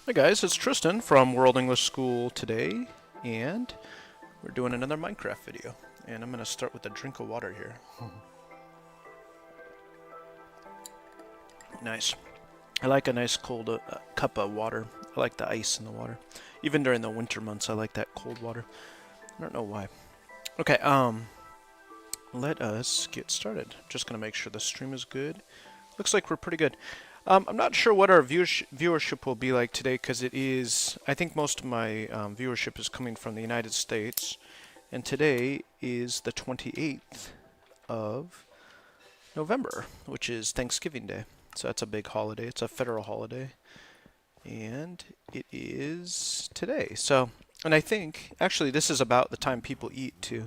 Hi guys, it's Tristan from World English School today, and we're doing another Minecraft video. And I'm going to start with a drink of water here. Nice. I like a nice cold cup of water. I like the ice in the water. Even during the winter months, I like that cold water. I don't know why. Okay, let us get started. Just going to make sure the stream is good. Looks like we're pretty good. I'm not sure what our viewership will be like today because it is, I think most of my viewership is coming from the United States. And today is the 28th of November, which is Thanksgiving Day. So that's a big holiday. It's a federal holiday. And it is today. So, and I think, actually this is about the time people eat too.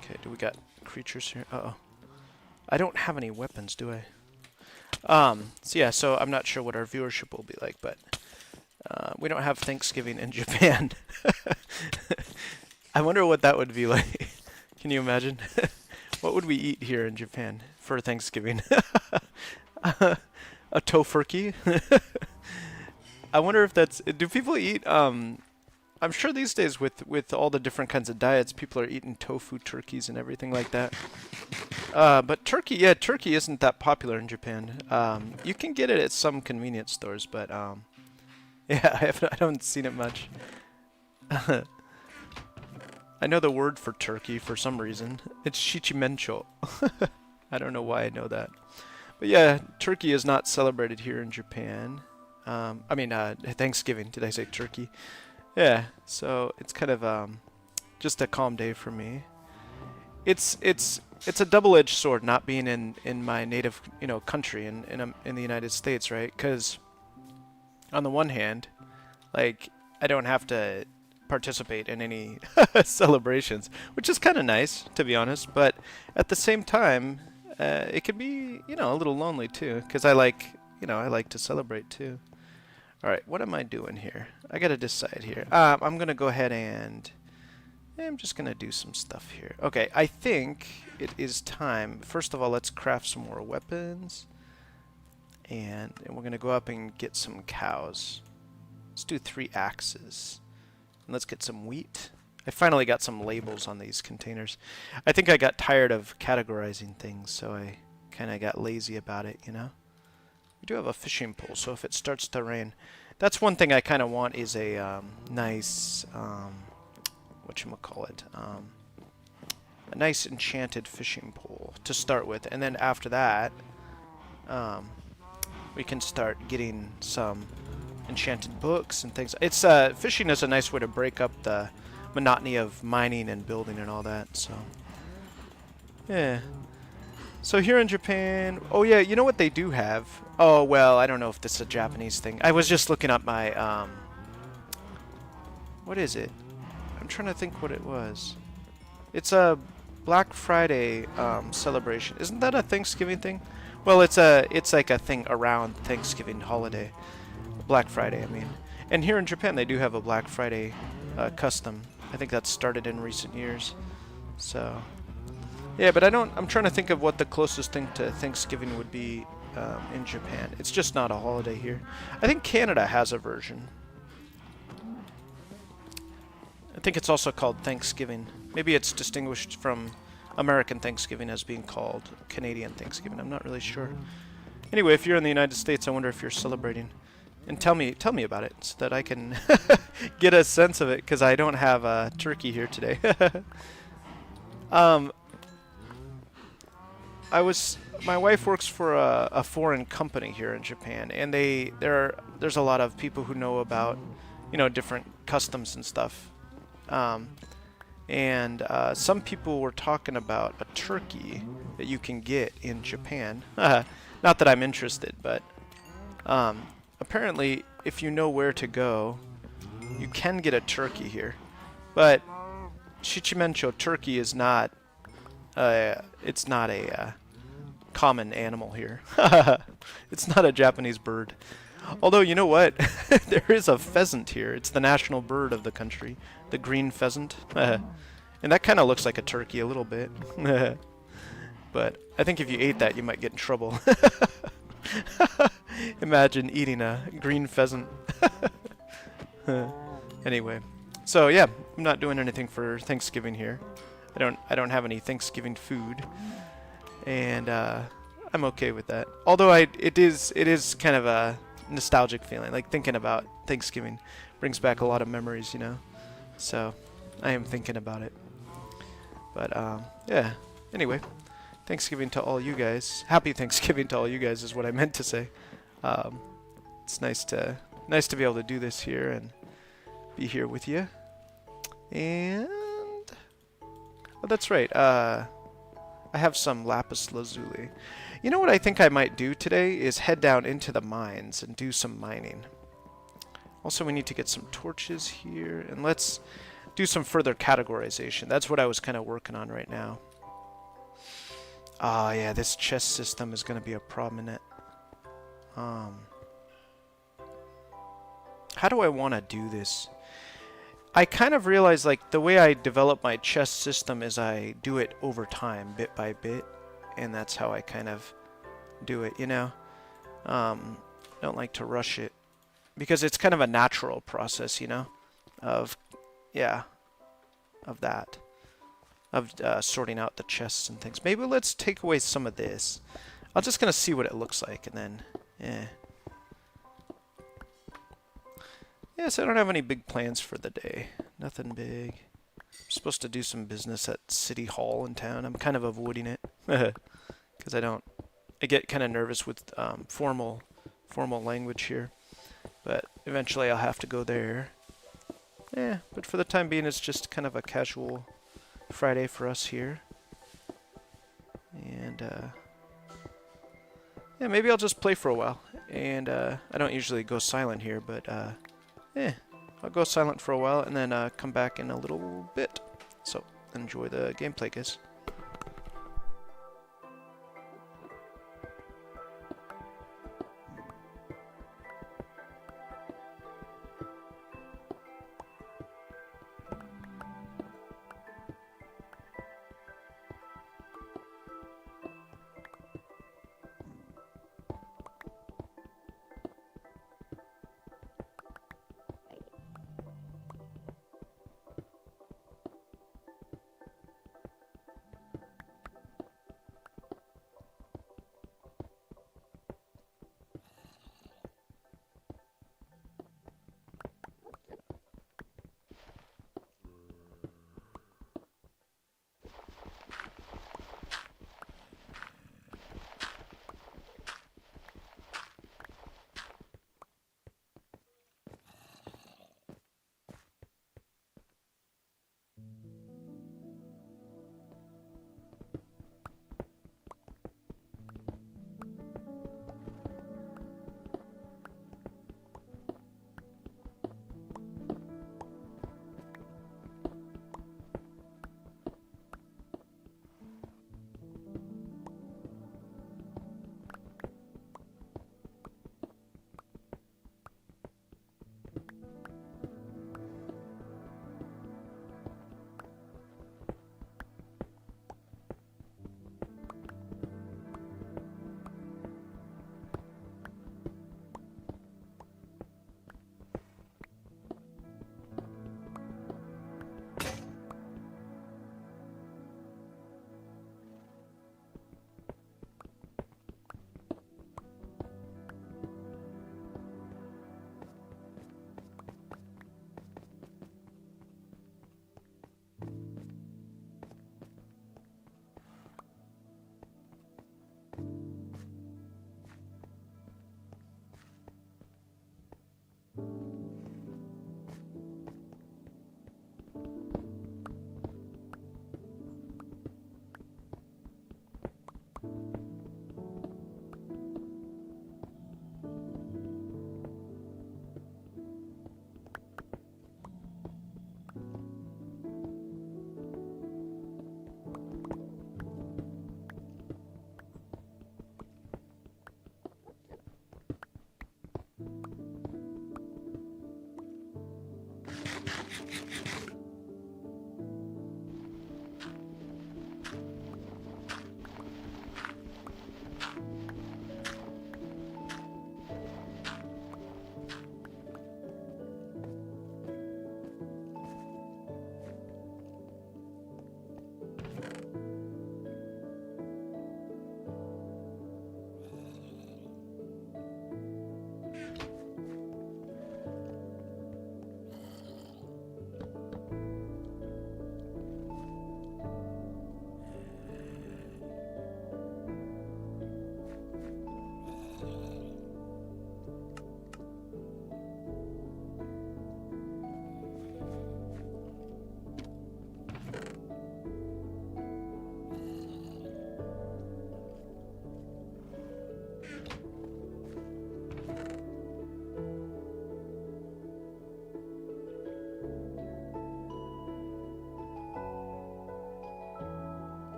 Okay, do we got creatures here? Uh-oh. I don't have any weapons, do I? So yeah, so I'm not sure what our viewership will be like, but we don't have Thanksgiving in Japan. I wonder what that would be like. Can you imagine? What would we eat here in Japan for Thanksgiving? A tofurkey? I wonder if that's... Do people eat... I'm sure these days with all the different kinds of diets, people are eating tofu turkeys and everything like that. But turkey, yeah, turkey isn't that popular in Japan. You can get it at some convenience stores, but yeah, I haven't seen it much. I know the word for turkey for some reason. It's shichimencho. I don't know why I know that. But yeah, turkey is not celebrated here in Japan. I mean, Thanksgiving. Did I say turkey? Yeah, so it's kind of just a calm day for me. It's a double-edged sword not being in my native country in the United States, right? Because on the one hand, like I don't have to participate in any celebrations, which is kind of nice to be honest. But at the same time, it could be a little lonely too, because I like to celebrate too. All right, what am I doing here? I gotta decide here. I'm gonna go ahead and I'm just gonna do some stuff here. Okay, I think it is time. First of all, let's craft some more weapons, and we're gonna go up and get some cows. Let's do 3 axes, and let's get some wheat. I finally got some labels on these containers. I think I got tired of categorizing things, so I kind of got lazy about it, We do have a fishing pole, so if it starts to rain, that's one thing I kind of want is a nice, whatchamacallit, a nice enchanted fishing pole to start with, and then after that, we can start getting some enchanted books and things. It's fishing is a nice way to break up the monotony of mining and building and all that. So, yeah. So here in Japan, oh yeah, you know what they do have? Oh well, I don't know if this is a Japanese thing. I was just looking up my what is it? I'm trying to think what it was. It's a Black Friday celebration. Isn't that a Thanksgiving thing? Well, it's like a thing around Thanksgiving holiday. Black Friday, I mean. And here in Japan, they do have a Black Friday custom. I think that started in recent years. So, yeah, but I'm trying to think of what the closest thing to Thanksgiving would be in Japan. It's just not a holiday here. I think Canada has a version. I think it's also called Thanksgiving. Maybe it's distinguished from American Thanksgiving as being called Canadian Thanksgiving. I'm not really sure. Anyway, if you're in the United States, I wonder if you're celebrating. And tell me about it so that I can get a sense of it, because I don't have a turkey here today. My wife works for a foreign company here in Japan, and there's a lot of people who know about different customs and stuff. And some people were talking about a turkey that you can get in Japan. Not that I'm interested, but apparently if you know where to go, you can get a turkey here. But Shichimencho turkey is not it's not a common animal here. It's not a Japanese bird. Although, you know what? There is a pheasant here. It's the national bird of the country. The green pheasant. And that kind of looks like a turkey a little bit. But I think if you ate that, you might get in trouble. Imagine eating a green pheasant. Anyway, so yeah, I'm not doing anything for Thanksgiving here. I don't have any Thanksgiving food, and I'm okay with that. Although it is kind of a nostalgic feeling, like thinking about Thanksgiving brings back a lot of memories, you know. So I am thinking about it. But yeah. Anyway, Thanksgiving to all you guys. Happy Thanksgiving to all you guys is what I meant to say. It's nice to be able to do this here and be here with you. And oh, that's right. I have some lapis lazuli. You know what I think I might do today is head down into the mines and do some mining. Also, we need to get some torches here, and let's do some further categorization. That's what I was kind of working on right now. Ah, yeah, this chest system is going to be a problem in it. How do I want to do this? I kind of realize, like, the way I develop my chest system is I do it over time, bit by bit, and that's how I kind of do it, you know? Don't like to rush it, because it's kind of a natural process, you know? Of, yeah, of that. Of sorting out the chests and things. Maybe let's take away some of this. I'm just going to see what it looks like, and then, yeah. Yes, I don't have any big plans for the day. Nothing big. I'm supposed to do some business at City Hall in town. I'm kind of avoiding it. Because I get kind of nervous with formal language here. But eventually I'll have to go there. Yeah, but for the time being it's just kind of a casual Friday for us here. And yeah, maybe I'll just play for a while. And I don't usually go silent here, but I'll go silent for a while and then come back in a little bit. So enjoy the gameplay, guys.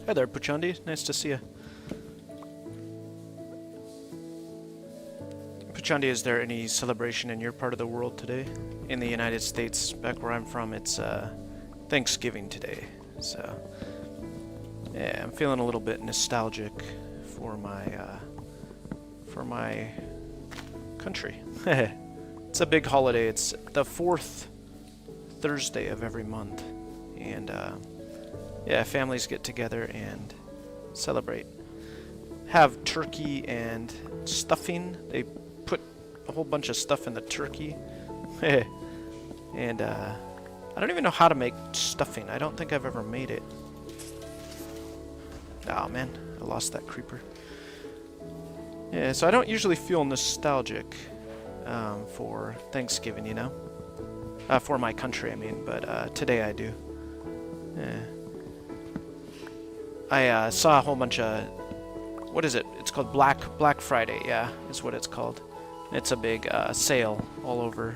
Hi there, Puchandi. Nice to see you. Puchandi, is there any celebration in your part of the world today? In the United States, back where I'm from, it's Thanksgiving today. So, yeah, I'm feeling a little bit nostalgic for my country. It's a big holiday. It's the fourth Thursday of every month, and yeah, families get together and celebrate. Have turkey and stuffing. They put a whole bunch of stuff in the turkey. And I don't even know how to make stuffing. I don't think I've ever made it. Oh man, I lost that creeper. Yeah, so I don't usually feel nostalgic for Thanksgiving, you know? For my country, I mean, but today I do. Yeah. I saw a whole bunch of, what is it? It's called Black Friday, yeah, is what it's called. It's a big sale all over.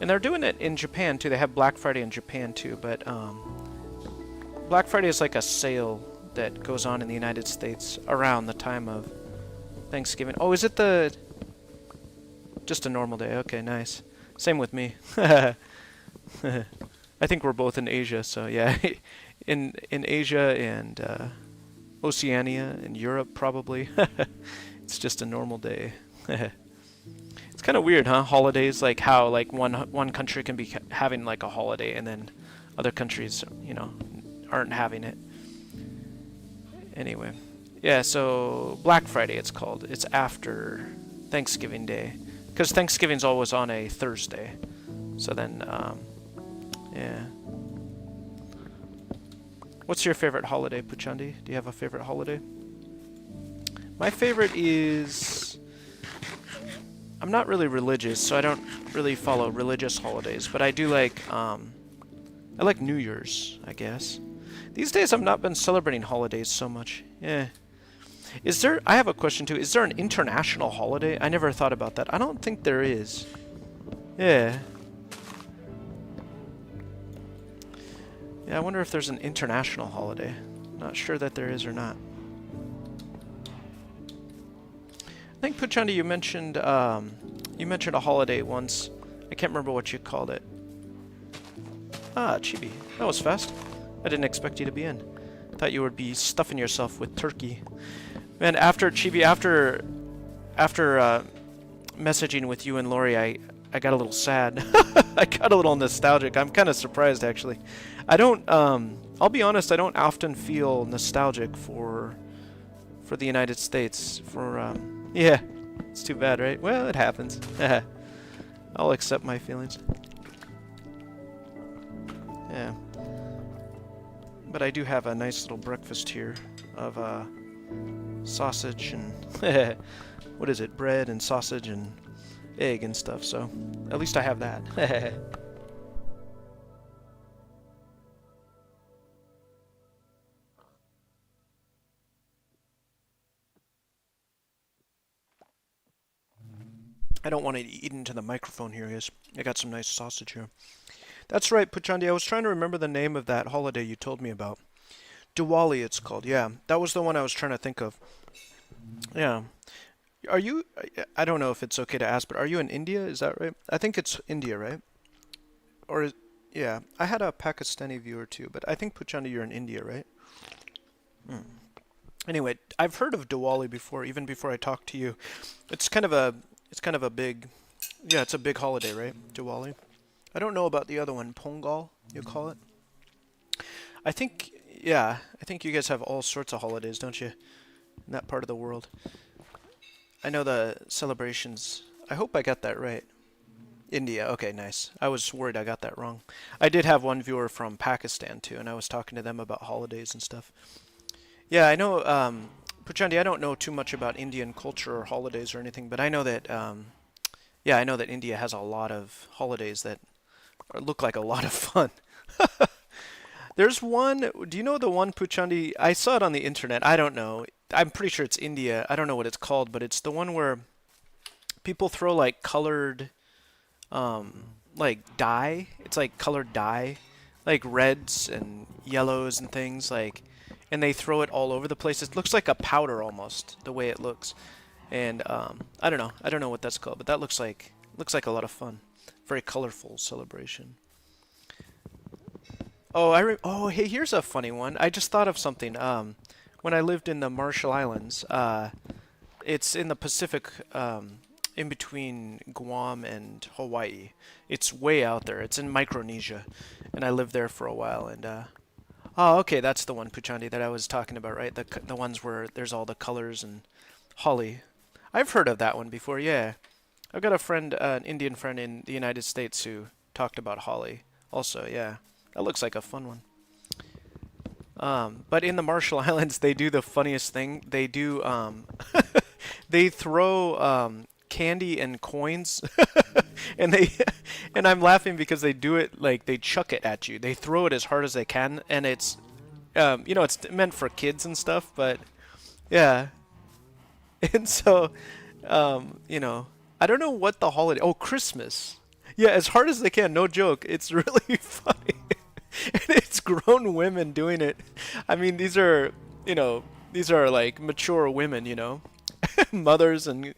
And they're doing it in Japan too. They have Black Friday in Japan too, but Black Friday is like a sale that goes on in the United States around the time of Thanksgiving. Oh, is it just a normal day? Okay, nice. Same with me. I think we're both in Asia, so yeah. In Asia and Oceania and Europe, probably. It's just a normal day. It's kind of weird, huh? Holidays, like how like one country can be having like a holiday, and then other countries, you know, aren't having it. Anyway, yeah. So Black Friday, it's called. It's after Thanksgiving Day, because Thanksgiving's always on a Thursday. So then, yeah. What's your favorite holiday, Puchandi? Do you have a favorite holiday? My favorite is... I'm not really religious, so I don't really follow religious holidays, but I do like, I like New Year's, I guess. These days I've not been celebrating holidays so much. Yeah. Is there... I have a question too. Is there an international holiday? I never thought about that. I don't think there is. Yeah. Yeah, I wonder if there's an international holiday. Not sure that there is or not. I think, Puchandi, you mentioned a holiday once. I can't remember what you called it. Ah, Chibi. That was fast. I didn't expect you to be in. Thought you would be stuffing yourself with turkey. Man, after Chibi, after messaging with you and Lori, I got a little sad. I got a little nostalgic. I'm kind of surprised, actually. I don't, I'll be honest, I don't often feel nostalgic for the United States. Yeah, it's too bad, right? Well, it happens. I'll accept my feelings. Yeah. But I do have a nice little breakfast here of sausage and what is it? Bread and sausage and egg and stuff, so at least I have that. I don't want to eat into the microphone here, guys. I got some nice sausage here. That's right, Puchandi. I was trying to remember the name of that holiday you told me about. Diwali, it's called. Yeah, that was the one I was trying to think of. Yeah. Are you? I don't know if it's okay to ask, but are you in India? Is that right? I think it's India, right? Or yeah, I had a Pakistani viewer too, but I think Puchandi, you're in India, right? Hmm. Anyway, I've heard of Diwali before, even before I talked to you. It's kind of a, it's kind of a big, yeah, it's a big holiday, right? Diwali. I don't know about the other one, Pongal, you call it. I think, yeah, I think you guys have all sorts of holidays, don't you, in that part of the world? I know the celebrations. I hope I got that right. India. Okay, nice. I was worried I got that wrong. I did have one viewer from Pakistan too, and I was talking to them about holidays and stuff. Yeah, I know, Puchandi, I don't know too much about Indian culture or holidays or anything, but I know that, yeah, I know that India has a lot of holidays that look like a lot of fun. There's one, do you know the one, Puchandi? I saw it on the internet. I don't know. I'm pretty sure it's India. I don't know what it's called, but it's the one where people throw like colored, like dye. It's like colored dye, like reds and yellows and things like, and they throw it all over the place. It looks like a powder almost, the way it looks. And I don't know. I don't know what that's called, but that looks like a lot of fun. Very colorful celebration. Oh, oh, hey, here's a funny one. I just thought of something. When I lived in the Marshall Islands, it's in the Pacific, in between Guam and Hawaii. It's way out there. It's in Micronesia, and I lived there for a while. And oh, okay, that's the one, Puchandi, that I was talking about, right? The ones where there's all the colors and holly. I've heard of that one before. Yeah, I've got a friend, an Indian friend in the United States who talked about holly. Also, yeah, that looks like a fun one. But in the Marshall Islands, they do the funniest thing. They do, they throw candy and coins, and they, and I'm laughing because they do it like they chuck it at you. They throw it as hard as they can, and it's, it's meant for kids and stuff. But yeah, and so, I don't know what the holiday. Oh, Christmas. Yeah, as hard as they can. No joke. It's really funny. And it's grown women doing it. I mean, these are like mature women, mothers and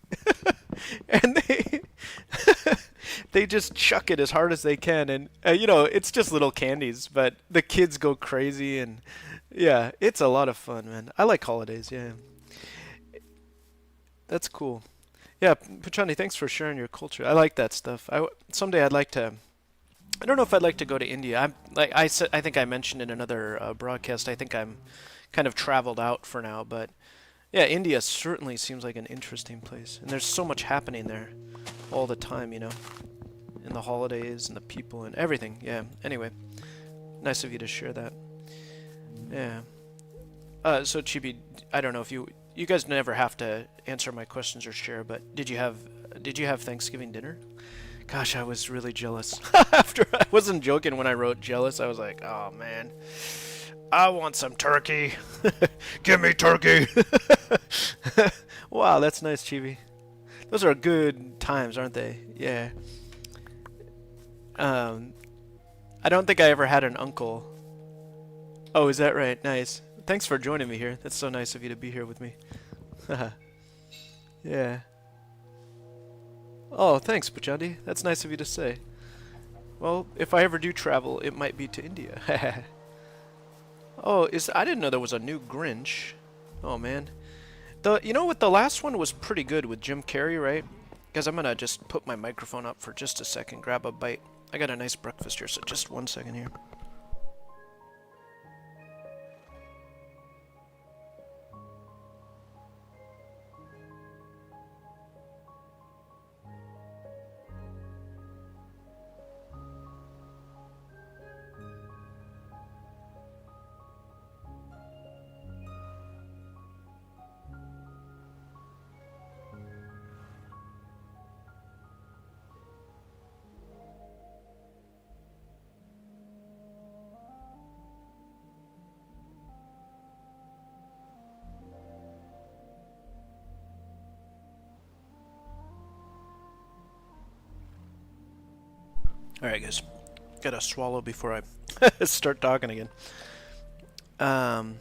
they they just chuck it as hard as they can, and it's just little candies, but the kids go crazy, and yeah, it's a lot of fun, man. I like holidays, yeah. That's cool. Yeah, Puchani, thanks for sharing your culture. I like that stuff. Someday I'd like to. I don't know if I'd like to go to India. I'm like I said. I think I mentioned in another broadcast. I think I'm kind of traveled out for now, but yeah, India certainly seems like an interesting place, and there's so much happening there all the time. In the holidays and the people and everything. Yeah. Anyway, nice of you to share that. Yeah. So Chibi, I don't know if you guys never have to answer my questions or share, but did you have Thanksgiving dinner? Gosh, I was really jealous. After I wasn't joking when I wrote jealous. I was like, oh man, I want some turkey. Give me turkey. Wow, that's nice, Chibi. Those are good times, aren't they? Yeah. Um, I don't think I ever had an uncle. Oh, is that right? Nice. Thanks for joining me here. That's so nice of you to be here with me. Yeah. Oh, thanks, Pachandi. That's nice of you to say. Well, if I ever do travel, it might be to India. Oh, I didn't know there was a new Grinch. Oh man. You know what? The last one was pretty good with Jim Carrey, right? Guys, I'm gonna just put my microphone up for just a second, grab a bite. I got a nice breakfast here, so just 1 second here. Alright, guys. Gotta swallow before I start talking again. Um.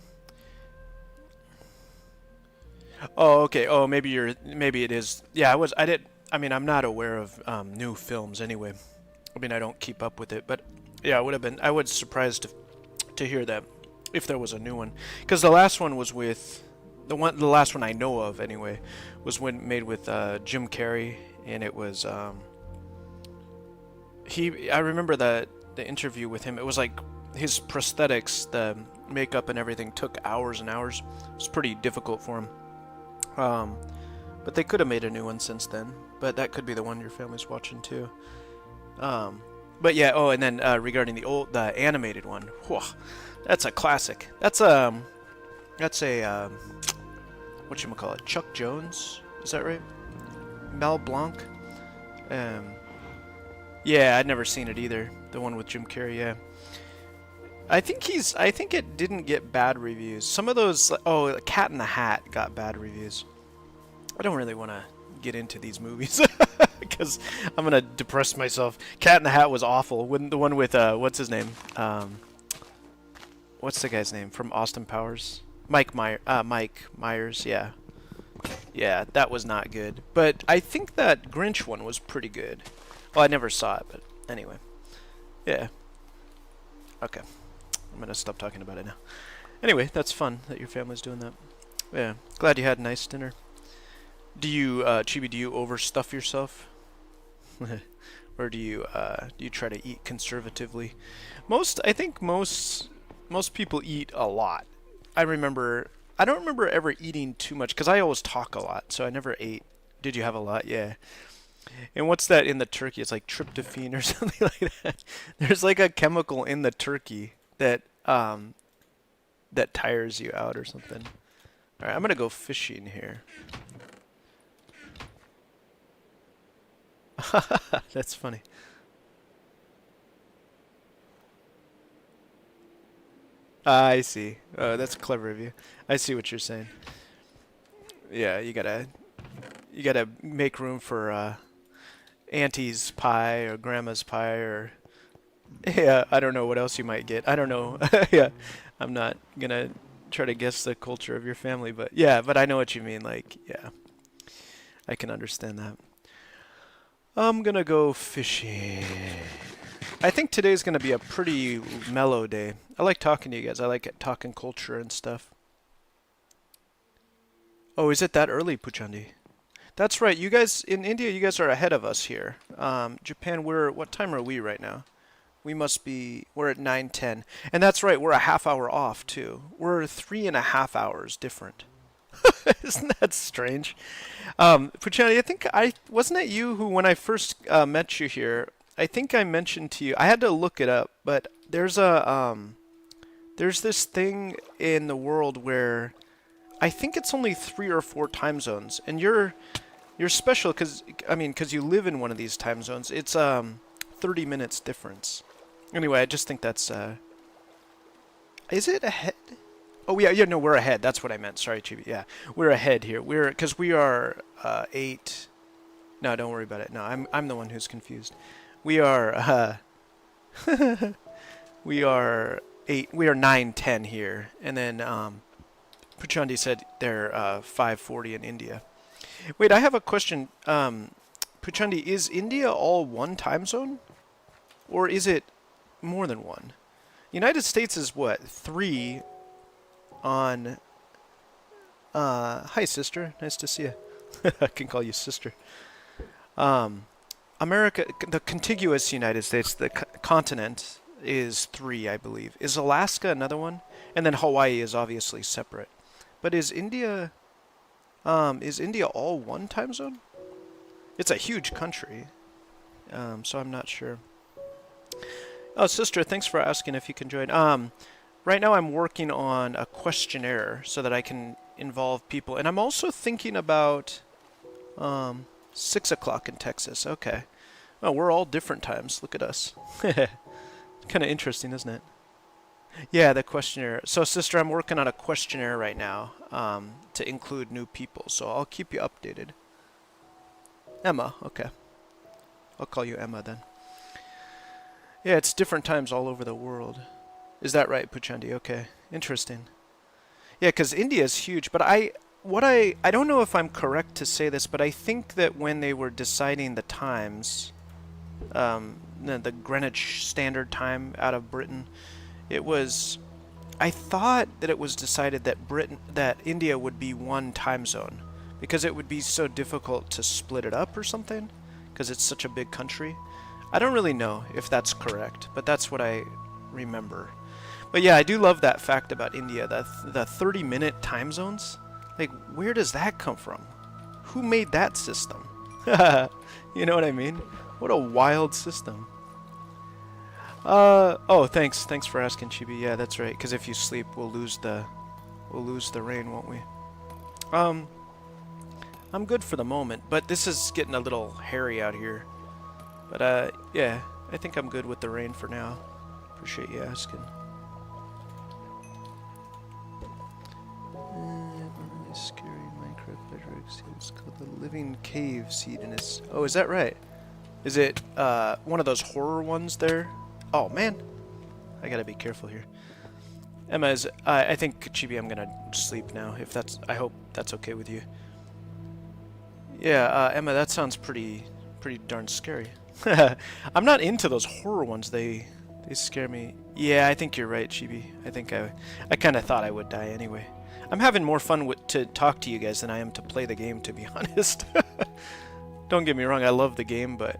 Oh, okay. Oh, maybe it is. Yeah, I did. I mean, I'm not aware of new films anyway. I mean, I don't keep up with it, but yeah, I was surprised to hear that if there was a new one, because the last one was with the last one I know of anyway was made with Jim Carrey, and it was I remember the interview with him. It was like his prosthetics, the makeup and everything took hours and hours. It was pretty difficult for him. But they could have made a new one since then. But that could be the one your family's watching too. But yeah. Oh, and then regarding the animated one, whew, that's a classic. That's a whatchamacallit, Chuck Jones. Is that right? Mel Blanc. Yeah, I'd never seen it either. The one with Jim Carrey. Yeah. I think it didn't get bad reviews. Some of those, oh, Cat in the Hat got bad reviews. I don't really want to get into these movies because I'm gonna depress myself. Cat in the Hat was awful. When the one with what's his name? What's the guy's name from Austin Powers? Mike Myers. Yeah, yeah, that was not good. But I think that Grinch one was pretty good. Well, I never saw it, but anyway, yeah. Okay. I'm gonna stop talking about it now. Anyway, that's fun that your family's doing that. Yeah, glad you had a nice dinner. Do you, Chibi, do you overstuff yourself? Or do you try to eat conservatively? I think most people eat a lot. I don't remember ever eating too much, because I always talk a lot, so I never ate. Did you have a lot? Yeah. And what's that in the turkey? It's like tryptophan or something like that. There's like a chemical in the turkey that tires you out or something. All right, I'm gonna go fishing here. That's funny. I see. That's clever of you. I see what you're saying. Yeah, you gotta make room for auntie's pie or grandma's pie or yeah, I don't know what else you might get. I don't know. Yeah, I'm not gonna try to guess the culture of your family, but yeah, but I know what you mean. Like, yeah, I can understand that. I'm gonna go fishing. I think today's gonna be a pretty mellow day. I like talking to you guys. I like talking culture and stuff. Oh, is it that early, Puchandi? That's right. You guys in India, you guys are ahead of us here. Japan, what time are we right now? We're at 9:10. And that's right, we're a half hour off too. We're 3.5 hours different. Isn't that strange? Puchani, wasn't it you who, when I first met you here, I think I mentioned to you, I had to look it up, but there's this thing in the world where I think it's only 3 or 4 time zones, and you're special because you live in one of these time zones. It's 30 minutes difference. Anyway, I just think that's is it ahead? Oh yeah, no, we're ahead. That's what I meant. Sorry, Chibi. Yeah, we're ahead here. Because we are 8. No, don't worry about it. No, I'm the one who's confused. We are we are 8. We are 9:10 here, and then Puchandi said they're 5:40 in India. Wait, I have a question. Puchandi, is India all one time zone, or is it more than one? United States is what, 3 on. Hi, sister. Nice to see you. I can call you sister. America, the contiguous United States, the continent is 3, I believe. Is Alaska another one? And then Hawaii is obviously separate. But is India all one time zone? It's a huge country, so I'm not sure. Oh, sister, thanks for asking if you can join. Right now I'm working on a questionnaire so that I can involve people. And I'm also thinking about 6 o'clock in Texas. Okay. Oh, we're all different times. Look at us. Kind of interesting, isn't it? Yeah, the questionnaire. So, sister, I'm working on a questionnaire right now to include new people. So I'll keep you updated. Emma, okay. I'll call you Emma then. Yeah, it's different times all over the world. Is that right, Puchandi? Okay, interesting. Yeah, because India is huge, but I don't know if I'm correct to say this, but I think that when they were deciding the times, the Greenwich Standard Time out of Britain, it was. I thought that it was decided that India would be one time zone because it would be so difficult to split it up or something because it's such a big country. I don't really know if that's correct, but that's what I remember. But yeah, I do love that fact about India, the 30-minute time zones. Like, where does that come from? Who made that system? You know what I mean? What a wild system. Oh, thanks for asking, Chibi. Yeah, that's right. Because if you sleep, we'll lose the rain, won't we? Um, I'm good for the moment, but this is getting a little hairy out here. But yeah, I think I'm good with the rain for now. Appreciate you asking. Scary Minecraft bedrock seed. It's called the Living Cave seed, and it's. Oh, is that right? Is it one of those horror ones there? Oh man, I gotta be careful here. Emma is. I think Chibi, I'm gonna sleep now. If that's. I hope that's okay with you. Yeah, Emma, that sounds pretty darn scary. I'm not into those horror ones. They scare me. Yeah, I think you're right, Chibi. I think I kind of thought I would die anyway. I'm having more fun to talk to you guys than I am to play the game, to be honest. Don't get me wrong, I love the game, but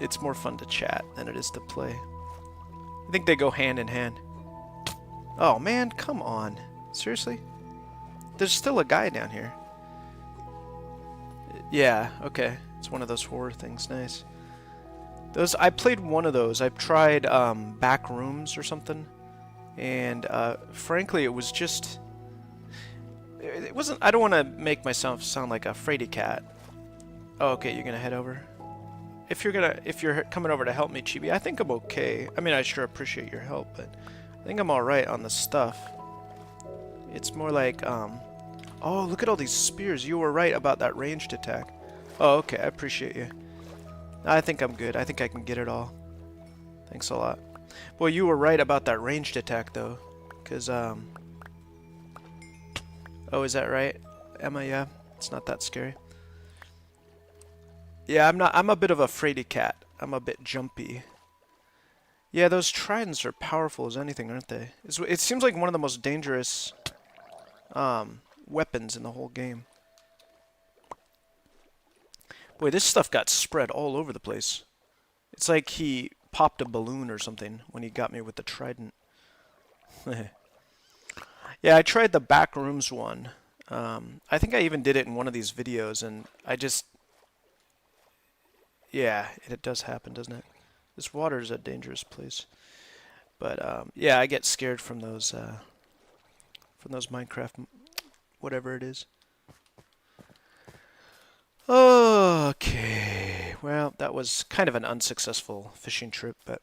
it's more fun to chat than it is to play. I think they go hand in hand. Oh man, come on. Seriously? There's still a guy down here. Yeah, okay. It's one of those horror things. Nice. I played one of those. I've tried Back Rooms or something, and frankly, it was just. It wasn't. I don't want to make myself sound like a fraidy cat. Oh, okay. You're gonna head over. If you're coming over to help me, Chibi, I think I'm okay. I mean, I sure appreciate your help, but I think I'm all right on the stuff. It's more like Oh, look at all these spears. You were right about that ranged attack. Oh, okay. I appreciate you. I think I'm good. I think I can get it all. Thanks a lot. Boy, you were right about that ranged attack, though. Because, Oh, is that right? Emma, yeah? It's not that scary. Yeah, I'm a bit of a fraidy cat. I'm a bit jumpy. Yeah, those tridents are powerful as anything, aren't they? It seems like one of the most dangerous weapons in the whole game. Boy, this stuff got spread all over the place. It's like he popped a balloon or something when he got me with the trident. Yeah, I tried the Back Rooms one. I think I even did it in one of these videos, and I just... Yeah, it does happen, doesn't it? This water is a dangerous place. But, yeah, I get scared from those Minecraft... whatever it is. Okay, well, that was kind of an unsuccessful fishing trip, but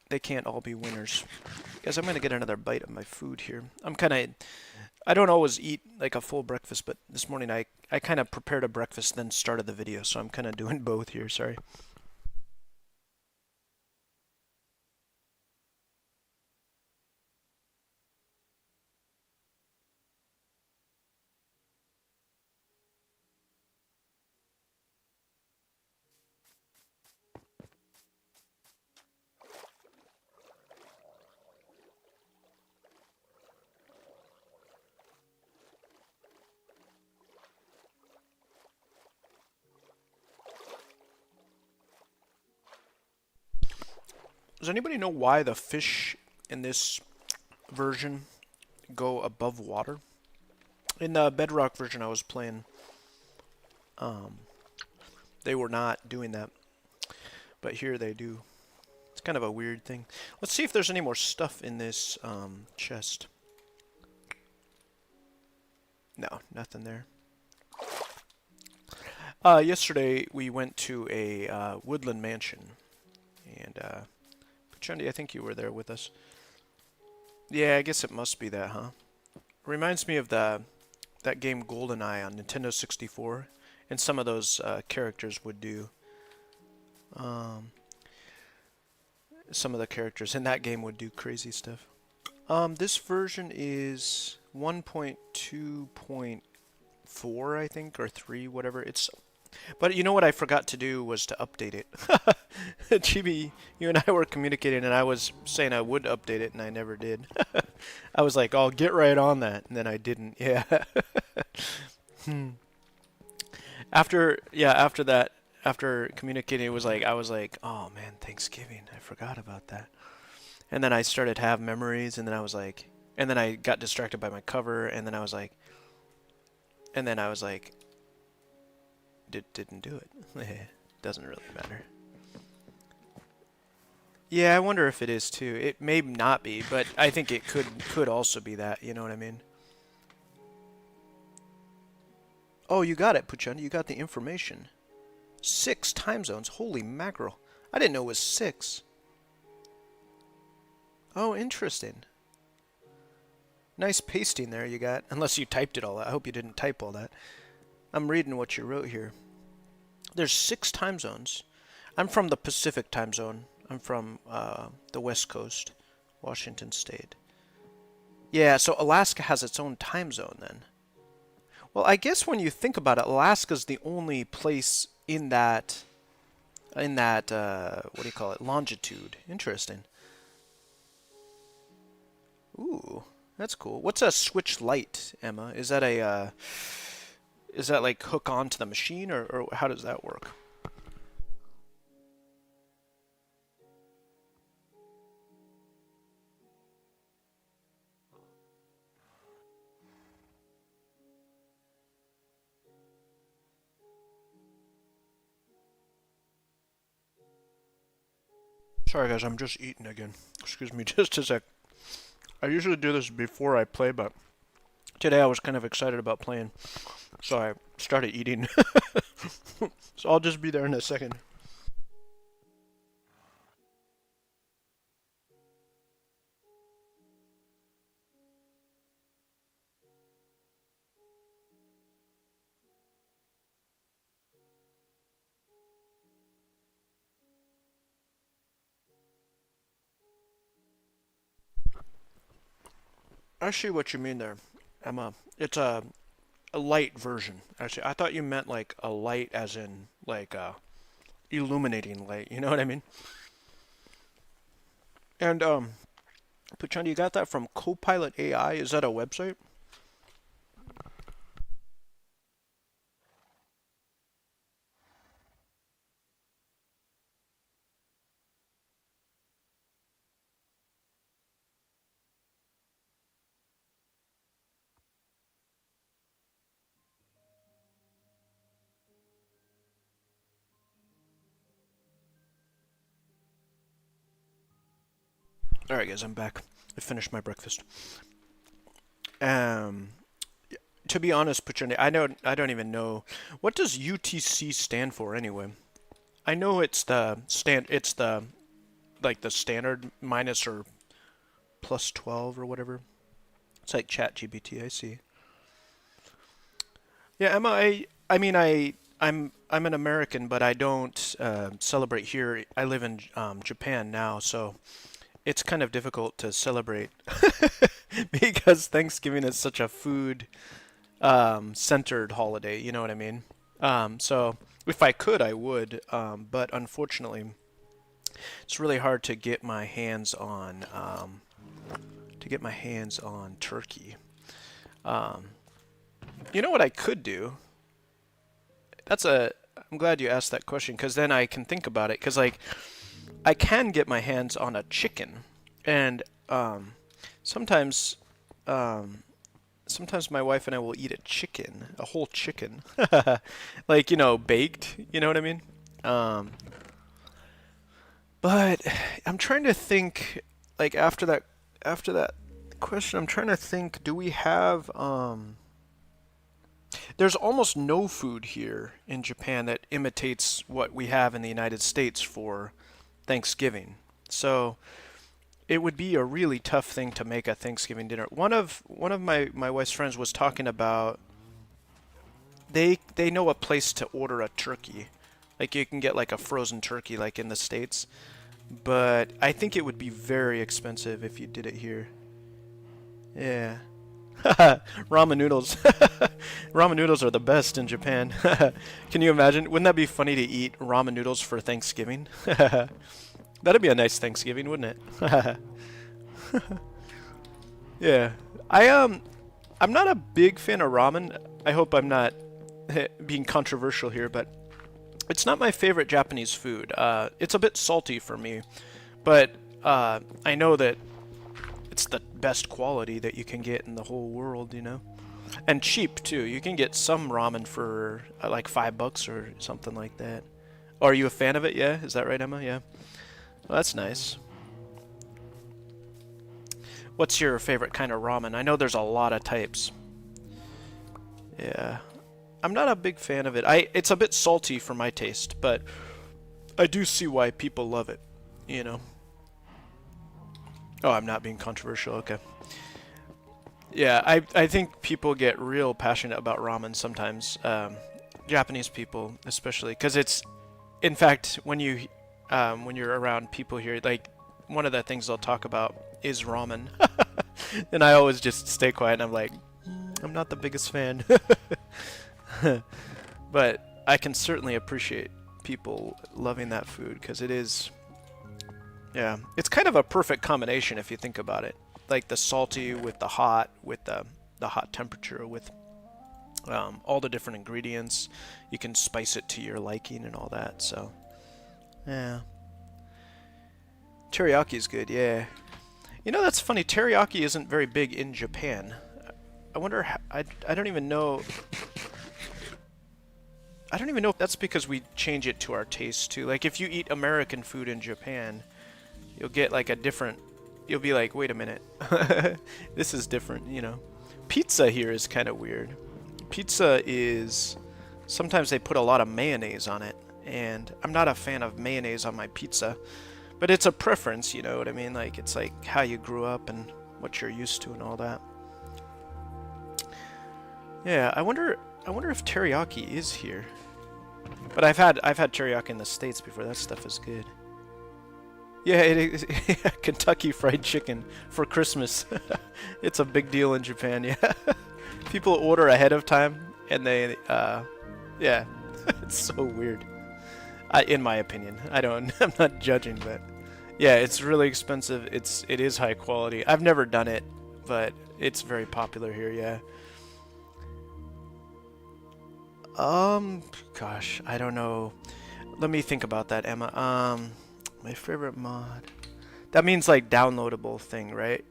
they can't all be winners. Guys, I'm going to get another bite of my food here. I don't always eat like a full breakfast, but this morning I kind of prepared a breakfast, then started the video, so I'm kind of doing both here, sorry. Does anybody know why the fish in this version go above water? In the Bedrock version I was playing, they were not doing that, but here they do. It's kind of a weird thing. Let's see if there's any more stuff in this chest. No, nothing there. Yesterday we went to a woodland mansion, and Chundi, I think you were there with us. Yeah, I guess it must be that, huh? Reminds me of that game GoldenEye on Nintendo 64, and some of those characters would do. some of the characters in that game would do crazy stuff. This version is 1.2.4, I think, or 3, whatever. But you know what I forgot to do was to update it. Chibi, you and I were communicating, and I was saying I would update it, and I never did. I was like, I'll get right on that, and then I didn't. Yeah. After that, after communicating, it was like I was like, oh man, Thanksgiving, I forgot about that. And then I started to have memories, and then I was like, and then I got distracted by my cover, and then I was like, didn't do it. Doesn't really matter. Yeah, I wonder if it is too. It may not be, but I think it could also be that. You know what I mean? Oh, you got it, Puchun. You got the information. 6 time zones. Holy mackerel! I didn't know it was 6. Oh, interesting. Nice pasting there you got. Unless you typed it all out. I hope you didn't type all that. I'm reading what you wrote here. There's 6 time zones. I'm from the Pacific time zone. I'm from the West Coast, Washington State. Yeah, so Alaska has its own time zone then. Well, I guess when you think about it, Alaska's the only place in that what do you call it, longitude. Interesting. Ooh, that's cool. What's a switch light, Emma? Is that like hook onto the machine, or how does that work? Sorry guys, I'm just eating again. Excuse me just a sec. I usually do this before I play, but today I was kind of excited about playing, so I started eating. So I'll just be there in a second. I see what you mean there, Emma. It's a light version. Actually, I thought you meant like a light as in like illuminating light. You know what I mean? And Puchanda, you got that from Copilot AI? Is that a website? All right, guys, I'm back. I finished my breakfast. Um, to be honest, Puchanda, I don't even know what does UTC stand for anyway. I know it's the like the standard minus or plus 12 or whatever. It's like Chat GPT. I see. Yeah, Emma. I'm an American, but I don't celebrate here. I live in Japan now, so it's kind of difficult to celebrate because Thanksgiving is such a food centered holiday. You know what I mean? So if I could, I would, but unfortunately, it's really hard to get my hands on turkey. Um, you know what I could do? I'm glad you asked that question because then I can think about it. Because like I can get my hands on a chicken, and sometimes sometimes my wife and I will eat a whole chicken, like baked. You know what I mean? Um, but I'm trying to think. Like after that question, I'm trying to think. Do we have There's almost no food here in Japan that imitates what we have in the United States for Thanksgiving. So it would be a really tough thing to make a Thanksgiving dinner. One of my wife's friends was talking about they know a place to order a turkey. Like you can get like a frozen turkey like in the States. but I think it would be very expensive if you did it here. Yeah. Ramen noodles. Ramen noodles are the best in Japan. Can you imagine? Wouldn't that be funny to eat ramen noodles for Thanksgiving? That'd be a nice Thanksgiving, wouldn't it? Yeah. I'm not a big fan of ramen. I hope I'm not being controversial here, but it's not my favorite Japanese food. It's a bit salty for me, but I know that it's the best quality that you can get in the whole world, you know? And cheap, too. You can get some ramen for like $5 or something like that. Oh, are you a fan of it? Yeah? Is that right, Emma? Yeah. Well, that's nice. What's your favorite kind of ramen? I know there's a lot of types. Yeah. I'm not a big fan of it. It's a bit salty for my taste, but I do see why people love it, you know? Oh, I'm not being controversial. Okay. Yeah, I think people get real passionate about ramen sometimes. Japanese people, especially, because it's, in fact, when you're around people here, like one of the things they'll talk about is ramen, and I always just stay quiet. And I'm like, I'm not the biggest fan, but I can certainly appreciate people loving that food because it is. Yeah, it's kind of a perfect combination if you think about it. Like the salty with the hot, with the hot temperature, with all the different ingredients. You can spice it to your liking and all that. So, yeah. Teriyaki is good, yeah. You know, that's funny. Teriyaki isn't very big in Japan. I wonder how, I don't even know. I don't even know if that's because we change it to our taste too. Like if you eat American food in Japan, you'll get like a different, you'll be like, wait a minute, this is different, you know. Pizza here is kind of weird. Pizza is, sometimes they put a lot of mayonnaise on it, and I'm not a fan of mayonnaise on my pizza, but it's a preference, you know what I mean? Like, it's like how you grew up and what you're used to and all that. Yeah, I wonder if teriyaki is here. But I've had teriyaki in the States before. That stuff is good. Yeah, it is. Kentucky Fried Chicken for Christmas. It's a big deal in Japan, yeah. People order ahead of time, and they, yeah. It's so weird. In my opinion. I'm not judging, but yeah, it's really expensive. It is high quality. I've never done it, but it's very popular here, yeah. Gosh, I don't know. Let me think about that, Emma. My favorite mod. That means like downloadable thing, right?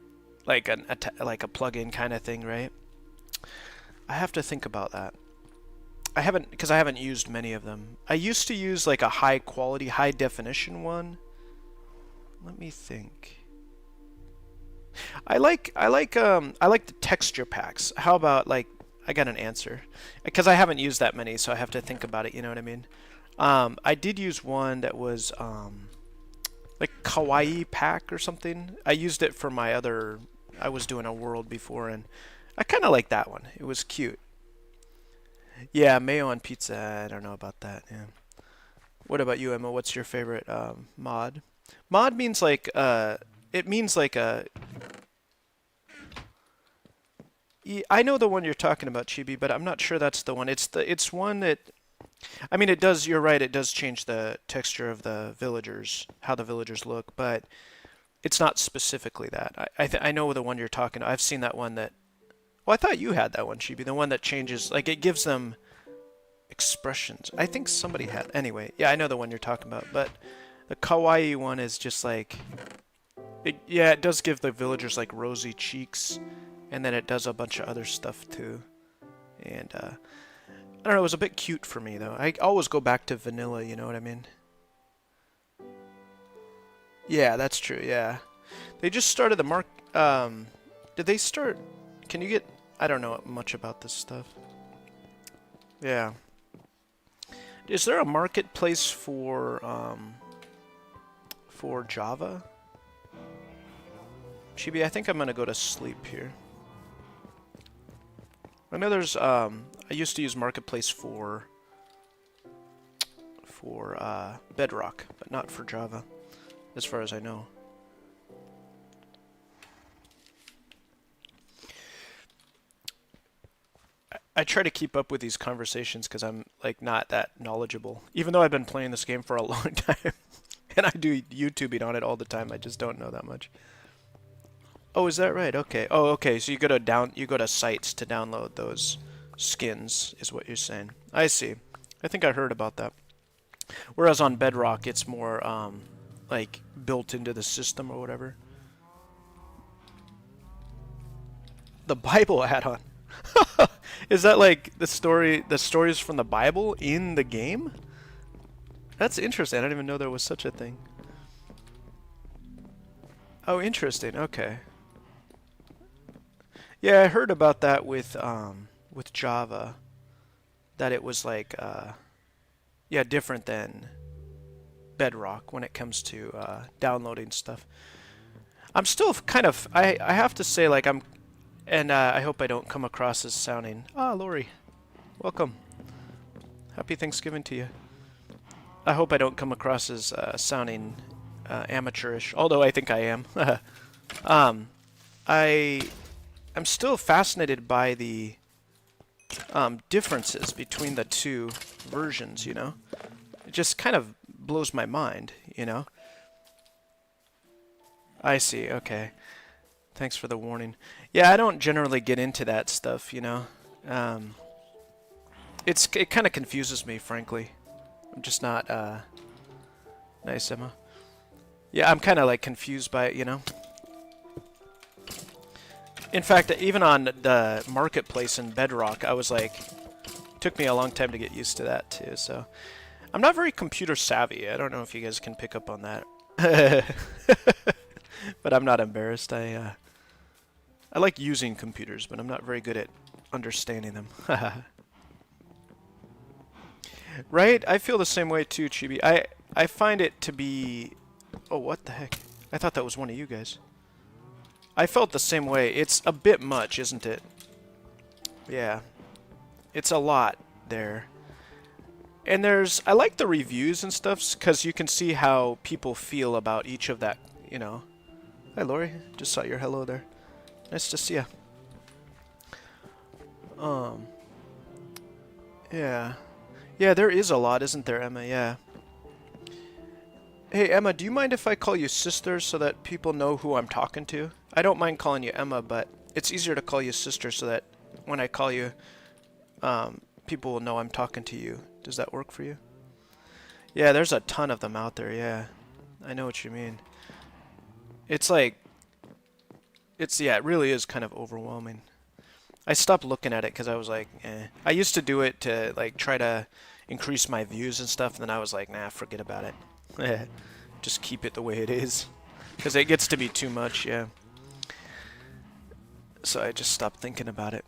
Like like a plugin kind of thing, right? I have to think about that. Because I haven't used many of them. I used to use like a high quality, high definition one. Let me think. I like the texture packs. How about like, I got an answer. Because I haven't used that many, so I have to think about it, you know what I mean? I did use one that was like kawaii pack or something. I used it for my other, I was doing a world before, and I kind of like that one. It was cute. Yeah, mayo on pizza. I don't know about that. Yeah. What about you, Emma? What's your favorite mod? Mod means like it means like a. I know the one you're talking about, Chibi, but I'm not sure that's the one. It's one that, I mean, it does. You're right. It does change the texture of the villagers, how the villagers look, but it's not specifically that. I know the one you're talking. I've seen that one that. Well, I thought you had that one, Chibi. The one that changes, like it gives them expressions. I think somebody had. Anyway, yeah, I know the one you're talking about, but the kawaii one is just like. Yeah, it does give the villagers like rosy cheeks. And then it does a bunch of other stuff too. And I don't know, it was a bit cute for me though. I always go back to vanilla, you know what I mean? Yeah, that's true, yeah. They just started the did they start, can you get, I don't know much about this stuff. Yeah. Is there a marketplace for Java? Chibi, I think I'm gonna go to sleep here. I know there's, I used to use Marketplace for Bedrock, but not for Java. as far as I know. I try to keep up with these conversations because I'm like not that knowledgeable, even though I've been playing this game for a long time, and I do YouTubing on it all the time. I just don't know that much. Oh, is that right? Okay. Oh, okay. So you go to sites to download those skins, is what you're saying. I see. I think I heard about that. Whereas on Bedrock, it's more like built into the system or whatever. The Bible add-on. Is that like the stories from the Bible in the game? That's interesting. I didn't even know there was such a thing. Oh, interesting. Okay. Yeah, I heard about that with Java, that it was like yeah, different than Bedrock when it comes to downloading stuff. I'm still kind of I have to say, like, and I hope I don't come across as sounding... Ah, Lori. Welcome. Happy Thanksgiving to you. I hope I don't come across as sounding amateurish, although I think I am. I'm still fascinated by the differences between the two versions, you know? It just kind of blows my mind, you know? I see, okay. Thanks for the warning. Yeah, I don't generally get into that stuff, you know. It kind of confuses me, frankly. I'm just not nice, Emma. Yeah, I'm kind of like confused by it, you know. In fact, even on the marketplace in Bedrock, I was like, it took me a long time to get used to that too. So, I'm not very computer savvy. I don't know if you guys can pick up on that. But I'm not embarrassed. I like using computers, but I'm not very good at understanding them. Right? I feel the same way too, Chibi. I find it to be... Oh, what the heck? I thought that was one of you guys. I felt the same way. It's a bit much, isn't it? Yeah. It's a lot there. And I like the reviews and stuff, because you can see how people feel about each of that, you know. Hi, Lori. Just saw your hello there. Nice to see ya. Yeah. Yeah, there is a lot, isn't there, Emma? Yeah. Hey, Emma, do you mind if I call you sister so that people know who I'm talking to? I don't mind calling you Emma, but it's easier to call you sister so that when I call you, people will know I'm talking to you. Does that work for you? Yeah, there's a ton of them out there, yeah. I know what you mean. It's like... yeah, it really is kind of overwhelming. I stopped looking at it because I was like, eh. I used to do it to like try to increase my views and stuff, and then I was like, nah, forget about it. Just keep it the way it is. Because it gets to be too much, yeah. So I just stopped thinking about it.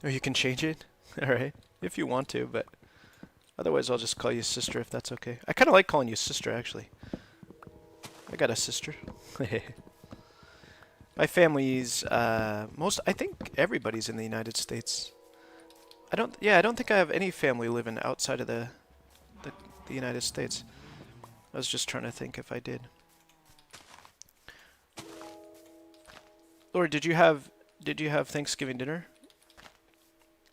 Oh, you can change it? Alright. If you want to, but... Otherwise, I'll just call you sister if that's okay. I kind of like calling you sister, actually. I got a sister. My family's, I think everybody's in the United States. I don't think I have any family living outside of the United States. I was just trying to think if I did. Lord, did you have Thanksgiving dinner?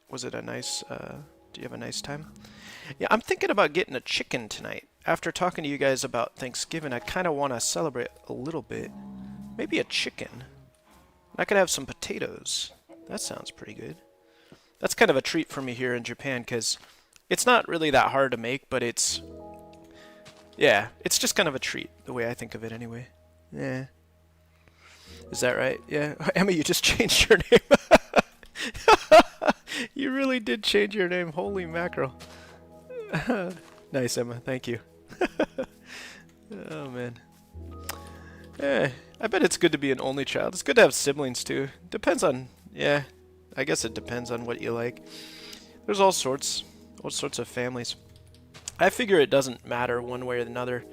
Was it a nice, do you have a nice time? Yeah, I'm thinking about getting a chicken tonight. After talking to you guys about Thanksgiving, I kind of want to celebrate a little bit. Maybe a chicken. I could have some potatoes. That sounds pretty good. That's kind of a treat for me here in Japan, because it's not really that hard to make, but it's... Yeah, it's just kind of a treat, the way I think of it anyway. Yeah. Is that right? Yeah. Emma, you just changed your name. You really did change your name. Holy mackerel. Nice, Emma. Thank you. Oh, man. Eh, I bet it's good to be an only child. It's good to have siblings, too. Depends on... Yeah, I guess it depends on what you like. There's all sorts of families. I figure it doesn't matter one way or another.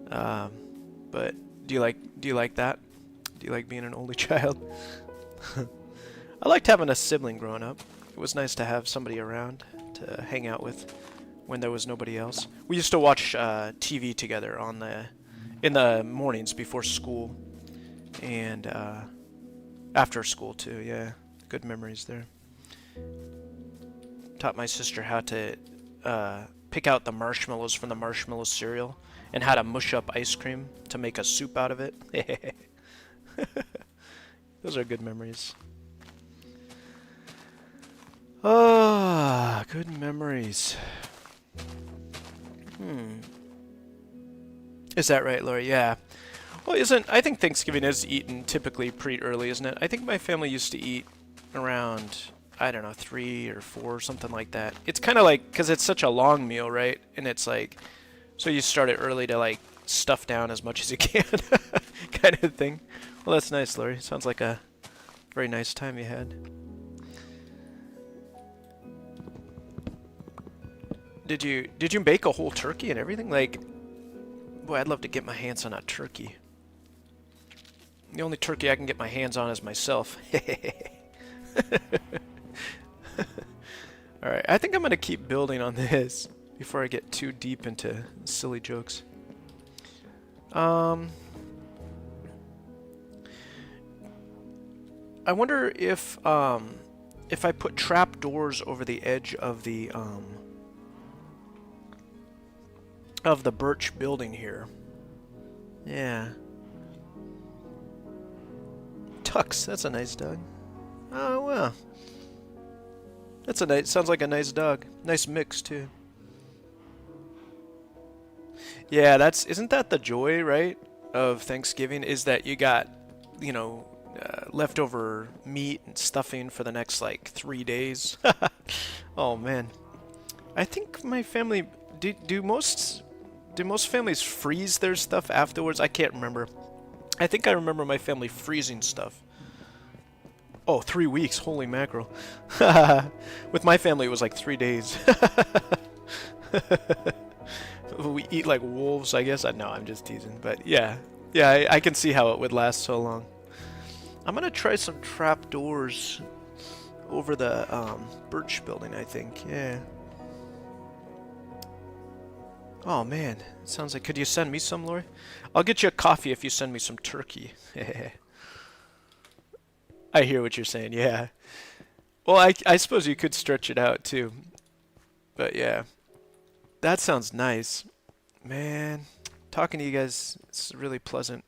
But do you like that? Do you like being an only child? I liked having a sibling growing up. It was nice to have somebody around to hang out with when there was nobody else. We used to watch TV together in the mornings before school and after school too. Yeah, good memories there. Taught my sister how to pick out the marshmallows from the marshmallow cereal and how to mush up ice cream to make a soup out of it. Those are good memories. Ah, good memories. Is that right, Laura? Yeah. Well, I think Thanksgiving is eaten typically pretty early, isn't it? I think my family used to eat around, I don't know, 3 or 4, something like that. It's kind of like, because it's such a long meal, right? And it's like, so you start it early to like stuff down as much as you can, kind of thing. Well, that's nice, Laurie. Sounds like a very nice time you had. Did you bake a whole turkey and everything? Like, boy, I'd love to get my hands on a turkey. The only turkey I can get my hands on is myself. Alright, I think I'm going to keep building on this before I get too deep into silly jokes. I wonder if I put trap doors over the edge of the birch building here. Yeah. Tux, that's a nice dog. Oh, well. That's a nice, sounds like a nice dog. Nice mix, too. Yeah, isn't that the joy, right, of Thanksgiving, is that you got, you know, leftover meat and stuffing for the next, like, 3 days. Oh, man. I think my family, do most families freeze their stuff afterwards? I can't remember. I think I remember my family freezing stuff. Oh, 3 weeks. Holy mackerel. With my family, it was like 3 days. We eat like wolves, I guess. No, I'm just teasing. But yeah. Yeah, I can see how it would last so long. I'm going to try some trap doors over the birch building, I think. Yeah. Oh, man. It sounds like... Could you send me some, Lori? I'll get you a coffee if you send me some turkey. I hear what you're saying, yeah. Well, I suppose you could stretch it out, too. But, yeah. That sounds nice. Man, talking to you guys, it's really pleasant.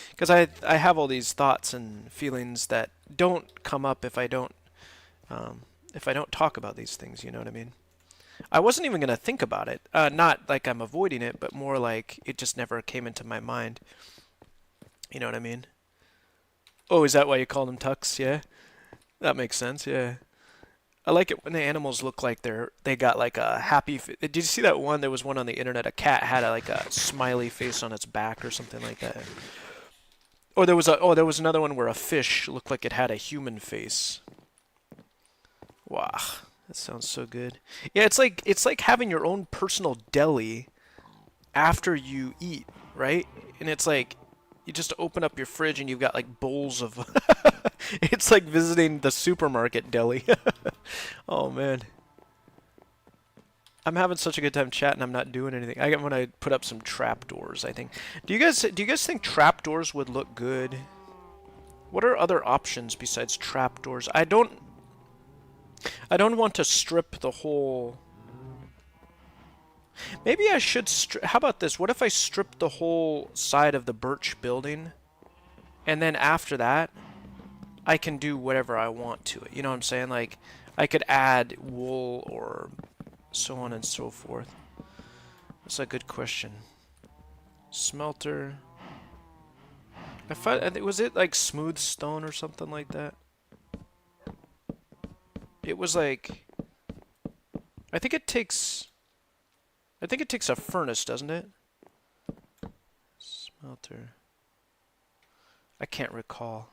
Because I have all these thoughts and feelings that don't come up if I don't talk about these things, you know what I mean? I wasn't even going to think about it. Not like I'm avoiding it, but more like it just never came into my mind. You know what I mean? Oh, is that why you call them tucks? Yeah? That makes sense, yeah. I like it when the animals look like they got like a happy... Did you see that one? There was one on the internet. A cat had like a smiley face on its back or something like that. Or there was another one where a fish looked like it had a human face. Wow, that sounds so good. Yeah, it's like having your own personal deli after you eat, right? And it's like you just open up your fridge and you've got like bowls of... It's like visiting the supermarket deli. Oh, man. I'm having such a good time chatting, I'm not doing anything. I'm gonna put up some trapdoors, I think. Do you guys think trapdoors would look good? What are other options besides trapdoors? I don't want to strip the whole... Maybe I should how about this? What if I strip the whole side of the birch building, and then after that, I can do whatever I want to it. You know what I'm saying? Like, I could add wool or so on and so forth. That's a good question. Smelter. I think, was it like smooth stone or something like that? It was like... I think it takes a furnace, doesn't it? Smelter. I can't recall.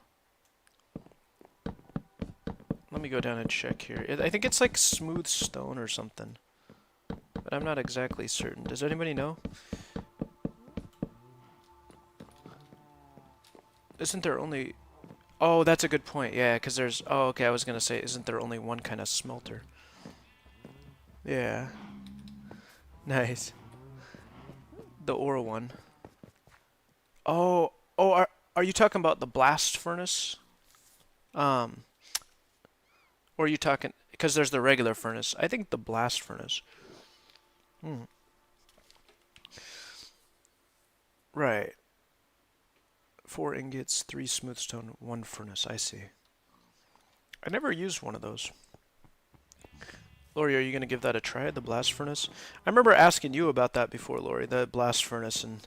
Let me go down and check here. I think it's like smooth stone or something. But I'm not exactly certain. Does anybody know? Isn't there only... Oh, that's a good point. Yeah, because there's... Oh, okay, I was going to say, isn't there only one kind of smelter? Yeah. Nice. The ore one. Oh, are you talking about the blast furnace? Um, or are you talking because there's the regular furnace? I think the blast furnace. Hmm. Right. 4 ingots, 3 smooth stone, 1 furnace. I see. I never used one of those. Lori, are you going to give that a try, the blast furnace? I remember asking you about that before, Lori, the blast furnace, and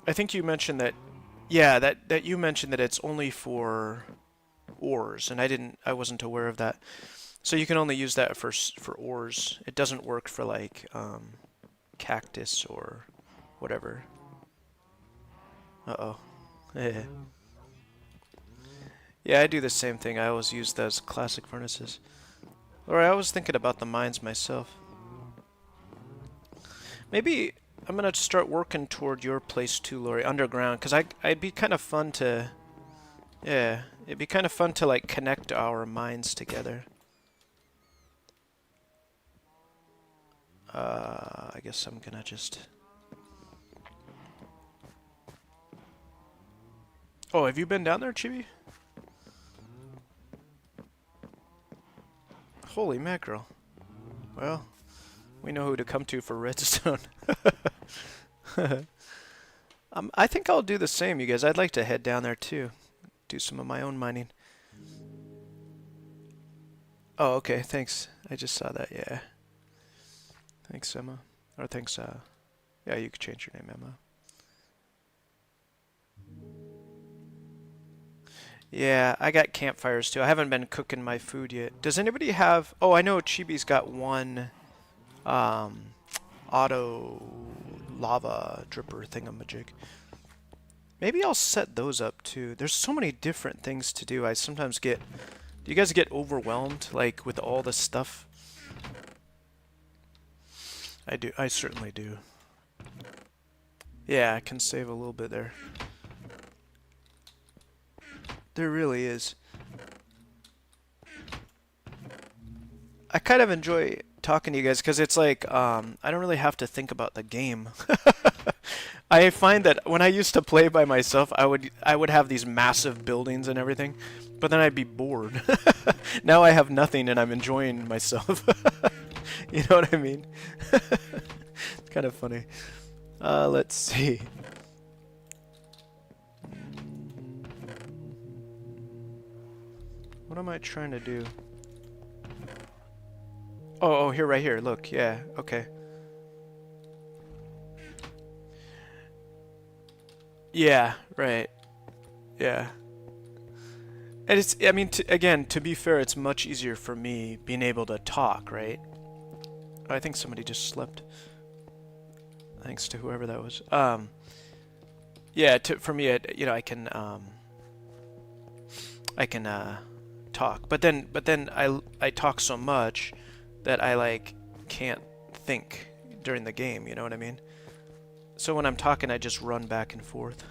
I think you mentioned that, yeah, that you mentioned that it's only for ores, and I wasn't aware of that. So you can only use that for ores. It doesn't work for like cactus or whatever. Uh-oh. Yeah, I do the same thing. I always use those classic furnaces. Or I was thinking about the mines myself. Maybe I'm gonna start working toward your place too, Lori, underground, because I'd be kind of fun to, yeah, it'd be kind of fun to like connect our mines together. I guess I'm gonna just. Oh, have you been down there, Chibi? Holy mackerel. Well, we know who to come to for redstone. I think I'll do the same, you guys. I'd like to head down there too. Do some of my own mining. Oh, okay, thanks. I just saw that, yeah. Thanks, Emma. Or thanks, yeah, you could change your name, Emma. Yeah, I got campfires too. I haven't been cooking my food yet. Does anybody have... Oh, I know Chibi's got one auto lava dripper thingamajig. Maybe I'll set those up too. There's so many different things to do. I sometimes get... Do you guys get overwhelmed, like, with all this stuff? I do. I certainly do. Yeah, I can save a little bit there. There really is. I kind of enjoy talking to you guys because it's like I don't really have to think about the game. I find that when I used to play by myself, I would have these massive buildings and everything, but then I'd be bored. Now I have nothing and I'm enjoying myself. You know what I mean? It's kind of funny. Let's see. What am I trying to do? Oh, here, right here. Look, yeah, okay. Yeah, right. Yeah. And it's, I mean, again, to be fair, it's much easier for me being able to talk, right? I think somebody just slept. Thanks to whoever that was. Yeah, for me, you know, I can talk, but then I talk so much that I like can't think during the game. You know what I mean? So when I'm talking, I just run back and forth.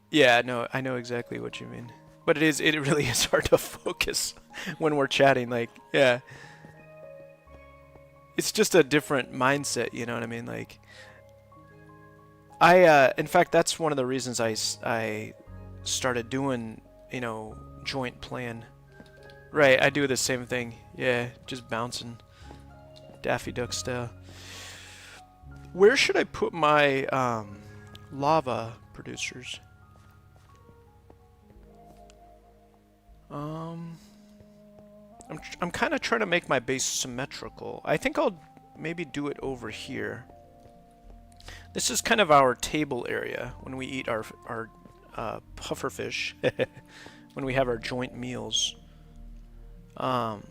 Yeah, no, I know exactly what you mean. But it really is hard to focus when we're chatting. Like, yeah, it's just a different mindset. You know what I mean? Like, in fact, that's one of the reasons I started doing, you know, joint plan. Right, I do the same thing. Yeah, just bouncing Daffy Duck style. Where should I put my lava producers? I'm kind of trying to make my base symmetrical. I think I'll maybe do it over here. This is kind of our table area when we eat our pufferfish. When we have our joint meals. Oh,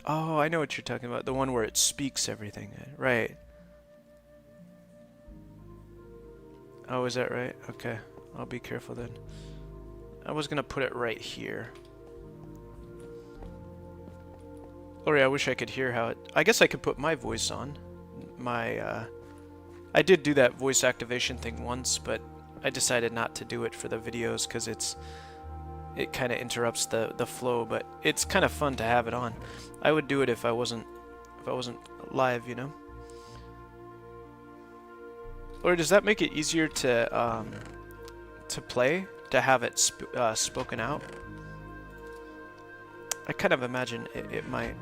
I know what you're talking about. The one where it speaks everything. Right. Oh, is that right? Okay. I'll be careful then. I was gonna put it right here. Oh yeah, I wish I could hear how it... I guess I could put my voice on. My, I did do that voice activation thing once, but I decided not to do it for the videos because it kind of interrupts the flow, but it's kind of fun to have it on. I would do it if I wasn't live, you know. Or does that make it easier to play, to have it spoken out? I kind of imagine it might.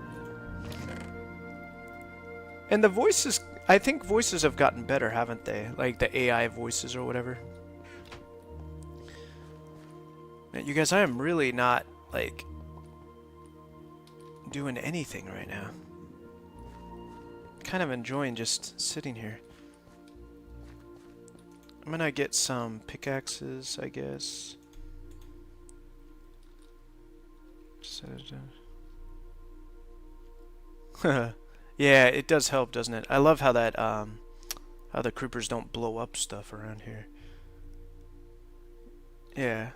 And the voices, I think voices have gotten better, haven't they? Like the AI voices or whatever. Man, you guys, I am really not, like, doing anything right now. Kind of enjoying just sitting here. I'm gonna get some pickaxes, I guess. Set it down. Yeah, it does help, doesn't it? I love how that how the creepers don't blow up stuff around here. Yeah.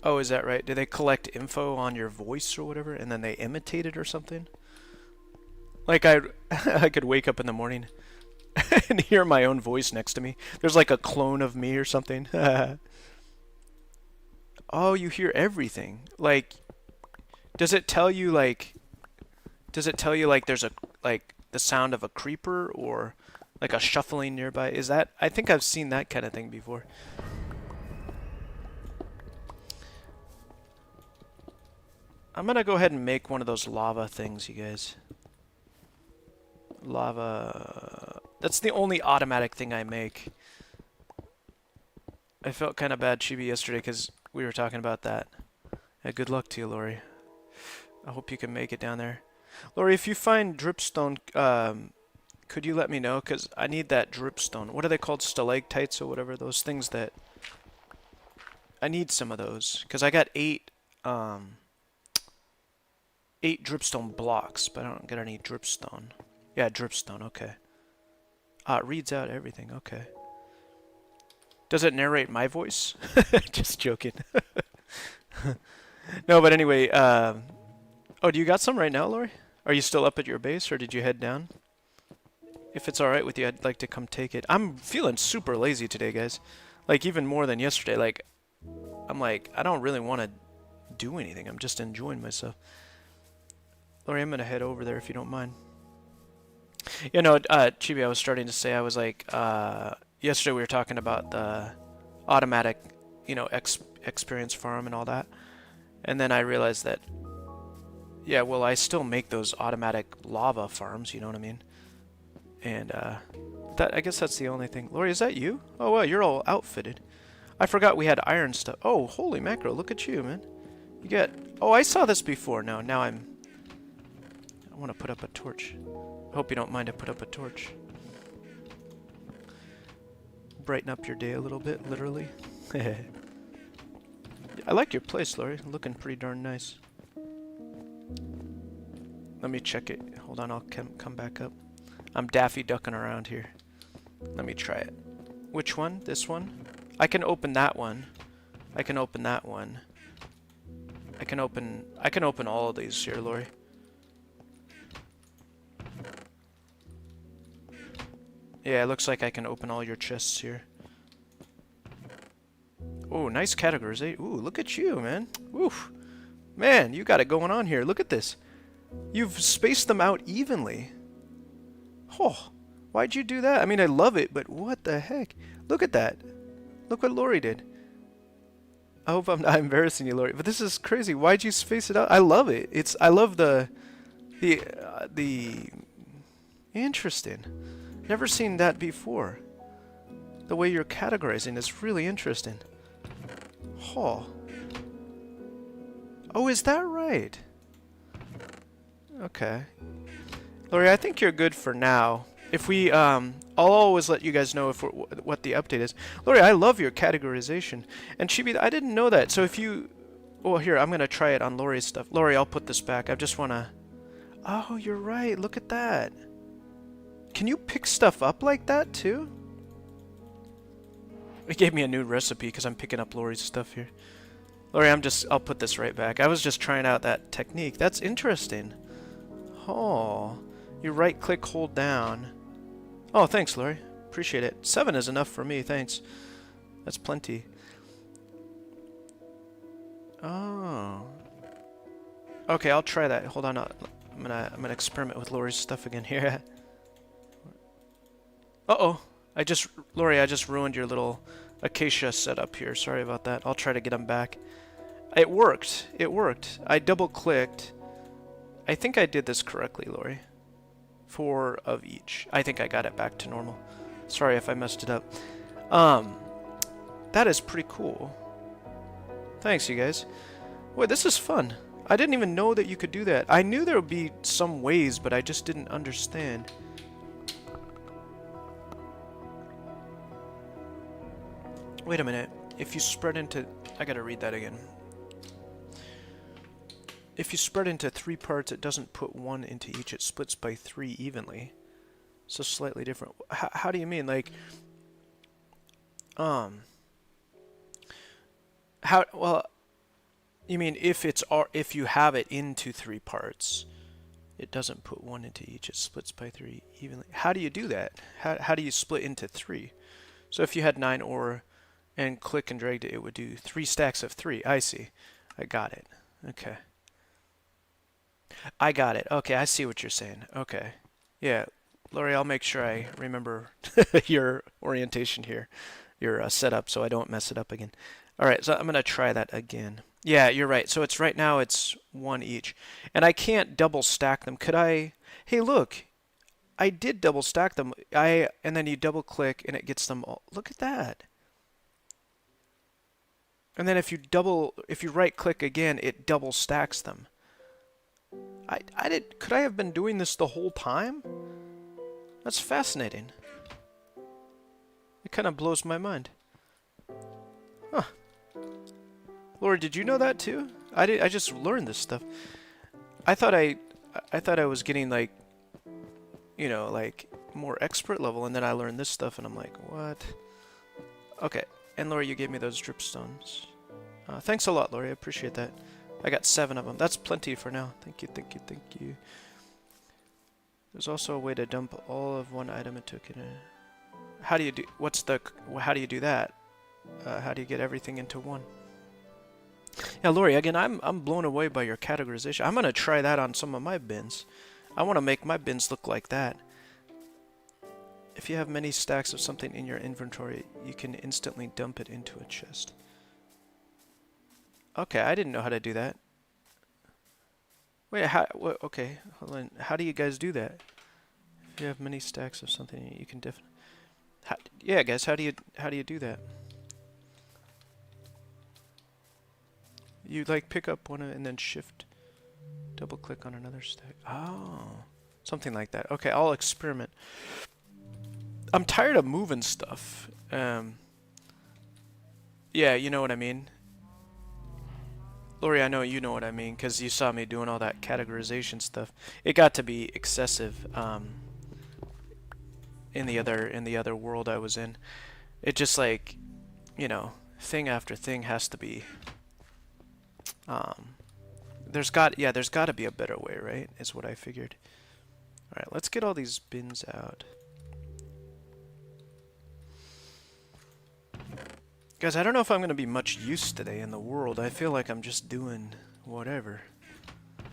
Oh, is that right? Do they collect info on your voice or whatever, and then they imitate it or something? Like I could wake up in the morning and hear my own voice next to me. There's like a clone of me or something. Oh, you hear everything. Like, does it tell you like there's a like the sound of a creeper or like a shuffling nearby? Is that, I think I've seen that kind of thing before. I'm gonna go ahead and make one of those lava things, you guys. Lava. That's the only automatic thing I make. I felt kind of bad, Chibi, yesterday because we were talking about that. Yeah, good luck to you, Lori. I hope you can make it down there. Lori, if you find dripstone, could you let me know? Because I need that dripstone. What are they called? Stalactites or whatever? Those things that... I need some of those. Because I got 8 dripstone blocks, but I don't get any dripstone. Yeah, dripstone, okay. It reads out everything, okay. Does it narrate my voice? Just joking. No, but anyway, oh, do you got some right now, Lori? Are you still up at your base, or did you head down? If it's alright with you, I'd like to come take it. I'm feeling super lazy today, guys. Like, even more than yesterday. Like, I'm like, I don't really want to do anything. I'm just enjoying myself. Lori, I'm going to head over there if you don't mind. You know, Chibi, I was starting to say, I was like, yesterday we were talking about the automatic, you know, experience farm and all that. And then I realized that, yeah, well, I still make those automatic lava farms, you know what I mean? And that, I guess that's the only thing. Lori, is that you? Oh, well, you're all outfitted. I forgot we had iron stuff. Oh, holy macro, look at you, man. You got... Oh, I saw this before. No, now I want to put up a torch. I hope you don't mind I put up a torch. Brighten up your day a little bit, literally. I like your place, Lori. Looking pretty darn nice. Let me check it. Hold on, I'll come back up. I'm Daffy ducking around here. Let me try it. Which one? This one? I can open that one. I can open that one. I can open all of these here, Lori. Yeah, it looks like I can open all your chests here. Oh, nice categorization. Ooh, look at you, man. Oof. Man, you got it going on here. Look at this. You've spaced them out evenly. Oh, why'd you do that? I mean, I love it, but what the heck? Look at that. Look what Lori did. I hope I'm not embarrassing you, Lori, but this is crazy. Why'd you space it out? I love it. I love the interesting. Never seen that before. The way you're categorizing is really interesting. Oh. Oh, is that right? Okay. Lori, I think you're good for now. If we, I'll always let you guys know if what the update is. Lori, I love your categorization. And Chibi, I didn't know that. So if you... Oh, here, I'm going to try it on Lori's stuff. Lori, I'll put this back. I just want to... Oh, you're right. Look at that. Can you pick stuff up like that, too? It gave me a new recipe because I'm picking up Lori's stuff here. Lori, I'll put this right back. I was just trying out that technique. That's interesting. Oh. You right-click, hold down. Oh, thanks, Lori. Appreciate it. 7 is enough for me, thanks. That's plenty. Oh. Okay, I'll try that. Hold on. I'm gonna experiment with Lori's stuff again here. Uh-oh. Lori, I just ruined your little acacia setup here. Sorry about that. I'll try to get them back. It worked. It worked. I double-clicked. I think I did this correctly, Lori. 4 of each. I think I got it back to normal. Sorry if I messed it up. That is pretty cool. Thanks, you guys. Wait, this is fun. I didn't even know that you could do that. I knew there would be some ways, but I just didn't understand. Wait a minute. If you spread into... I gotta read that again. If you spread into 3 parts, it doesn't put 1 into each. It splits by 3 evenly. So slightly different. How do you mean? Like... Well... You mean if you have it into 3 parts, it doesn't put 1 into each. It splits by 3 evenly. How do you do that? How do you split into 3? So if you had 9 ore and click and dragged it, it would do 3 stacks of 3. I see. I got it. Okay. I got it. Okay, I see what you're saying. Okay. Yeah, Lori, I'll make sure I remember your orientation here, your setup, so I don't mess it up again. All right, so I'm going to try that again. Yeah, you're right. So it's right now it's 1 each. And I can't double stack them. Could I? Hey, look. I did double stack them. And then you double click and it gets them all. Look at that. And then if you right click again, it double stacks them. Could I have been doing this the whole time? That's fascinating. It kind of blows my mind. Huh. Lori, did you know that too? I just learned this stuff. I thought I was getting like, you know, like more expert level, and then I learned this stuff, and I'm like, what? Okay. And Lori, you gave me those dripstones. Thanks a lot, Lori. I appreciate that. I got 7 of them. That's plenty for now. Thank you, thank you, thank you. There's also a way to dump all of one item and took it in. How do you do? How do you do that? How do you get everything into one? Yeah, Lori, again, I'm blown away by your categorization. I'm gonna try that on some of my bins. I want to make my bins look like that. If you have many stacks of something in your inventory, you can instantly dump it into a chest. Okay, I didn't know how to do that. Wait, okay, hold on. How do you guys do that? If you have many stacks of something, you can definitely... Yeah, guys, how do you do that? You like pick up one and then shift, double click on another stack. Oh, something like that. Okay, I'll experiment. I'm tired of moving stuff. Yeah, you know what I mean. Lori, I know you know what I mean because you saw me doing all that categorization stuff. It got to be excessive in the other world I was in. It just like, you know, thing after thing has to be. There's got to be a better way, right? Is what I figured. All right, let's get all these bins out. Guys, I don't know if I'm going to be much use today in the world. I feel like I'm just doing whatever.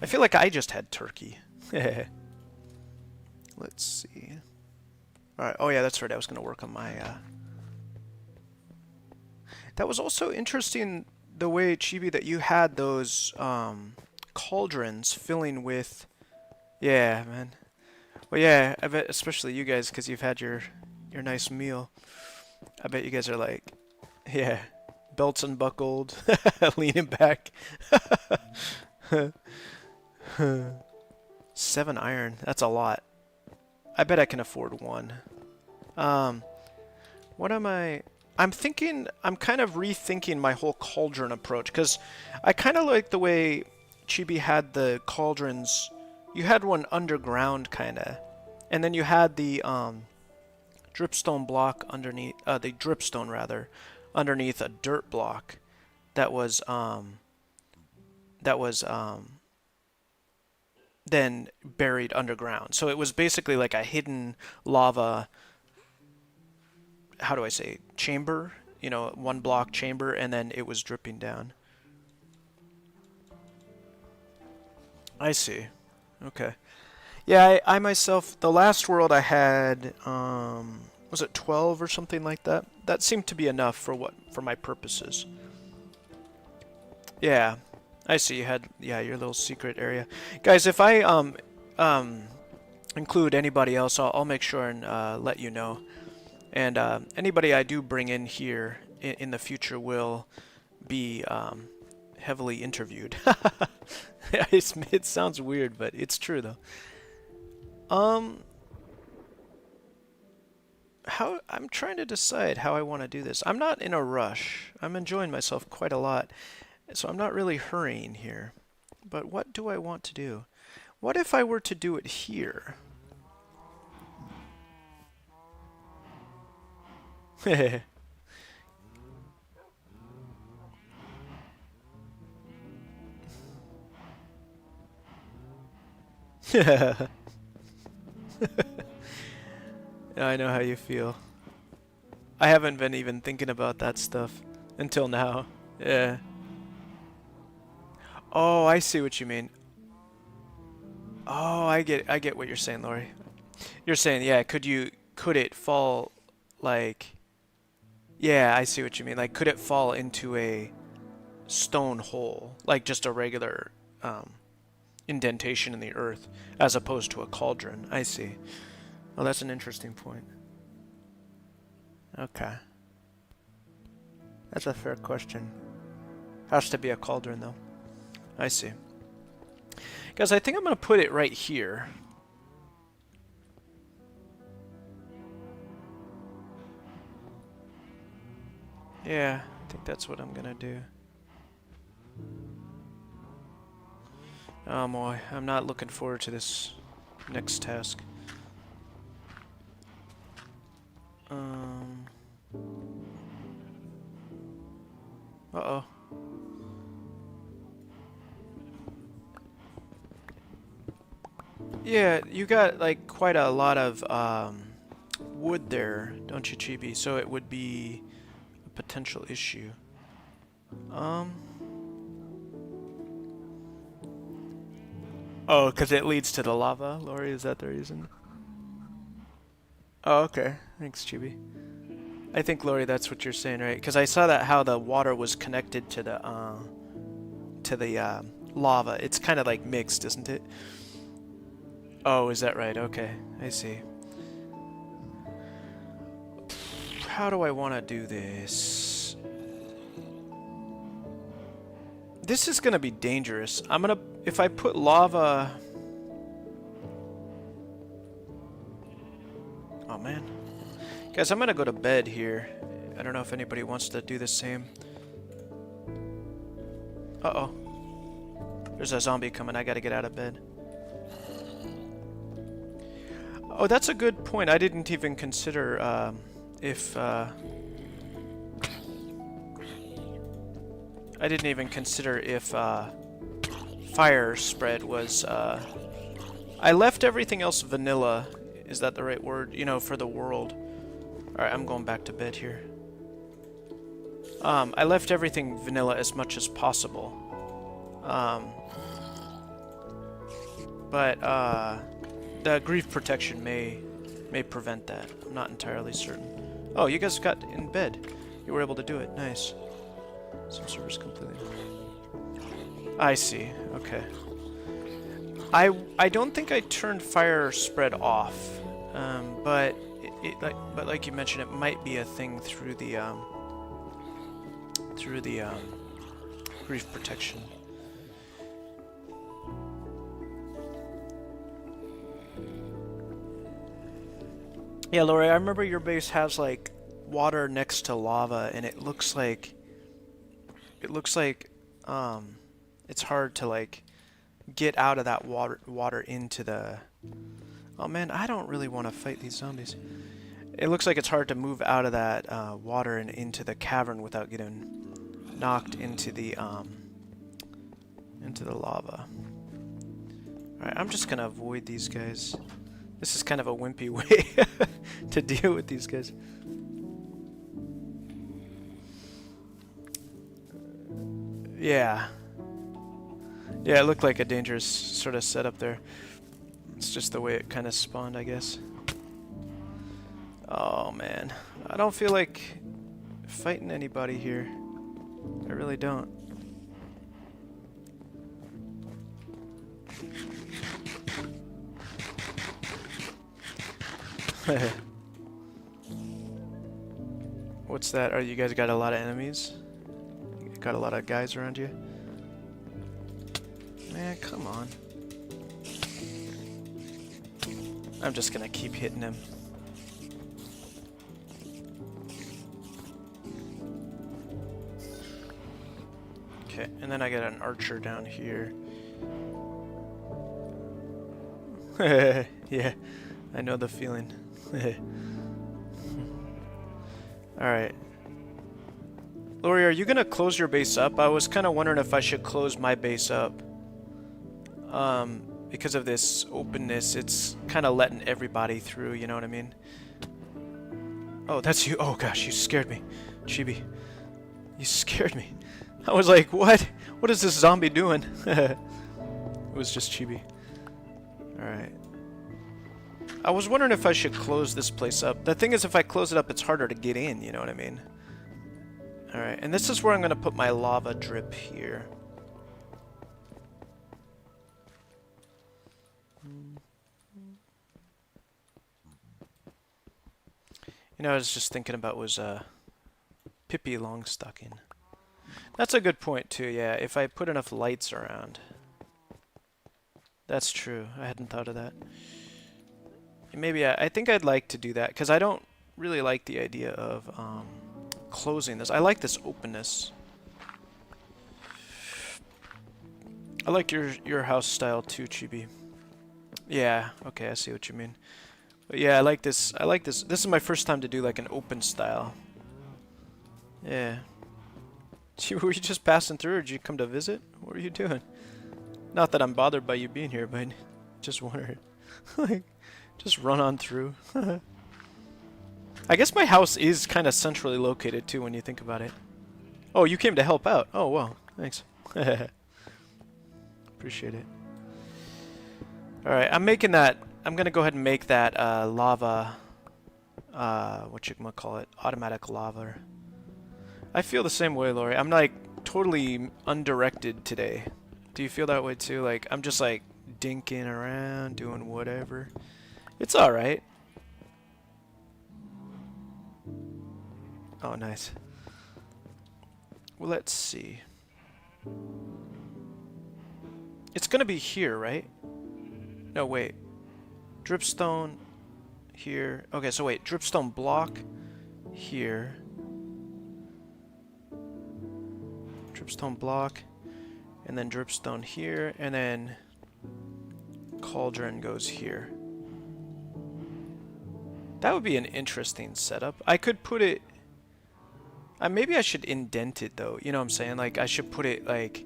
I feel like I just had turkey. Let's see. Alright, oh yeah, that's right. I was going to work on my... That was also interesting, the way, Chibi, that you had those cauldrons filling with... Yeah, man. Well, yeah, I bet, especially you guys, because you've had your nice meal. I bet you guys are like... Yeah, belts unbuckled, leaning back. 7 iron, that's a lot. I bet I can afford 1. What am I... I'm kind of rethinking my whole cauldron approach, because I kind of like the way Chibi had the cauldrons. You had one underground, kind of, and then you had the dripstone block underneath, the dripstone, rather, underneath a dirt block that was then buried underground. So it was basically like a hidden lava how do I say, chamber, you know, one block chamber, and then it was dripping down. I see. Okay. Yeah, I myself, the last world I had, was it 12 or something like that? That seemed to be enough for my purposes. Yeah, I see. You had, yeah, your little secret area, guys. If I include anybody else, I'll make sure and let you know. And anybody I do bring in here in the future will be heavily interviewed. It sounds weird, but it's true though. I'm trying to decide how I want to do this. I'm not in a rush. I'm enjoying myself quite a lot, so I'm not really hurrying here. But what do I want to do? What if I were to do it here? I know how you feel. I haven't been even thinking about that stuff until now. Yeah. Oh, I see what you mean. Oh, I get what you're saying, Lori. You're saying, yeah, could it fall like, yeah, I see what you mean. Like, could it fall into a stone hole, like just a regular indentation in the earth, as opposed to a cauldron? I see. Oh, that's an interesting point. Okay. That's a fair question. Has to be a cauldron, though. I see. Guys, I think I'm going to put it right here. Yeah, I think that's what I'm going to do. Oh boy, I'm not looking forward to this next task. Uh-oh. Yeah, you got like quite a lot of wood there, don't you, Chibi? So it would be a potential issue. Oh, because it leads to the lava, Lori? Is that the reason? Oh, okay. Thanks, Chibi. I think, Lori, that's what you're saying, right? Because I saw that how the water was connected to the lava. It's kind of like mixed, isn't it? Oh, is that right? Okay, I see. How do I want to do this? This is going to be dangerous. If I put lava... Oh, man. Guys, I'm going to go to bed here. I don't know if anybody wants to do the same. Uh-oh. There's a zombie coming. I got to get out of bed. Oh, that's a good point. I didn't even consider if... I didn't even consider if fire spread was... I left everything else vanilla. Is that the right word? You know, for the world. Alright, I'm going back to bed here. I left everything vanilla as much as possible. But the grief protection may prevent that. I'm not entirely certain. Oh, you guys got in bed. You were able to do it. Nice. Some servers completely. I see. Okay. I don't think I turned fire spread off, but like you mentioned, it might be a thing through the grief protection. Yeah, Lori, I remember your base has like water next to lava, and it looks like it's hard to like get out of that water into the... Oh man, I don't really want to fight these zombies. It looks like it's hard to move out of that water and into the cavern without getting knocked into the lava. Alright, I'm just gonna avoid these guys. This is kind of a wimpy way to deal with these guys. Yeah. Yeah, it looked like a dangerous sort of setup there. It's just the way it kind of spawned, I guess. Oh, man. I don't feel like fighting anybody here. I really don't. What's that? Are you guys got a lot of enemies? You got a lot of guys around you? Man, come on. I'm just gonna keep hitting him. Okay, and then I got an archer down here. Yeah, I know the feeling. Alright. Lori, are you gonna close your base up? I was kind of wondering if I should close my base up. Because of this openness, it's kind of letting everybody through, you know what I mean? Oh, that's you. Oh gosh, you scared me. Chibi. You scared me. I was like, what? What is this zombie doing? It was just Chibi. Alright. I was wondering if I should close this place up. The thing is, if I close it up, it's harder to get in, you know what I mean? Alright, and this is where I'm going to put my lava drip here. You know, I was just thinking about was Pippi Longstocking. That's a good point too, yeah, if I put enough lights around. That's true, I hadn't thought of that. Maybe I think I'd like to do that, because I don't really like the idea of closing this. I like this openness. I like your house style too, Chibi. Yeah, okay, I see what you mean. But yeah, I like this. I like this. This is my first time to do like an open style. Yeah. Were you just passing through, or did you come to visit? What are you doing? Not that I'm bothered by you being here, but just wondering. Like, just run on through. I guess my house is kind of centrally located too when you think about it. Oh, you came to help out. Oh, well, thanks. Appreciate it. Alright, I'm making that. I'm going to go ahead and make that lava, whatchamacallit, automatic lava. I feel the same way, Lori. I'm like totally undirected today. Do you feel that way too? Like, I'm just like dinking around, doing whatever. It's alright. Oh, nice. Well, let's see. It's gonna be here, right? No, wait. Dripstone here. Okay, so wait. Dripstone block here. Dripstone block. And then dripstone here. And then cauldron goes here. That would be an interesting setup. I could put it... maybe I should indent it, though. You know what I'm saying? Like, I should put it, like,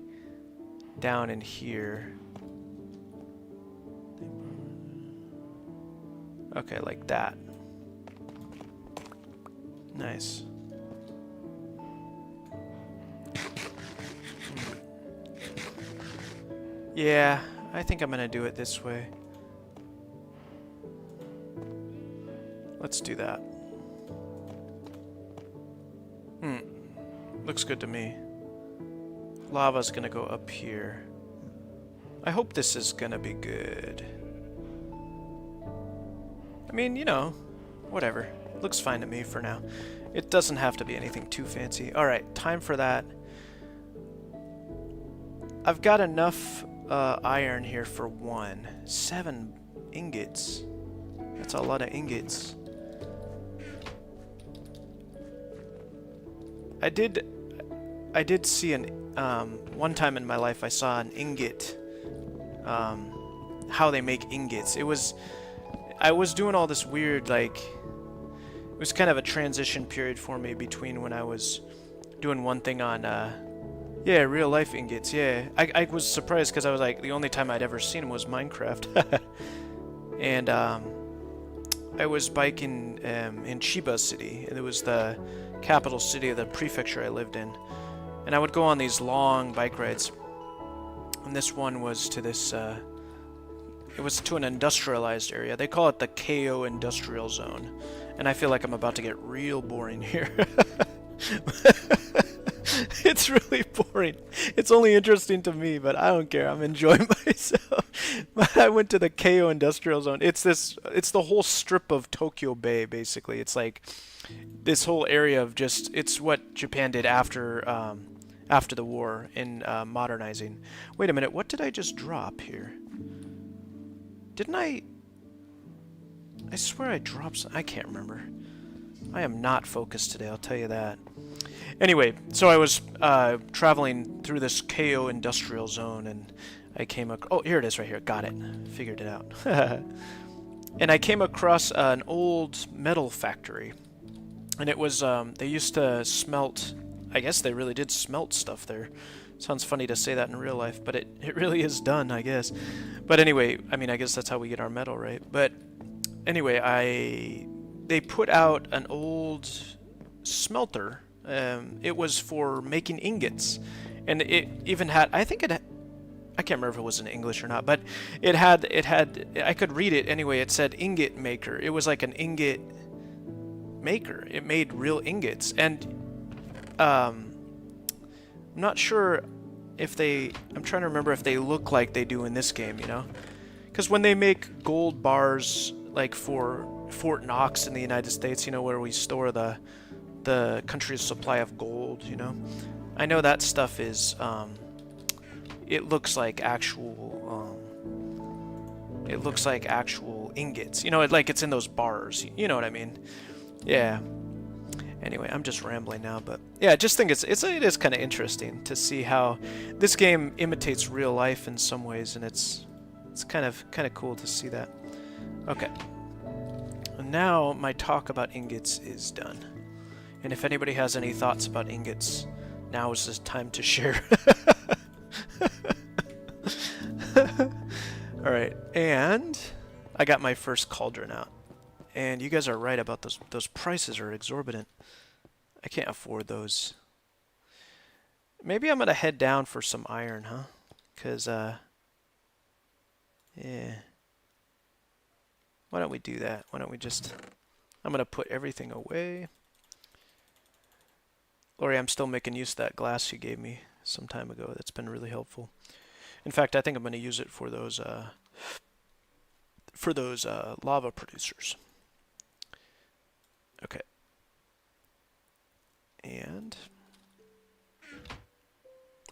down in here. Okay, like that. Nice. Yeah, I think I'm gonna do it this way. Let's do that. Looks good to me. Lava's gonna go up here. I hope this is gonna be good. I mean, you know, whatever. Looks fine to me for now. It doesn't have to be anything too fancy. Alright, time for that. I've got enough iron here for 7 ingots. That's a lot of ingots. I did see an one time in my life I saw an ingot, how they make ingots. I was doing all this weird, like, it was kind of a transition period for me between when I was doing one thing on yeah, real life ingots. Yeah, I was surprised because I was like, the only time I'd ever seen them was Minecraft. And I was biking in Chiba City, and it was the capital city of the prefecture I lived in. And I would go on these long bike rides. And this one was to this, it was to an industrialized area. They call it the KO Industrial Zone. And I feel like I'm about to get real boring here. It's really boring. It's only interesting to me, but I don't care. I'm enjoying myself. But I went to the KO Industrial Zone. It's the whole strip of Tokyo Bay, basically. It's like this whole area of just, it's what Japan did after the war in modernizing. Wait a minute, what did I just drop here? Didn't I swear I dropped some, I can't remember. I am not focused today, I'll tell you that. Anyway, so I was traveling through this KO Industrial Zone, and I came across, oh, here it is right here, got it, figured it out. And I came across an old metal factory, and it was, they used to smelt, I guess they really did smelt stuff there. Sounds funny to say that in real life, but it really is done, I guess. But anyway, I mean, I guess that's how we get our metal, right? But anyway, they put out an old smelter. It was for making ingots, and it even had, I think it had, I can't remember if it was in English or not, but it had, I could read it anyway. It said ingot maker. It was like an ingot maker. It made real ingots, and I'm not sure if they, I'm trying to remember if they look like they do in this game, you know? Because when they make gold bars, like for Fort Knox in the United States, you know, where we store the country's supply of gold, you know? I know that stuff is, it looks like actual ingots. You know, like it's in those bars. You know what I mean? Yeah. Anyway, I'm just rambling now, but yeah, I just think it is kind of interesting to see how this game imitates real life in some ways, and it's kind of cool to see that. Okay. And now my talk about ingots is done. And if anybody has any thoughts about ingots, now is the time to share. Alright, and I got my first cauldron out. And you guys are right about those prices are exorbitant. I can't afford those. Maybe I'm gonna head down for some iron, huh? Cause yeah. Why don't we do that? Why don't we just, I'm gonna put everything away. Lori, I'm still making use of that glass you gave me some time ago. That's been really helpful. In fact, I think I'm going to use it for those lava producers. Okay. And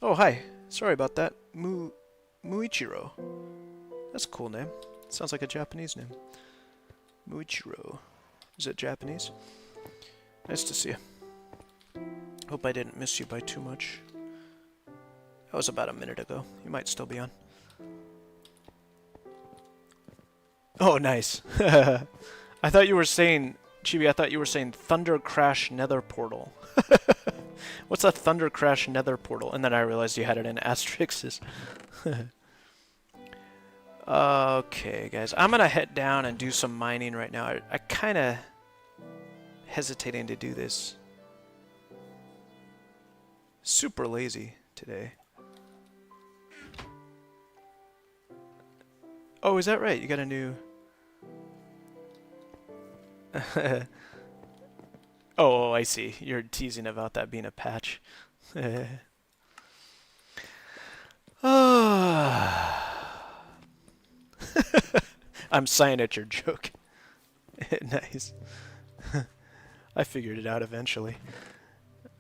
oh, hi. Sorry about that. Muichiro. That's a cool name. Sounds like a Japanese name. Muichiro. Is it Japanese? Nice to see you. Hope I didn't miss you by too much. That was about a minute ago. You might still be on. Oh, nice. I thought you were saying, Chibi, I thought you were saying Thunder Crash Nether Portal. What's a Thunder Crash Nether Portal? And then I realized you had it in asterisks. Okay, guys. I'm going to head down and do some mining right now. I kind of hesitating to do this. Super lazy today. Oh, is that right? You got a new... Oh, I see. You're teasing about that being a patch. I'm sighing at your joke. Nice. I figured it out eventually.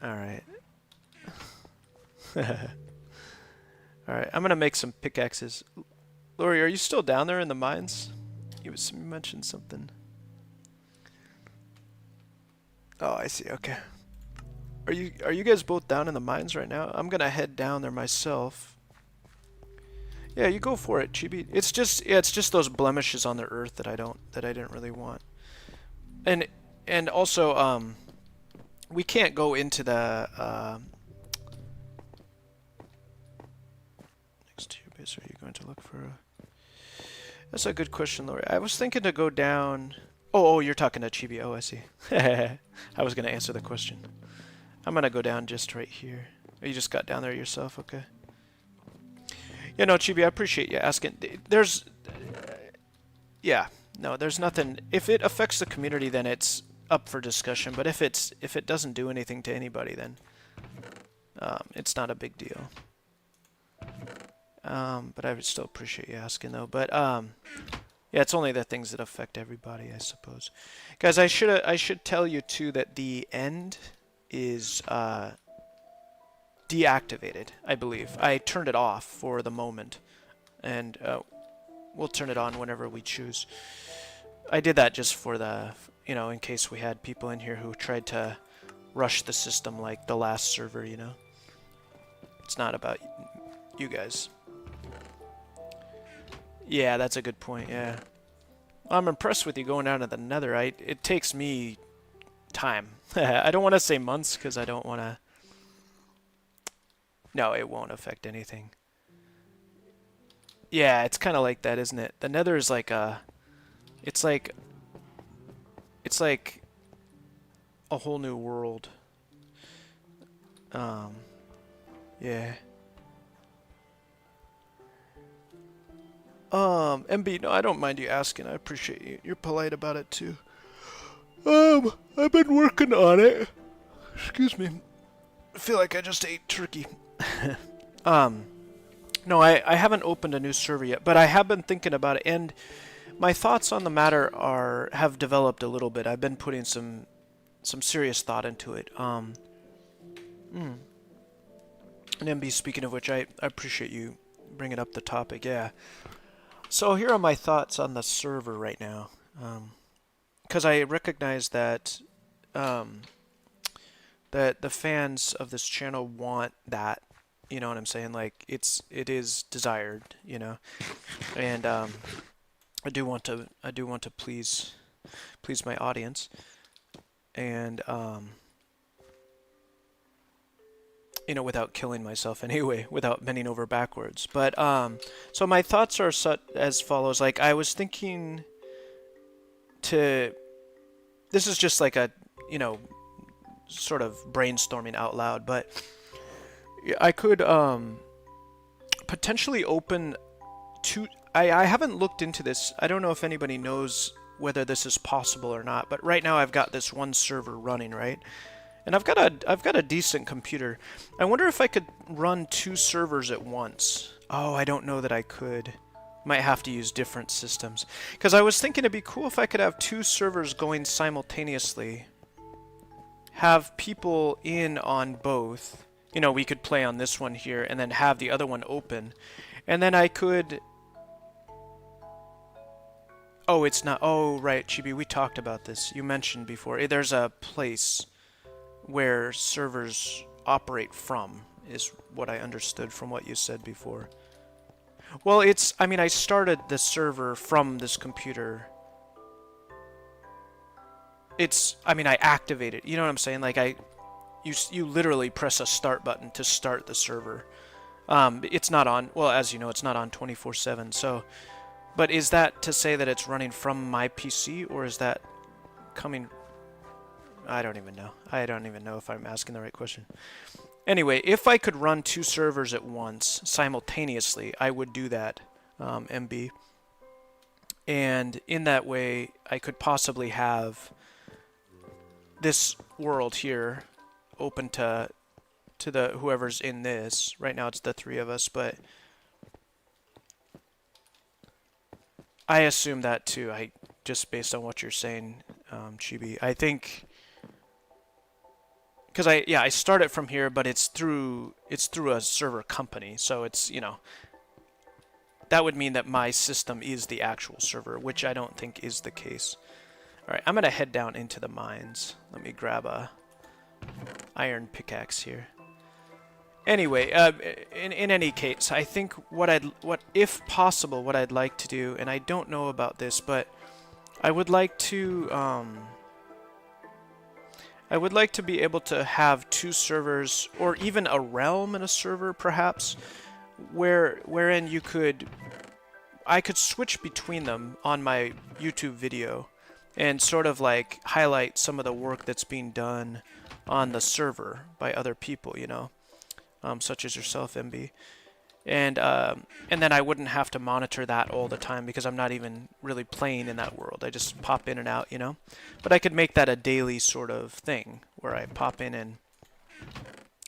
Alright. Alright, I'm gonna make some pickaxes. Lori, are you still down there in the mines? You mentioned something. Oh, I see. Okay. Are you guys both down in the mines right now? I'm gonna head down there myself. Yeah, you go for it, Chibi. It's just those blemishes on the earth that I didn't really want. And also we can't go into the next to your base. Are you going to look for a... That's a good question, Lori. I was thinking to go down... Oh, you're talking to Chibi. Oh, I see. I was going to answer the question. I'm going to go down just right here. Oh, you just got down there yourself, okay. Yeah, no, Chibi, I appreciate you asking. There's... yeah, no, there's nothing... If it affects the community, then it's up for discussion. But if it doesn't do anything to anybody, then it's not a big deal. But I would still appreciate you asking, though. But, yeah, it's only the things that affect everybody, I suppose. Guys, I should tell you, too, that the end is... deactivated, I believe. I turned it off for the moment, and we'll turn it on whenever we choose. I did that just for the, you know, in case we had people in here who tried to rush the system like the last server, you know. It's not about you guys. Yeah, that's a good point, yeah. Well, I'm impressed with you going down to the nether. It takes me time. I don't want to say months, because I don't want to... No, it won't affect anything. Yeah, it's kind of like that, isn't it? The nether is like a... It's like a whole new world. Yeah. MB, no, I don't mind you asking. I appreciate you. You're polite about it, too. I've been working on it. Excuse me. I feel like I just ate turkey. No, I haven't opened a new server yet, but I have been thinking about it, and my thoughts on the matter have developed a little bit. I've been putting some serious thought into it. And MB, speaking of which, I appreciate you bringing up the topic. Yeah. So here are my thoughts on the server right now, because I recognize that that the fans of this channel want that. You know what I'm saying? Like it is desired, you know, and I do want to please my audience, and you know, without killing myself anyway, without bending over backwards. But so my thoughts are as follows. Like I was thinking to, this is just like a, you know, sort of brainstorming out loud, but I could potentially open two... I haven't looked into this. I don't know if anybody knows whether this is possible or not, but right now I've got this one server running, right? And I've got a decent computer. I wonder if I could run two servers at once. Oh, I don't know that I could. Might have to use different systems. Because I was thinking it'd be cool if I could have two servers going simultaneously. Have people in on both. You know, we could play on this one here and then have the other one open. And then I could... Oh, it's not... Oh, right, Chibi, we talked about this. You mentioned before. There's a place where servers operate from, is what I understood from what you said before. Well, it's... I mean, I started the server from this computer. It's... I mean, I activate it. You know what I'm saying? Like, You literally press a start button to start the server. It's not on, well, as you know, it's not on 24/7. So, but is that to say that it's running from my PC, or is that coming? I don't even know. I don't even know if I'm asking the right question. Anyway, if I could run two servers at once simultaneously, I would do that, MB. And in that way, I could possibly have this world here open to the whoever's in this. Right now it's the three of us, but I assume that too. Just based on what you're saying, Chibi. I think because I start it from here, but it's through a server company, so it's, you know, that would mean that my system is the actual server, which I don't think is the case. All right, I'm gonna head down into the mines. Let me grab a iron pickaxe here. Anyway, in any case, I think if possible, what I'd like to do, and I don't know about this, but I would like to be able to have two servers, or even a realm in a server, perhaps, wherein I could switch between them on my YouTube video, and sort of like highlight some of the work that's being done on the server by other people, you know. such as yourself, MB. And then I wouldn't have to monitor that all the time because I'm not even really playing in that world. I just pop in and out, you know? But I could make that a daily sort of thing where I pop in and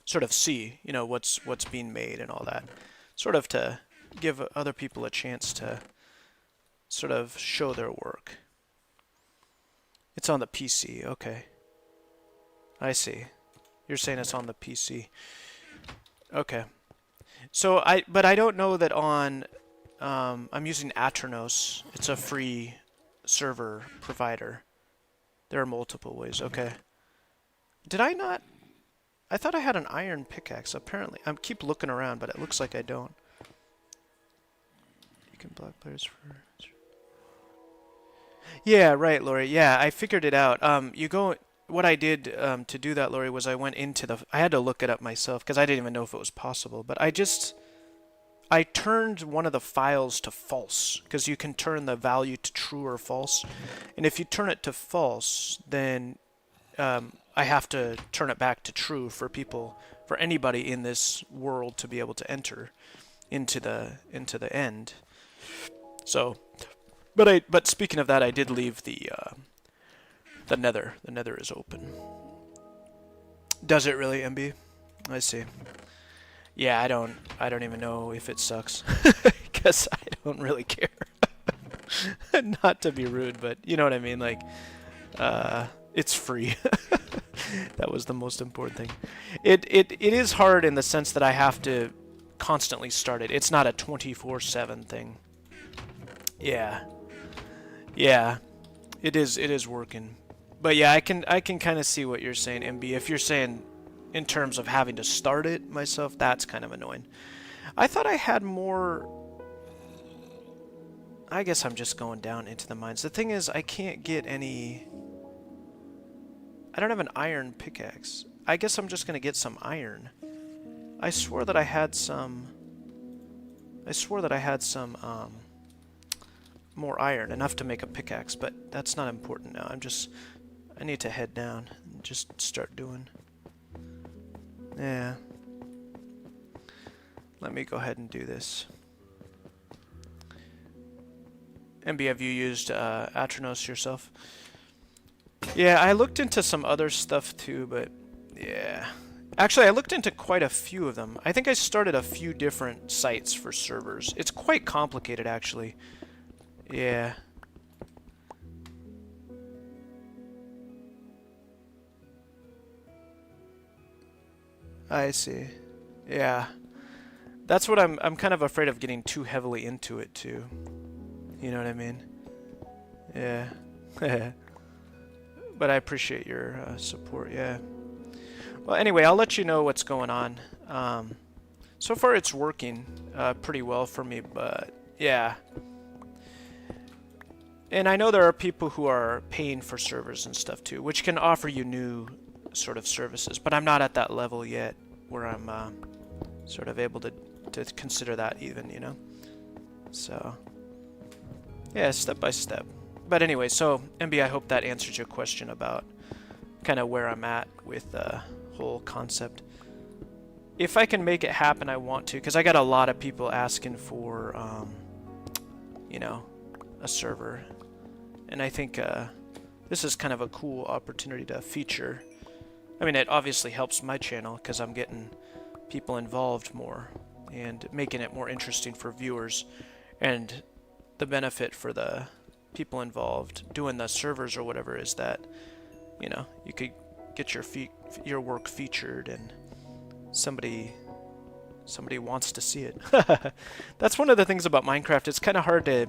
sort of see, you know, what's being made and all that. Sort of to give other people a chance to sort of show their work. It's on the PC, okay. I see. You're saying it's on the PC. Okay. So but I don't know that on, I'm using Aternos. It's a free server provider. There are multiple ways, okay. Did I not? I thought I had an iron pickaxe, apparently. I keep looking around, but it looks like I don't. You can block players for... Yeah, right, Lori. Yeah, I figured it out. What I did to do that, Lori, was I went into I had to look it up myself because I didn't even know if it was possible. But I turned one of the files to false because you can turn the value to true or false. And if you turn it to false, then I have to turn it back to true for anybody in this world to be able to enter into the end. So, but speaking of that, I did leave the nether. The nether is open. Does it really, MB? I see. Yeah, I don't even know if it sucks because I don't really care. Not to be rude, but you know what I mean. Like, it's free. That was the most important thing. It is hard in the sense that I have to constantly start it. It's not a 24/7 thing. Yeah. Yeah. It is working. But yeah, I can kind of see what you're saying, MB. If you're saying in terms of having to start it myself, that's kind of annoying. I thought I had more... I guess I'm just going down into the mines. The thing is, I can't get any... I don't have an iron pickaxe. I guess I'm just going to get some iron. I swore that I had some... more iron, enough to make a pickaxe, but that's not important now. I need to head down and just start doing. Yeah. Let me go ahead and do this. MB, have you used Aternos yourself? Yeah, I looked into some other stuff too, but yeah. Actually, I looked into quite a few of them. I think I started a few different sites for servers. It's quite complicated, actually. Yeah. I see. Yeah. That's what I'm kind of afraid of getting too heavily into it too. You know what I mean? Yeah. But I appreciate your support, yeah. Well, anyway, I'll let you know what's going on. So far it's working pretty well for me, but yeah. And I know there are people who are paying for servers and stuff too, which can offer you new sort of services, but I'm not at that level yet where I'm sort of able to consider that even, you know? So, yeah, step by step. But anyway, so, MB, I hope that answers your question about kind of where I'm at with the whole concept. If I can make it happen, I want to, because I got a lot of people asking for, you know, a server. And I think this is kind of a cool opportunity to feature. I mean, it obviously helps my channel because I'm getting people involved more and making it more interesting for viewers. And the benefit for the people involved doing the servers or whatever is that, you know, you could get your work featured and somebody wants to see it. That's one of the things about Minecraft. It's kind of hard to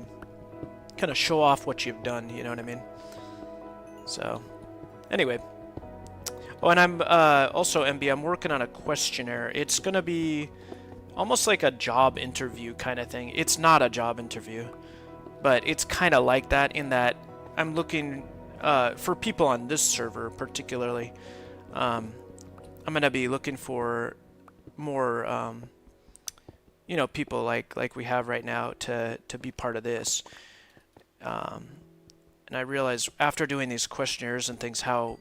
kind of show off what you've done, you know what I mean? So, anyway. Oh, and I'm also, MB, I'm working on a questionnaire. It's going to be almost like a job interview kind of thing. It's not a job interview, but it's kind of like that in that I'm looking for people on this server particularly. I'm going to be looking for more, you know, people like we have right now to be part of this. And I realized after doing these questionnaires and things how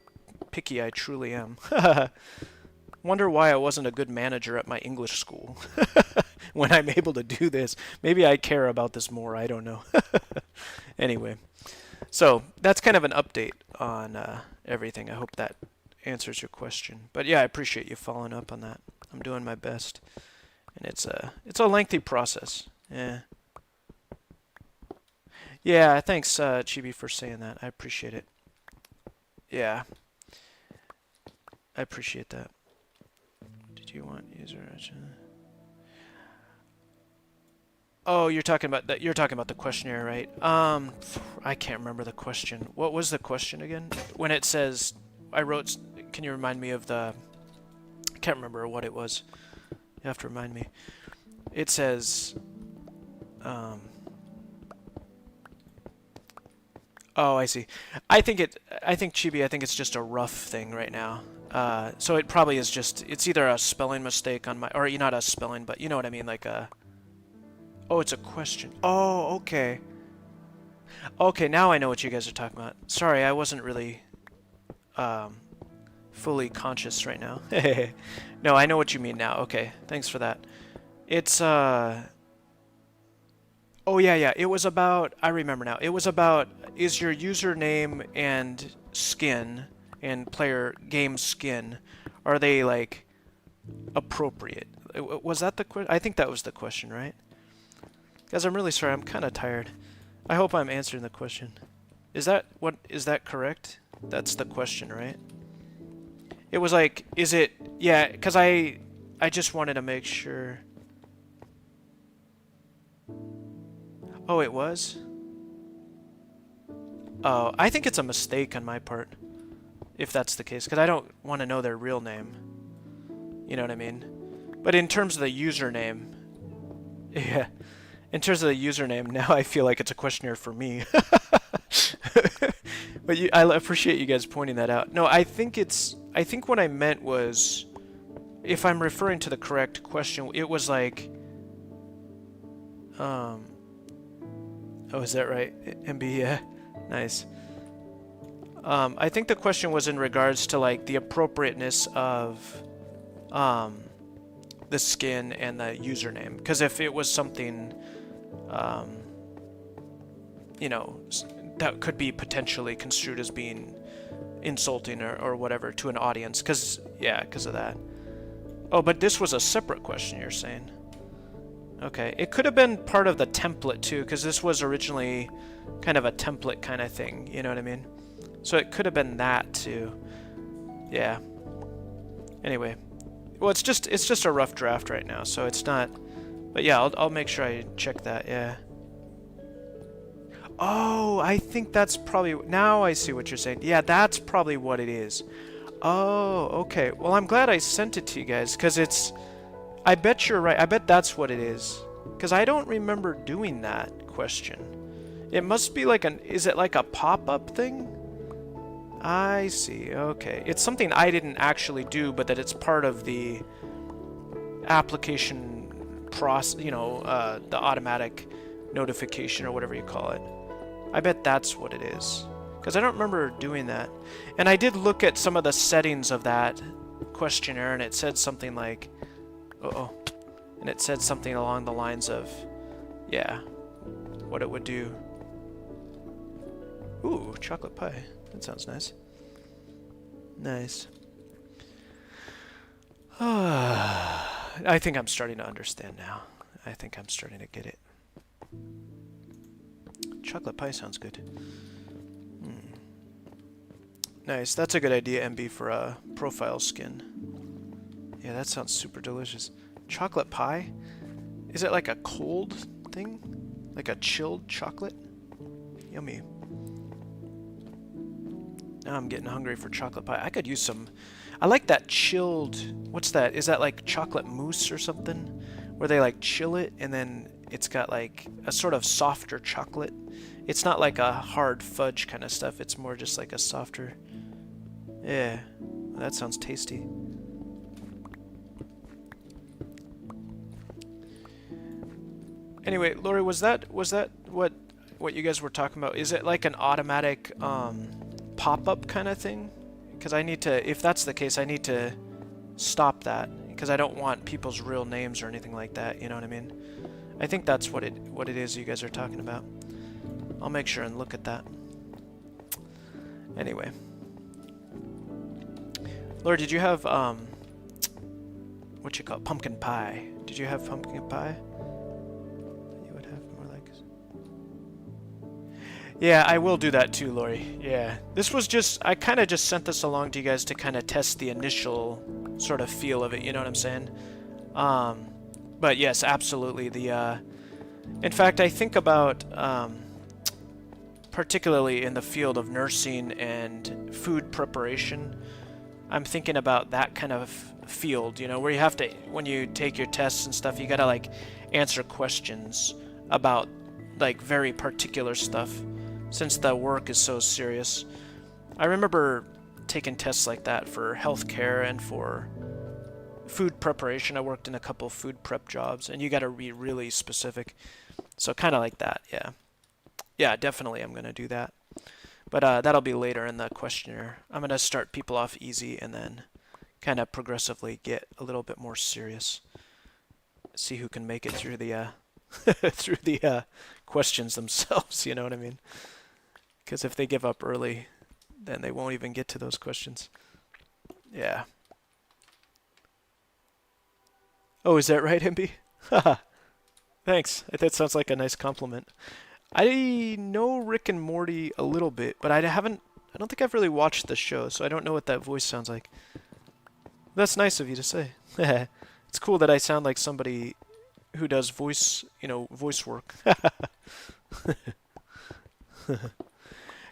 picky I truly am. Wonder why I wasn't a good manager at my English school when I'm able to do this. Maybe I care about this more. I don't know. Anyway, so that's kind of an update on everything. I hope that answers your question. But yeah, I appreciate you following up on that. I'm doing my best, and it's a lengthy process. Yeah. Yeah. Thanks, Chibi, for saying that. I appreciate it. Yeah. I appreciate that. Did you want user? Oh, you're talking about that. You're talking about the questionnaire, right? I can't remember the question. What was the question again? When it says, I wrote. Can you remind me of the? I can't remember what it was. You have to remind me. It says. Oh, I see. I think Chibi. I think it's just a rough thing right now. So it probably is just. It's either a spelling mistake on my, or not a spelling, but you know what I mean, like a. Oh, it's a question. Oh, okay. Okay, now I know what you guys are talking about. Sorry, I wasn't really fully conscious right now. No, I know what you mean now. Okay, thanks for that. It's oh yeah, it was about, I remember now. It was about, is your username and skin and player game skin, are they like appropriate? Was that the question? I think that was the question, right? Guys, I'm really sorry. I'm kind of tired. I hope I'm answering the question. Is that correct? That's the question, right? It was like, is it? Yeah, because I just wanted to make sure. Oh, it was? Oh, I think it's a mistake on my part, if that's the case, because I don't want to know their real name. You know what I mean? But in terms of the username, yeah. In terms of the username, now I feel like it's a questionnaire for me. But I appreciate you guys pointing that out. No, I think what I meant was, if I'm referring to the correct question, it was like, oh, is that right? MB, yeah, nice. I think the question was in regards to like the appropriateness of the skin and the username, because if it was something, you know, that could be potentially construed as being insulting or whatever to an audience, because of that. Oh, but this was a separate question, you're saying? Okay, it could have been part of the template too, because this was originally kind of a template kind of thing, you know what I mean? So it could have been that too. Yeah. Anyway, well, it's just a rough draft right now, so it's not. But yeah, I'll make sure I check that. Yeah. Oh, I think that's probably, now I see what you're saying. Yeah, that's probably what it is. Oh, okay. Well, I'm glad I sent it to you guys, because it's, I bet you're right. I bet that's what it is, because I don't remember doing that question. It must be like is it like a pop-up thing? I see. Okay. It's something I didn't actually do, but that it's part of the application process, you know, the automatic notification or whatever you call it. I bet that's what it is, because I don't remember doing that. And I did look at some of the settings of that questionnaire, and it said something like, and it said something along the lines of, yeah, what it would do. Ooh, chocolate pie. That sounds nice. Nice. I think I'm starting to understand now. I think I'm starting to get it. Chocolate pie sounds good. Nice. That's a good idea, MB, for a profile skin. Yeah, that sounds super delicious. Chocolate pie? Is it like a cold thing? Like a chilled chocolate? Yummy. Now I'm getting hungry for chocolate pie. I could use some. I like that chilled. What's that? Is that like chocolate mousse or something? Where they like chill it and then it's got like a sort of softer chocolate. It's not like a hard fudge kind of stuff. It's more just like a softer. Yeah, that sounds tasty. Anyway, Lori, was that what you guys were talking about? Is it like an automatic pop-up kind of thing? Because I need to, if that's the case, I need to stop that because I don't want people's real names or anything like that, you know what I mean? I think that's what it is you guys are talking about. I'll make sure and look at that. Anyway. Laura, did you have, what you call it? Pumpkin pie. Did you have pumpkin pie? You would have more like... Yeah, I will do that too, Lori. Yeah. This was just, I kind of just sent this along to you guys to kind of test the initial sort of feel of it, you know what I'm saying? But yes, absolutely. In fact, I think about, particularly in the field of nursing and food preparation, I'm thinking about that kind of field, you know, where you have to, when you take your tests and stuff, you gotta like answer questions about like very particular stuff, since the work is so serious. I remember taking tests like that for healthcare and for food preparation. I worked in a couple food prep jobs, and you gotta be really specific. So kind of like that, yeah. Yeah, definitely I'm gonna do that. But that'll be later in the questionnaire. I'm going to start people off easy and then kind of progressively get a little bit more serious. See who can make it through the through the questions themselves, you know what I mean? Because if they give up early, then they won't even get to those questions. Yeah. Oh, is that right, MB? Haha. Thanks. That sounds like a nice compliment. I know Rick and Morty a little bit, but I don't think I've really watched the show, so I don't know what that voice sounds like. That's nice of you to say. It's cool that I sound like somebody who does voice, you know, voice work.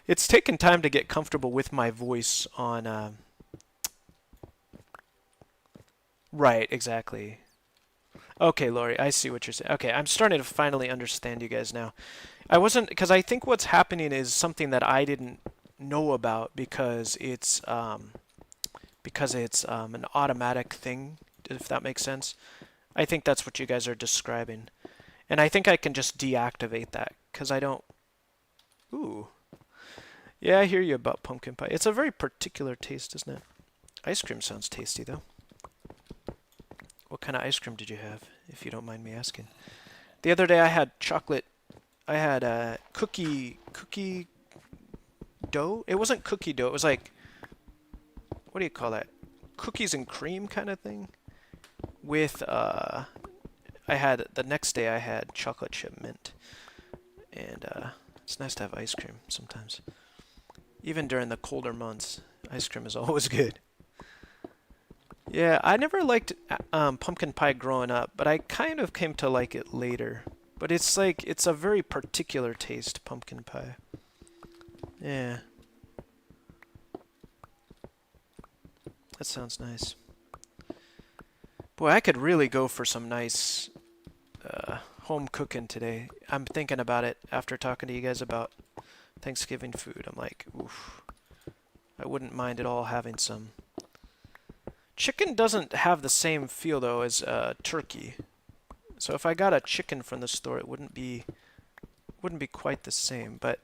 It's taken time to get comfortable with my voice on, Right, exactly. Okay, Lori, I see what you're saying. Okay, I'm starting to finally understand you guys now. I wasn't, because I think what's happening is something that I didn't know about because it's an automatic thing, if that makes sense. I think that's what you guys are describing. And I think I can just deactivate that because I don't... Ooh. Yeah, I hear you about pumpkin pie. It's a very particular taste, isn't it? Ice cream sounds tasty, though. What kind of ice cream did you have, if you don't mind me asking? The other day I had chocolate... I had cookie dough. It wasn't cookie dough. It was like, what do you call that? Cookies and cream kind of thing. With the next day I had chocolate chip mint, and it's nice to have ice cream sometimes. Even during the colder months, ice cream is always good. Yeah, I never liked pumpkin pie growing up, but I kind of came to like it later. But it's like, it's a very particular taste, pumpkin pie. Yeah. That sounds nice. Boy, I could really go for some nice home cooking today. I'm thinking about it after talking to you guys about Thanksgiving food. I'm like, oof. I wouldn't mind at all having some. Chicken doesn't have the same feel, though, as turkey. So if I got a chicken from the store, it wouldn't be quite the same, but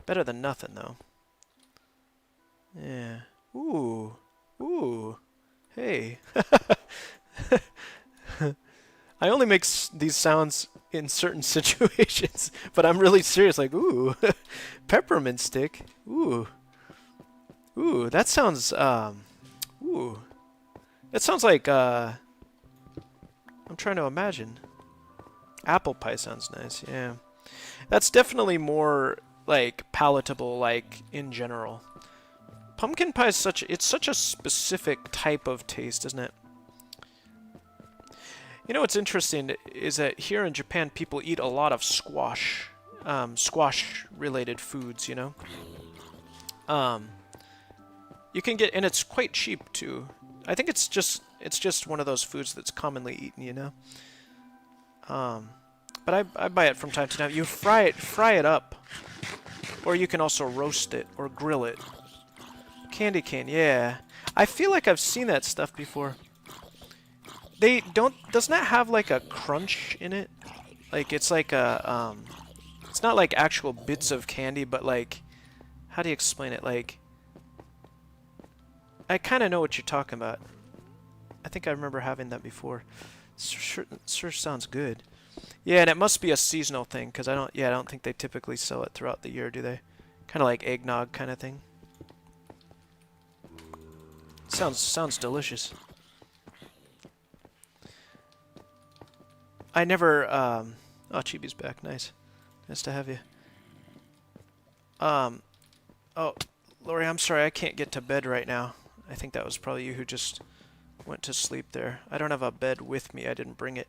better than nothing, though. Yeah. Ooh. Ooh. Hey. I only make these sounds in certain situations, but I'm really serious, like, ooh. Peppermint stick. Ooh. Ooh, that sounds, ooh. That sounds like, I'm trying to imagine. Apple pie sounds nice, yeah. That's definitely more, like, palatable, like, in general. Pumpkin pie is such a specific type of taste, isn't it? You know what's interesting is that here in Japan, people eat a lot of squash, squash-related foods, you know? You can get, and it's quite cheap, too. I think it's just one of those foods that's commonly eaten, you know? But I buy it from time to time. You fry it up, or you can also roast it or grill it. Candy cane, yeah. I feel like I've seen that stuff before. Doesn't that have like a crunch in it? Like it's like a, it's not like actual bits of candy, but like, how do you explain it? Like, I kind of know what you're talking about. I think I remember having that before. Sure sounds good. Yeah, and it must be a seasonal thing, because I don't think they typically sell it throughout the year, do they? Kind of like eggnog kind of thing. Sounds delicious. I never, oh, Chibi's back. Nice. Nice to have you. Oh, Lori, I'm sorry, I can't get to bed right now. I think that was probably you who just went to sleep there. I don't have a bed with me. I didn't bring it.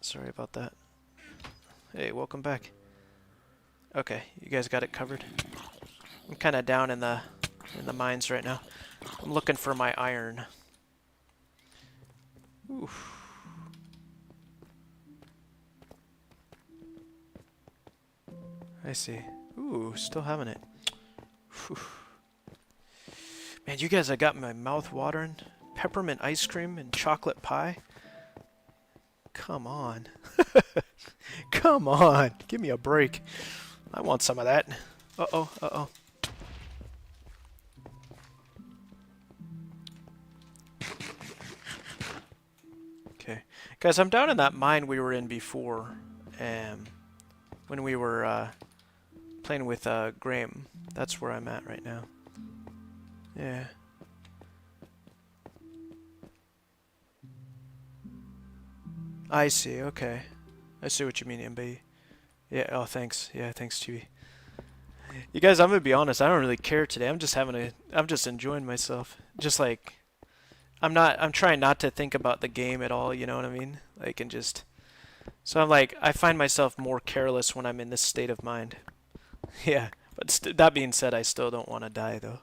Sorry about that. Hey, welcome back. Okay, you guys got it covered. I'm kind of down in the mines right now. I'm looking for my iron. Oof. I see. Ooh, still having it. Whew. Man, you guys have got my mouth watering. Peppermint ice cream and chocolate pie. Come on. Come on. Give me a break. I want some of that. Uh-oh, uh-oh. Okay. Guys, I'm down in that mine we were in before. When we were playing with Graham. That's where I'm at right now. Yeah. I see, okay. I see what you mean, MB. Yeah, oh, thanks. Yeah, thanks, Chewy. You guys, I'm gonna be honest, I don't really care today. I'm just enjoying myself. Just like, I'm trying not to think about the game at all, you know what I mean? Like, and just, so I'm like, I find myself more careless when I'm in this state of mind. Yeah, but that being said, I still don't want to die, though.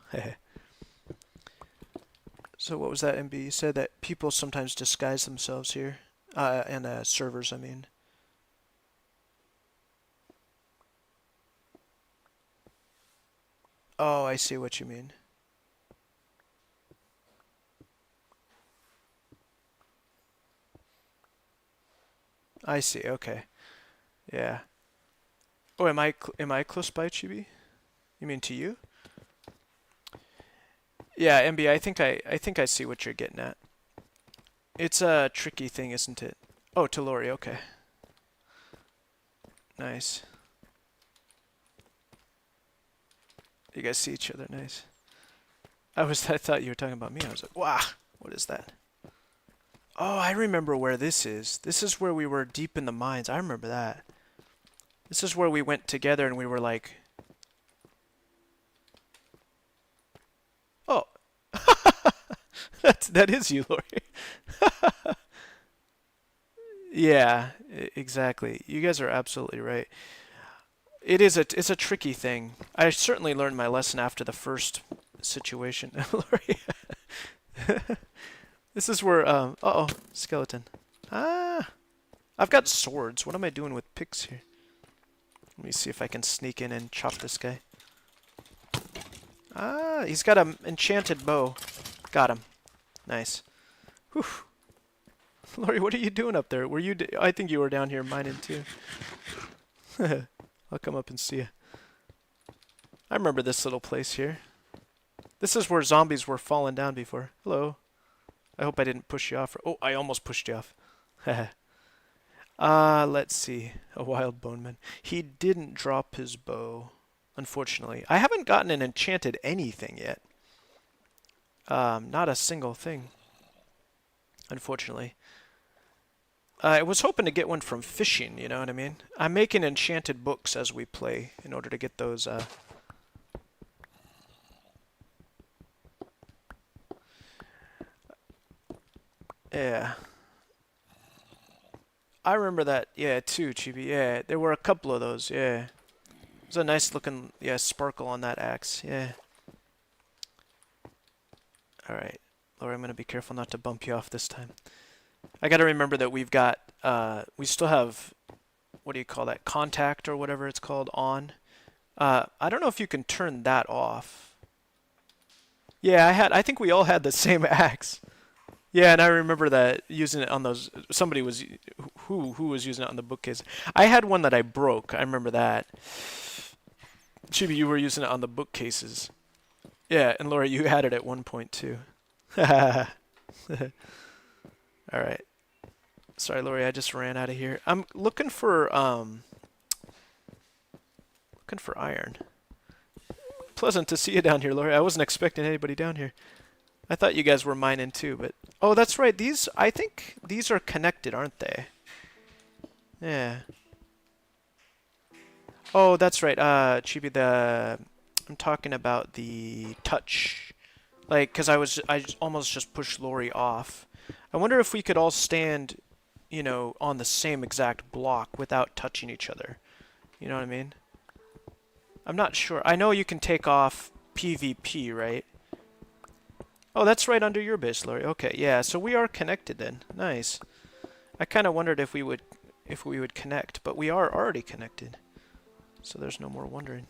So what was that, MB? You said that people sometimes disguise themselves here. And servers, I mean. Oh, I see what you mean. I see, okay. Yeah. Oh, am I close by, Chibi? You mean to you? Yeah, MB, I think I see what you're getting at. It's a tricky thing, isn't it? Oh, to Lori, okay. Nice. You guys see each other, nice. I thought you were talking about me. I was like, wow, what is that? Oh, I remember where this is. This is where we were deep in the mines. I remember that. This is where we went together and we were like... Oh. That is you, Lori. Yeah, exactly. You guys are absolutely right. It's a tricky thing. I certainly learned my lesson after the first situation. Lori. This is where uh-oh, skeleton. Ah. I've got swords. What am I doing with picks here? Let me see if I can sneak in and chop this guy. Ah, he's got an enchanted bow. Got him. Nice. Whew. Lori, what are you doing up there? Were you? I think you were down here mining too. I'll come up and see you. I remember this little place here. This is where zombies were falling down before. Hello. I hope I didn't push you off. Oh, I almost pushed you off. Let's see. A wild boneman. He didn't drop his bow, unfortunately. I haven't gotten an enchanted anything yet. Not a single thing, unfortunately. I was hoping to get one from fishing, you know what I mean? I'm making enchanted books as we play in order to get those, Yeah. I remember that, yeah, too, Chibi. Yeah, there were a couple of those, yeah. There's a nice looking, yeah, sparkle on that axe, yeah. Alright. Laura, I'm going to be careful not to bump you off this time. I got to remember that we've got, we still have, what do you call that, contact or whatever it's called on. I don't know if you can turn that off. Yeah, I think we all had the same axe. Yeah, and I remember that using it on those, somebody was, who was using it on the bookcase. I had one that I broke, I remember that. Chibi, you were using it on the bookcases. Yeah, and Laura, you had it at one point too. All right. Sorry, Lori, I just ran out of here. I'm looking for iron. Pleasant to see you down here, Lori. I wasn't expecting anybody down here. I thought you guys were mining too, but oh, that's right. I think these are connected, aren't they? Yeah. Oh, that's right. Chibi, I'm talking about the touch. Like, cause I almost just pushed Lori off. I wonder if we could all stand, you know, on the same exact block without touching each other. You know what I mean? I'm not sure. I know you can take off PvP, right? Oh, that's right under your base, Lori. Okay, yeah. So we are connected then. Nice. I kind of wondered if we would connect, but we are already connected. So there's no more wondering.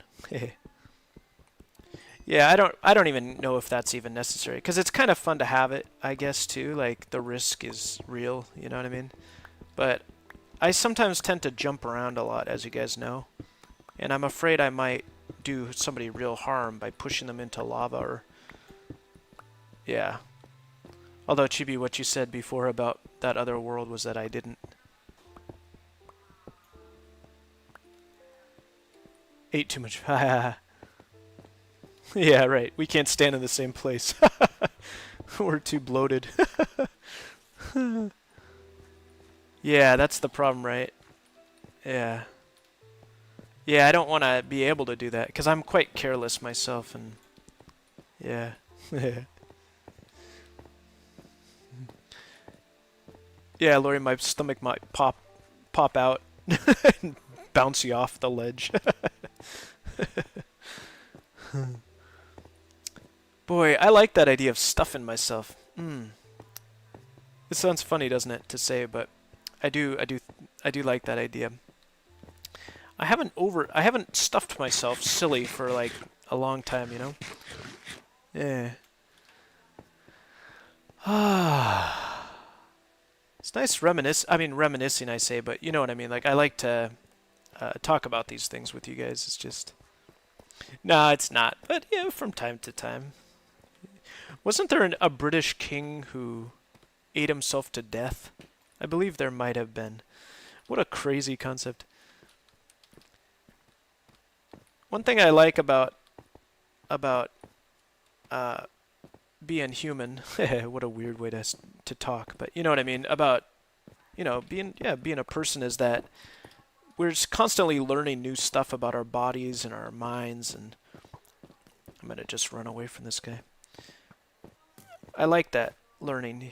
Yeah, I don't even know if that's even necessary, because it's kind of fun to have it, I guess, too. Like, the risk is real, you know what I mean? But I sometimes tend to jump around a lot, as you guys know. And I'm afraid I might do somebody real harm by pushing them into lava or... Yeah. Although, Chibi, what you said before about that other world was that I didn't. Ate too much. Yeah, right. We can't stand in the same place. We're too bloated. Yeah, that's the problem, right? Yeah. Yeah, I don't want to be able to do that, because I'm quite careless myself, and... Yeah. Yeah, Lori, my stomach might pop out and bounce you off the ledge. Boy, I like that idea of stuffing myself. It sounds funny, doesn't it, to say, but I do like that idea. I haven't stuffed myself silly for like a long time, you know? Yeah. It's nice reminiscing, I say, but you know what I mean. Like, I like to talk about these things with you guys. It's just... Nah, it's not. But, yeah, from time to time. Wasn't there a British king who ate himself to death? I believe there might have been. What a crazy concept. One thing I like about being human, what a weird way to talk, but you know what I mean, about, you know, being a person, is that we're just constantly learning new stuff about our bodies and our minds, and I'm gonna just run away from this guy. I like that, learning.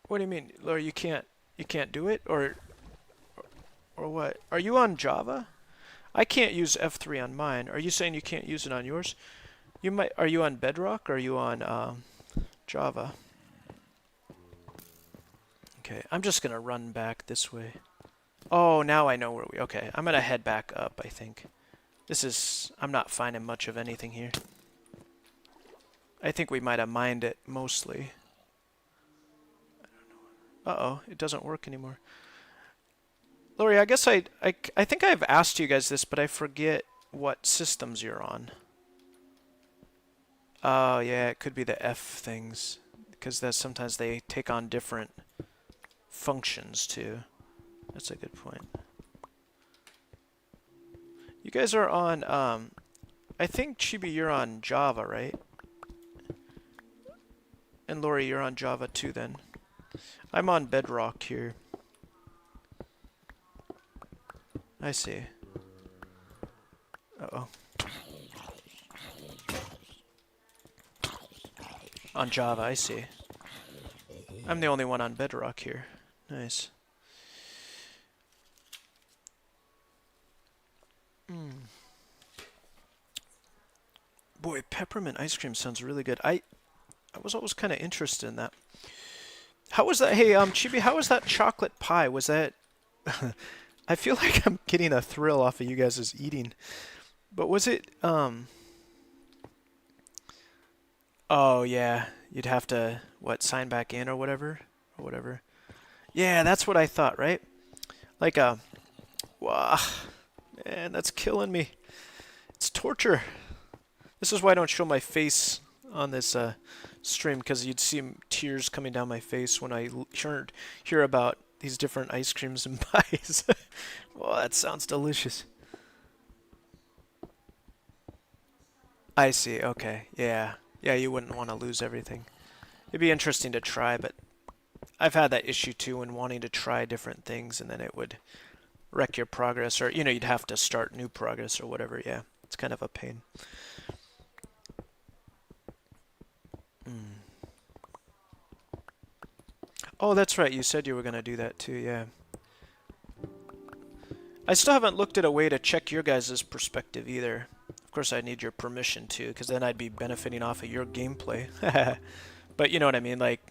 What do you mean, Laura, you can't do it, or what? Are you on Java? I can't use F3 on mine. Are you saying you can't use it on yours? You might. Are you on Bedrock, or are you on Java? Okay, I'm just gonna run back this way. Oh, now I know where we... Okay, I'm gonna head back up, I think. I'm not finding much of anything here. I think we might have mined it, mostly. I don't know. Uh-oh, it doesn't work anymore. Lori, I guess I think I've asked you guys this, but I forget what systems you're on. Oh, yeah, it could be the F things, because sometimes they take on different functions, too. That's a good point. You guys are on, I think, Chibi, you're on Java, right? And Lori, you're on Java too, then. I'm on Bedrock here. I see. Uh-oh. On Java, I see. I'm the only one on Bedrock here. Nice. Boy, peppermint ice cream sounds really good. I was always kind of interested in that. How was that? Hey, Chibi, how was that chocolate pie? Was that... I feel like I'm getting a thrill off of you guys' eating. But was it... Oh, yeah. You'd have to, what, sign back in or whatever? Or whatever. Yeah, that's what I thought, right? Like a... Wow. And that's killing me. It's torture. This is why I don't show my face on this stream, because you'd see tears coming down my face when I hear about these different ice creams and pies. Oh, that sounds delicious. I see. Okay. Yeah. Yeah, you wouldn't want to lose everything. It'd be interesting to try, but I've had that issue too when wanting to try different things, and then it would wreck your progress, or you'd have to start new progress or whatever. Yeah, it's kind of a pain. Oh, that's right. You said you were going to do that too. Yeah. I still haven't looked at a way to check your guys' perspective either. Of course, I need your permission too, because then I'd be benefiting off of your gameplay. But you know what I mean? Like,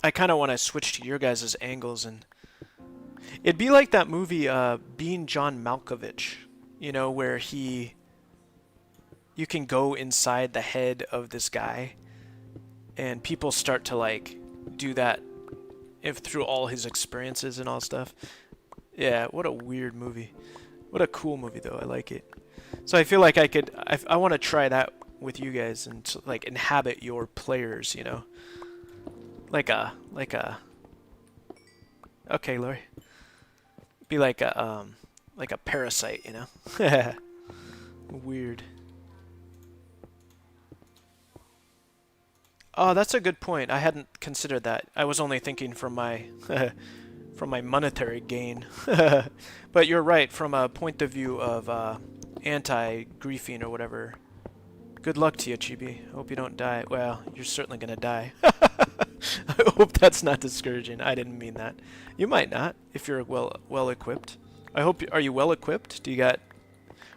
I kind of want to switch to your guys' angles, and it'd be like that movie, Being John Malkovich, where you can go inside the head of this guy, and people start to like do that through all his experiences and all stuff. Yeah, what a weird movie. What a cool movie though. I like it. So I feel like I want to try that with you guys and like inhabit your players, Like a Okay, Lori. Be like a parasite, Weird. Oh, that's a good point. I hadn't considered that. I was only thinking from my from my monetary gain. But you're right, from a point of view of anti-griefing or whatever. Good luck to you, Chibi. Hope you don't die. Well, you're certainly gonna die. I hope that's not discouraging. I didn't mean that. You might not, if you're well equipped. I hope. Are you well equipped? Do you got?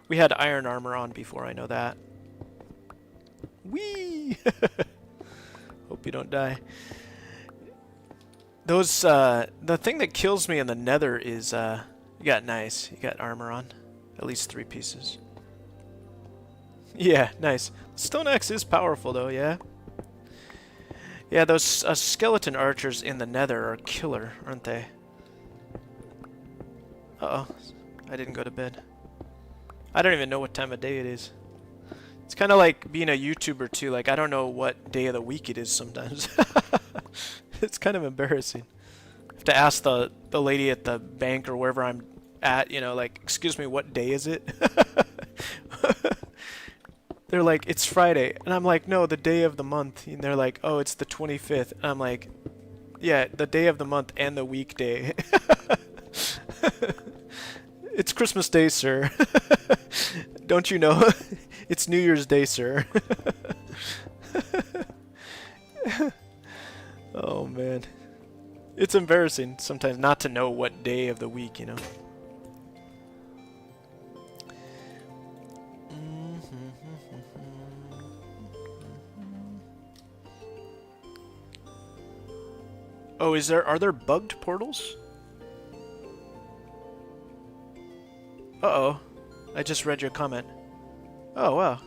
We had iron armor on before. I know that. Whee! Hope you don't die. Those the thing that kills me in the Nether is you got armor on, at least 3 pieces. Yeah, nice. Stone axe is powerful though, yeah. Yeah, those skeleton archers in the Nether are killer, aren't they? Uh-oh, I didn't go to bed. I don't even know what time of day it is. It's kind of like being a YouTuber too. Like, I don't know what day of the week it is sometimes. It's kind of embarrassing. I have to ask the lady at the bank or wherever I'm at, like, excuse me, what day is it? They're like, it's Friday. And I'm like, no, the day of the month. And they're like, oh, it's the 25th. And I'm like, yeah, the day of the month and the weekday. It's Christmas Day, sir. Don't you know? It's New Year's Day, sir. Oh, man. It's embarrassing sometimes not to know what day of the week, Oh, are there bugged portals? Uh-oh. I just read your comment. Oh, wow.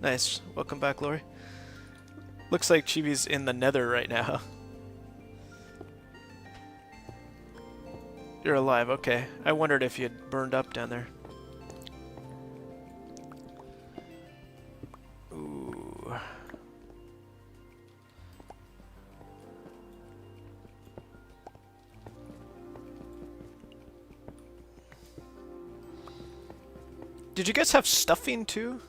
Nice. Welcome back, Lori. Looks like Chibi's in the Nether right now. You're alive, okay. I wondered if you had burned up down there. Ooh. Did you guys have stuffing too?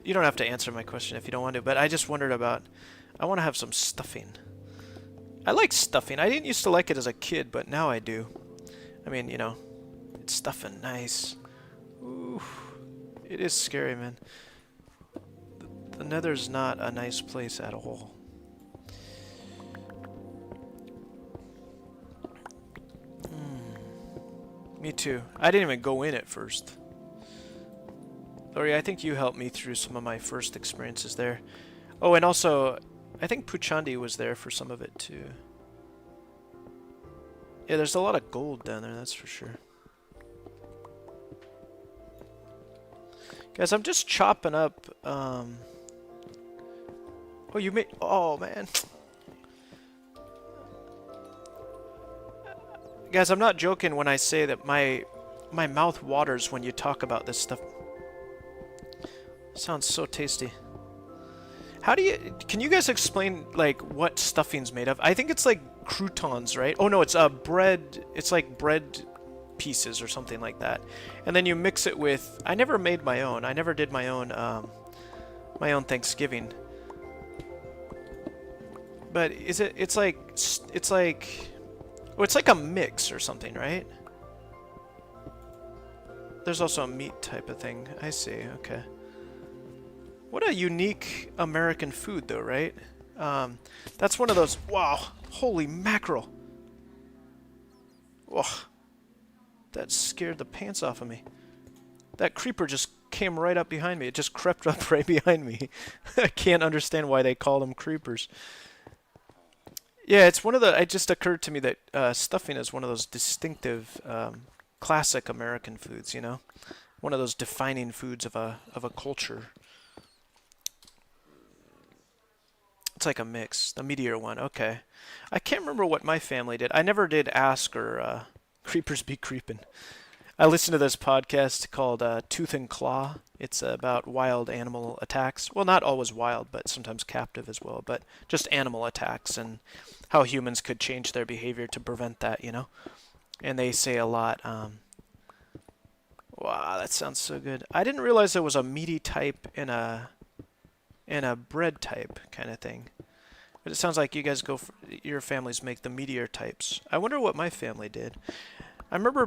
You don't have to answer my question if you don't want to, but I just wondered about... I want to have some stuffing. I like stuffing. I didn't used to like it as a kid, but now I do. I mean, it's stuffing nice. Ooh, it is scary, man. The Nether's not a nice place at all. Me too. I didn't even go in at first. Lori, I think you helped me through some of my first experiences there. Oh, and also, I think Puchandi was there for some of it too. Yeah, there's a lot of gold down there, that's for sure. Guys, I'm just chopping up, Oh, you made... Oh, man. Guys, I'm not joking when I say that my my mouth waters when you talk about this stuff. Sounds so tasty. How do you... Can you guys explain, like, what stuffing's made of? I think it's, like, croutons, right? Oh, no, it's bread... It's, like, bread pieces or something like that. And then you mix it with... I never made my own. I never did my own Thanksgiving. But is it... It's like... It's like... Oh, it's like a mix or something, right? There's also a meat type of thing. I see, okay. What a unique American food, though, right? That's one of those... Wow! Holy mackerel! Oh, that scared the pants off of me. That creeper just came right up behind me. It just crept up right behind me. I can't understand why they call them creepers. Yeah, it's one of the... It just occurred to me that stuffing is one of those distinctive, classic American foods, you know? One of those defining foods of a culture. It's like a mix. The meteor one, okay. I can't remember what my family did. I never did ask or creepers be creepin'. I listened to this podcast called Tooth and Claw. It's about wild animal attacks. Well, not always wild, but sometimes captive as well. But just animal attacks and how humans could change their behavior to prevent that, you know? And they say a lot. Wow, that sounds so good. I didn't realize there was a meaty type and a bread type kind of thing. But it sounds like you guys your families make the meteor types. I wonder what my family did. I remember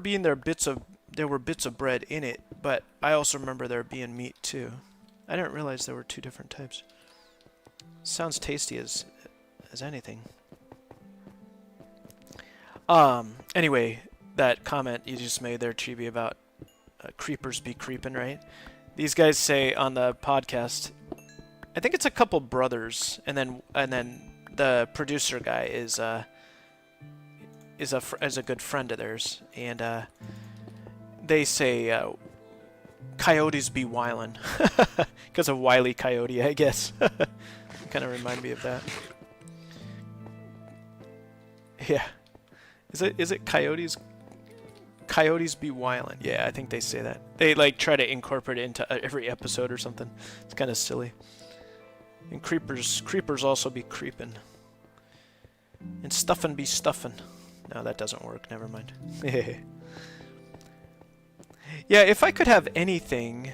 there were bits of bread in it, but I also remember there being meat too. I didn't realize there were two different types. Sounds tasty as anything. Anyway, that comment you just made there, Chibi, about creepers be creepin', right? These guys say on the podcast, I think it's a couple brothers, and then the producer guy is a good friend of theirs, and they say coyotes be wildin', because of Wile E. Coyote, I guess. Kind of remind me of that. Yeah, is it coyotes? Coyotes be wildin'. Yeah, I think they say that. They like try to incorporate it into every episode or something. It's kind of silly. And creepers also be creepin'. And stuffin' be stuffin'. No, that doesn't work. Never mind. Yeah, if I could have anything...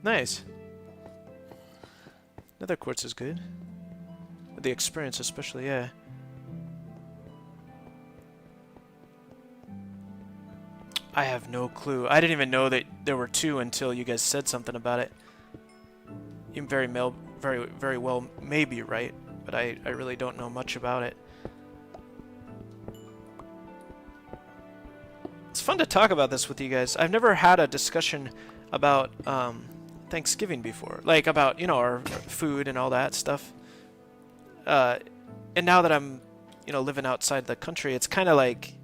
nice. Nether quartz is good. The experience especially, yeah. I have no clue. I didn't even know that there were two until you guys said something about it. You very well may be right, but I really don't know much about it. It's fun to talk about this with you guys. I've never had a discussion about Thanksgiving before, like about, you know, our food and all that stuff. And now that I'm, you know, living outside the country, it's kind of like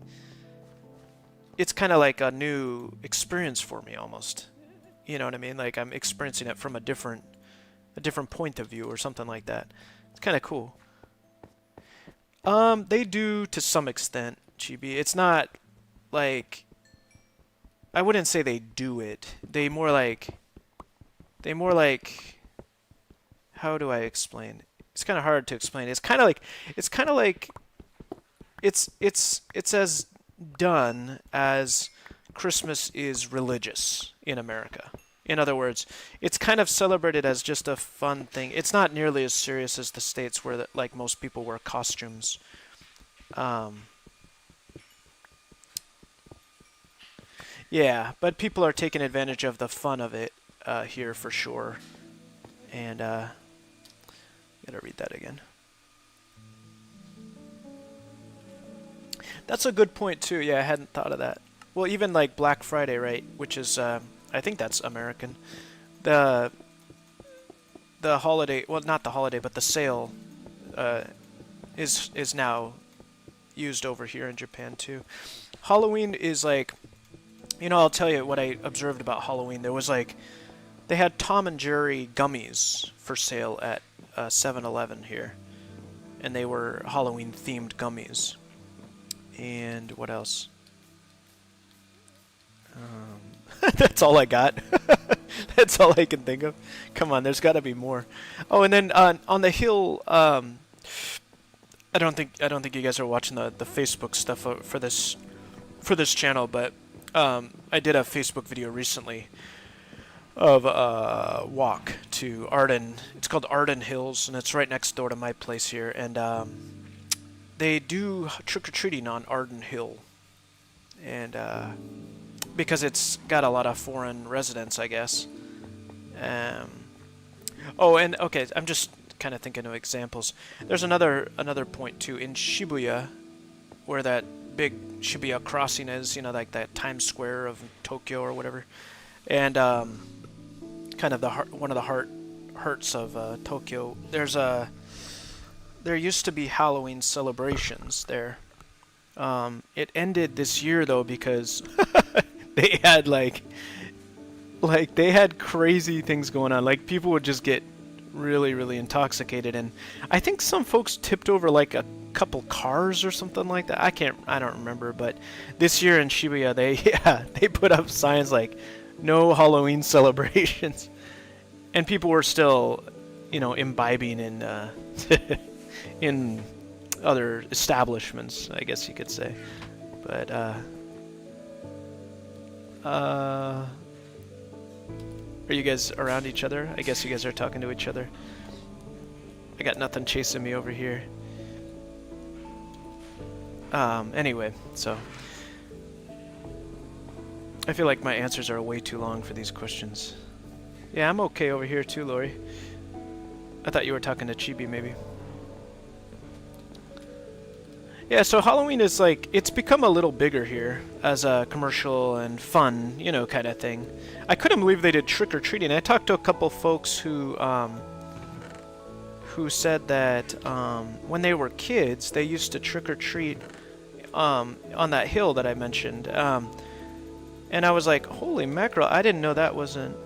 a new experience for me almost. You know what I mean? Like I'm experiencing it from a different point of view or something like that. It's kind of cool. They do to some extent, Chibi. It's not like, I wouldn't say they do it. They more like, how do I explain? It's kind of hard to explain. It's kind of like, it's as done as Christmas is religious in America. In other words, it's kind of celebrated as just a fun thing. It's not nearly as serious as the States where, like, most people wear costumes. Yeah, but people are taking advantage of the fun of it here for sure. And, gotta read that again. That's a good point, too. Yeah, I hadn't thought of that. Well, even, like, Black Friday, right? Which is, I think that's American. The holiday, well, not the holiday, but the sale is now used over here in Japan, too. Halloween is, like... You know, I'll tell you what I observed about Halloween. There was, like... They had Tom and Jerry gummies for sale at 7-Eleven here. And they were Halloween-themed gummies. And what else? That's all I got. That's all I can think of. Come on, there's got to be more. Oh, and then on the hill, I don't think you guys are watching the Facebook stuff for this channel, but I did a Facebook video recently of a walk to Arden. It's called Arden Hills, and it's right next door to my place here. And they do trick-or-treating on Arden Hill, and because it's got a lot of foreign residents, I guess. Oh, and okay, I'm just kind of thinking of examples. There's another point too in Shibuya, where that big Shibuya crossing is. You know, like that Times Square of Tokyo or whatever, and kind of one of the hearts of Tokyo. There used to be Halloween celebrations there. It ended this year though because they had like they had crazy things going on. Like people would just get really, really intoxicated, and I think some folks tipped over like a couple cars or something like that. I don't remember, but this year in Shibuya they put up signs like no Halloween celebrations, and people were still, imbibing in in other establishments, I guess you could say. But are you guys around each other? I guess you guys are talking to each other. I got nothing chasing me over here. Anyway, so I feel like my answers are way too long for these questions. Yeah, I'm okay over here too, Lori. I thought you were talking to Chibi, maybe. Yeah, so Halloween is it's become a little bigger here as a commercial and fun, kind of thing. I couldn't believe they did trick-or-treating. I talked to a couple folks who said that when they were kids, they used to trick-or-treat on that hill that I mentioned. And I was like, holy mackerel, I didn't know that wasn't...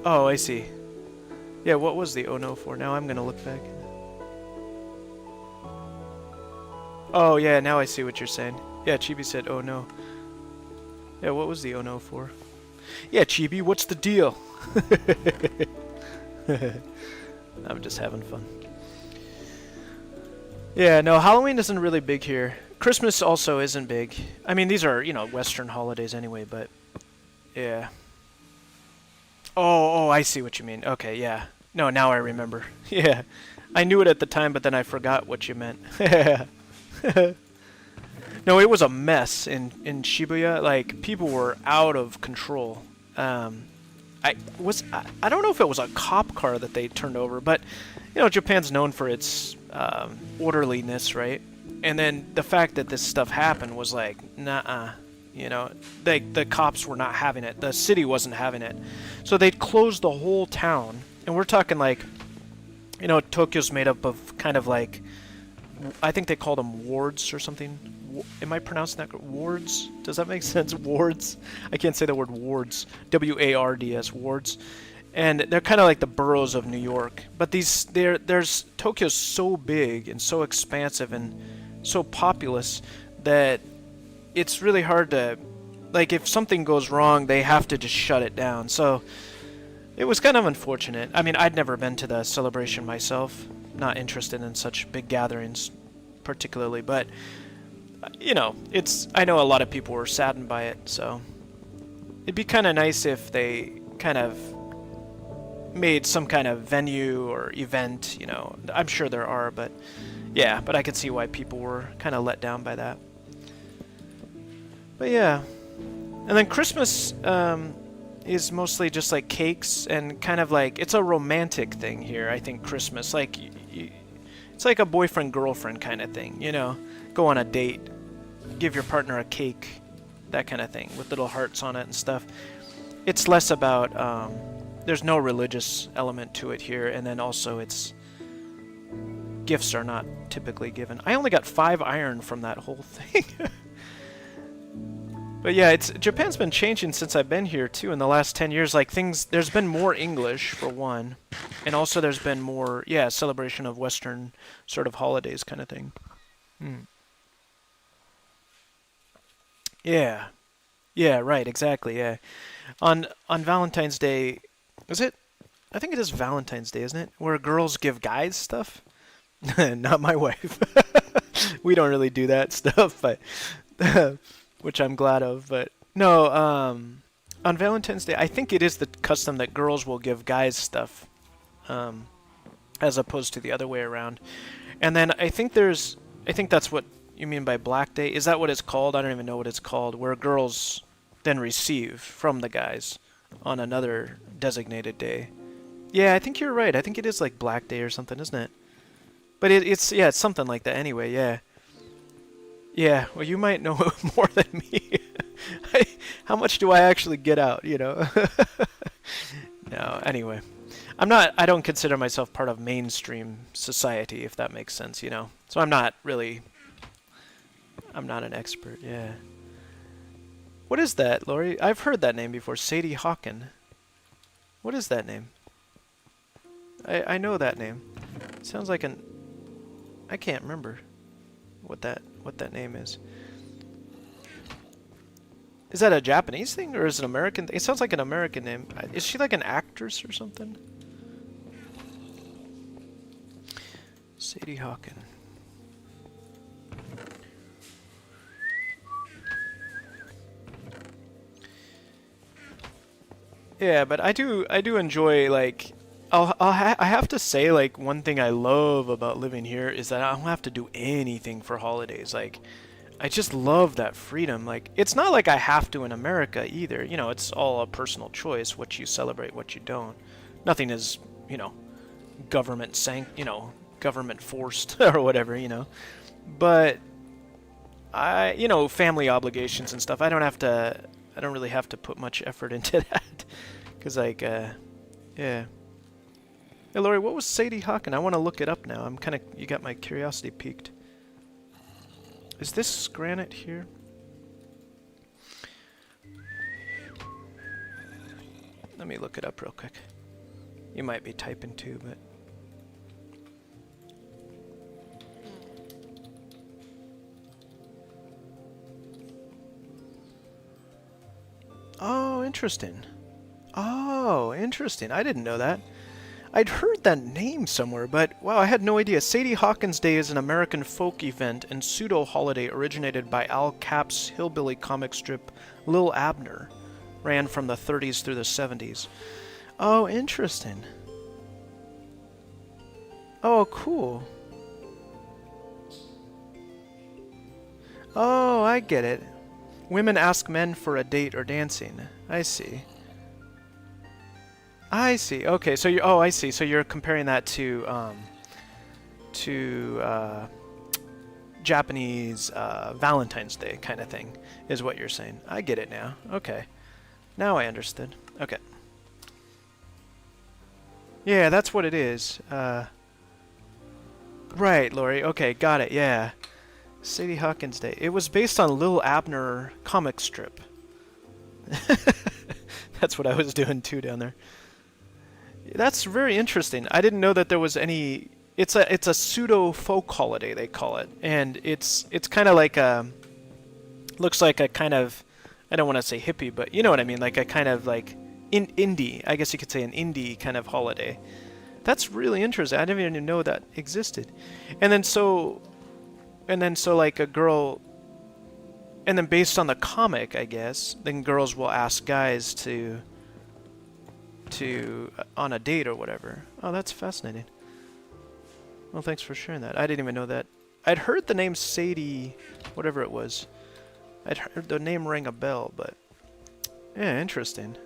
Oh, I see. Yeah, what was the oh no for? Now I'm going to look back. Oh, yeah, now I see what you're saying. Yeah, Chibi said, oh, no. Yeah, what was the oh, no for? Yeah, Chibi, what's the deal? I'm just having fun. Yeah, no, Halloween isn't really big here. Christmas also isn't big. I mean, these are, Western holidays anyway, but... Yeah. Oh, I see what you mean. Okay, yeah. No, now I remember. Yeah. I knew it at the time, but then I forgot what you meant. No, it was a mess in Shibuya. Like, people were out of control. I don't know if it was a cop car that they turned over, but Japan's known for its orderliness, right? And then the fact that this stuff happened was like, nah, the cops were not having it. The city wasn't having it, so they closed the whole town. And we're talking Tokyo's made up of kind of like, I think they call them wards or something. Am I pronouncing that? Wards? Does that make sense? Wards? I can't say the word wards. W-A-R-D-S, wards. And they're kind of like the boroughs of New York. But Tokyo's so big and so expansive and so populous that it's really hard to, if something goes wrong, they have to just shut it down. So it was kind of unfortunate. I mean, I'd never been to the celebration myself. Not interested in such big gatherings particularly, but I know a lot of people were saddened by it, so it'd be kind of nice if they kind of made some kind of venue or event. I'm sure there are, but yeah, but I could see why people were kind of let down by that. But yeah, and then Christmas is mostly just like cakes and kind of like, it's a romantic thing here. I think Christmas, it's like a boyfriend-girlfriend kind of thing, go on a date, give your partner a cake, that kind of thing, with little hearts on it and stuff. It's less about, there's no religious element to it here, and then also gifts are not typically given. I only got 5 iron from that whole thing. But yeah, Japan's been changing since I've been here too in the last 10 years. There's been more English for one, and also there's been more, celebration of Western sort of holidays kind of thing. Yeah. Yeah, right, exactly, yeah. On Valentine's Day, is it? I think it is Valentine's Day, isn't it? Where girls give guys stuff? Not my wife. We don't really do that stuff, but which I'm glad of, but no, on Valentine's Day, I think it is the custom that girls will give guys stuff, um, as opposed to the other way around. And then I think that's what you mean by Black Day. Is that what it's called? I don't even know what it's called, where girls then receive from the guys on another designated day. Yeah, I think you're right. I think it is like Black Day or something, isn't it? But it's yeah, it's something like that anyway. Yeah, yeah. Well, you might know more than me. How much do I actually get out? You know. No. Anyway, I'm not. I don't consider myself part of mainstream society, if that makes sense. You know. So I'm not really. I'm not an expert. Yeah. What is that, Lori? I've heard that name before. Sadie Hawken. What is that name? I know that name. It sounds like an. I can't remember what that name is. Is that a Japanese thing or is it an American? It sounds like an American name. Is she like an actress or something? Sadie Hawken. Yeah, but I do enjoy like I have to say like one thing I love about living here is that I don't have to do anything for holidays. Like I just love that freedom. Like it's not like I have to in America either. You know, it's all a personal choice what you celebrate, what you don't. Nothing is, you know, government forced or whatever, you know. But you know, family obligations and stuff. I don't really have to put much effort into that. Cuz like yeah. Hey, Lori, what was Sadie Hawken? I want to look it up now. You got my curiosity piqued. Is this granite here? Let me look it up real quick. You might be typing too, but... Oh, interesting. Oh, interesting. I didn't know that. I'd heard that name somewhere, but wow, I had no idea. Sadie Hawkins Day is an American folk event and pseudo-holiday originated by Al Capp's hillbilly comic strip Lil Abner. Ran from the 30s through the 70s. Oh, interesting. Oh, cool. Oh, I get it. Women ask men for a date or dancing. I see. I see. Okay, so you're. Oh, I see. So you're comparing that to Japanese Valentine's Day kind of thing, is what you're saying. I get it now. Okay, now I understood. Okay. Yeah, that's what it is. Right, Lori. Okay, got it. Yeah, Sadie Hawkins Day. It was based on Lil Abner comic strip. That's what I was doing too down there. That's very interesting. I didn't know that there was any. It's a pseudo folk holiday they call it, and it's kind of like a. Looks like a kind of, I don't want to say hippie, but you know what I mean, like a kind of like indie. I guess you could say an indie kind of holiday. That's really interesting. I didn't even know that existed. And then so like a girl. And then based on the comic, I guess, then girls will ask guys to on a date or whatever. Oh, that's fascinating. Well, thanks for sharing that. I didn't even know that. I'd heard the name Sadie, whatever it was. I'd heard the name ring a bell, but yeah, interesting.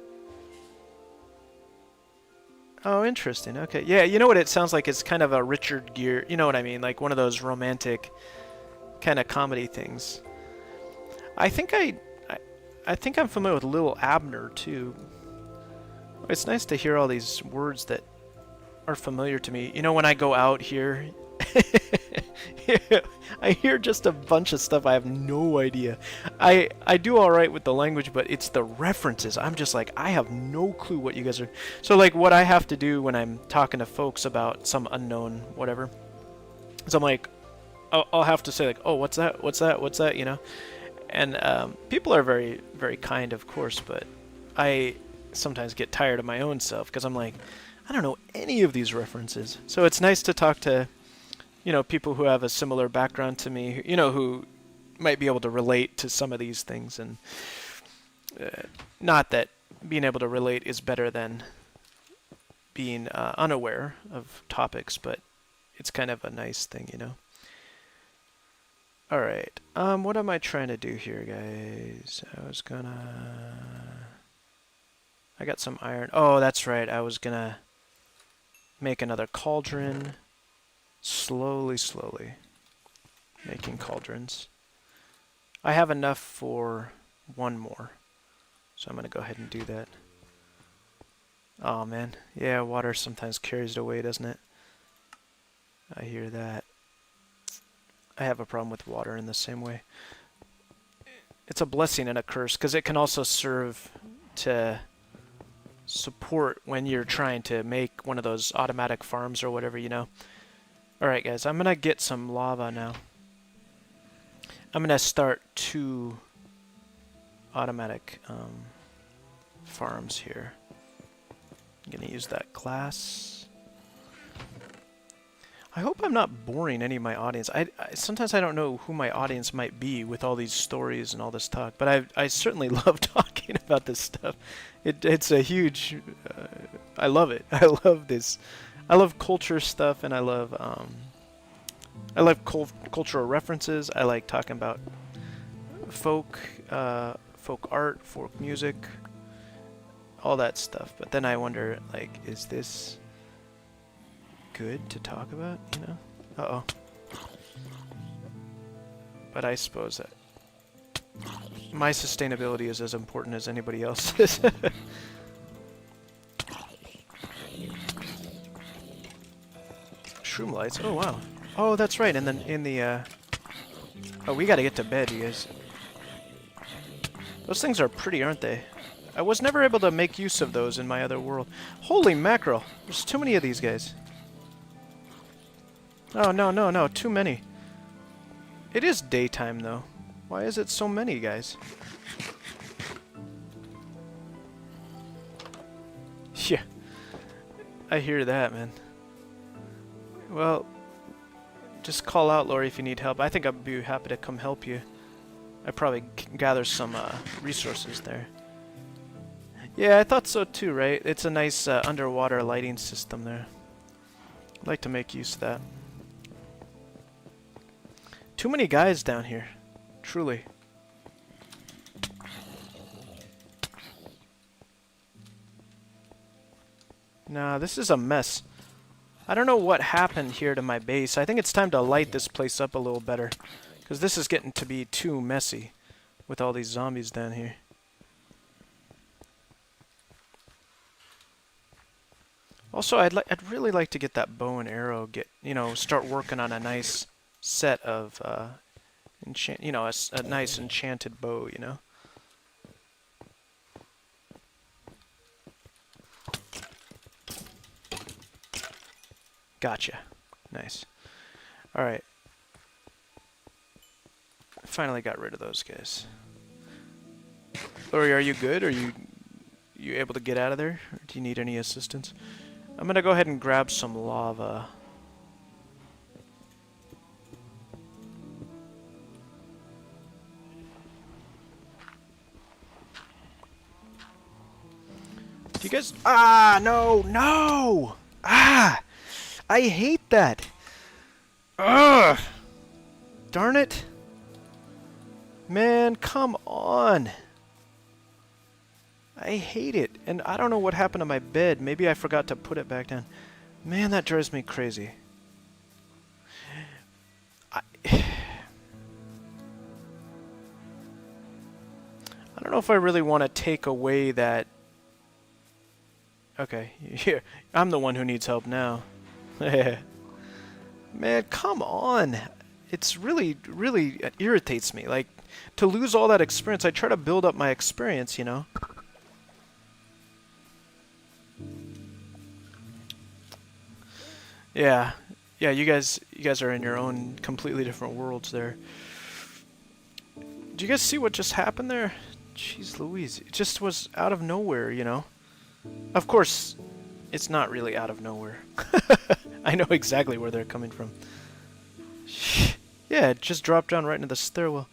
Oh, interesting. Okay. Yeah, you know what it sounds like? It's kind of a Richard Gere, you know what I mean? Like one of those romantic kind of comedy things. I think I'm familiar with Lil Abner too. It's nice to hear all these words that are familiar to me. You know, when I go out here, I hear just a bunch of stuff I have no idea. I do all right with the language, but it's the references. I'm just like, I have no clue what you guys are... So, like, what I have to do when I'm talking to folks about some unknown whatever is I'm like, I'll have to say, like, oh, what's that? What's that? What's that? You know? And people are very, very kind, of course, but I sometimes get tired of my own self because I'm like, I don't know any of these references. So it's nice to talk to, people who have a similar background to me, who might be able to relate to some of these things. And not that being able to relate is better than being unaware of topics, but it's kind of a nice thing. All right. What am I trying to do here, guys? I got some iron. Oh, that's right. I was gonna make another cauldron. Slowly making cauldrons. I have enough for one more, so I'm gonna go ahead and do that. Oh man, yeah, water sometimes carries it away, doesn't it? I hear that. I have a problem with water in the same way. It's a blessing and a curse, because it can also serve to support when you're trying to make one of those automatic farms or whatever, Alright guys, I'm gonna get some lava now. I'm gonna start 2 automatic farms here. I'm gonna use that glass. I hope I'm not boring any of my audience. Sometimes I don't know who my audience might be with all these stories and all this talk, but I certainly love talking about this stuff. It's a huge... I love it. I love this. I love culture stuff, and I love cultural references. I like talking about folk art, folk music, all that stuff. But then I wonder, like, is this good to talk about, Uh-oh. But I suppose that my sustainability is as important as anybody else's. Shroom lights. Oh, wow. Oh, that's right. And then in the... Oh, we gotta get to bed, you guys. Those things are pretty, aren't they? I was never able to make use of those in my other world. Holy mackerel. There's too many of these guys. Oh, no. Too many. It is daytime, though. Why is it so many, guys? Yeah. I hear that, man. Well, just call out, Lori, if you need help. I think I'd be happy to come help you. I probably gather some resources there. Yeah, I thought so too, right? It's a nice underwater lighting system there. I'd like to make use of that. Too many guys down here. Truly. Nah, this is a mess. I don't know what happened here to my base. I think it's time to light this place up a little better, because this is getting to be too messy with all these zombies down here. Also, I'd really like to get that bow and arrow, start working on a nice set of a nice enchanted bow, Gotcha. Nice. Alright. Finally got rid of those guys. Lori, are you good? Are you able to get out of there? Or do you need any assistance? I'm gonna go ahead and grab some lava. Do you guys... Ah, no! Ah! I hate that! Ugh! Darn it! Man, come on! I hate it. And I don't know what happened to my bed. Maybe I forgot to put it back down. Man, that drives me crazy. I don't know if I really want to take away that... Okay, here. I'm the one who needs help now. Man, come on! It's really it irritates me. Like, to lose all that experience, I try to build up my experience, Yeah, you guys are in your own completely different worlds there. Do you guys see what just happened there? Jeez Louise. It just was out of nowhere, you know? Of course, it's not really out of nowhere. I know exactly where they're coming from. Yeah, it just dropped down right into the stairwell.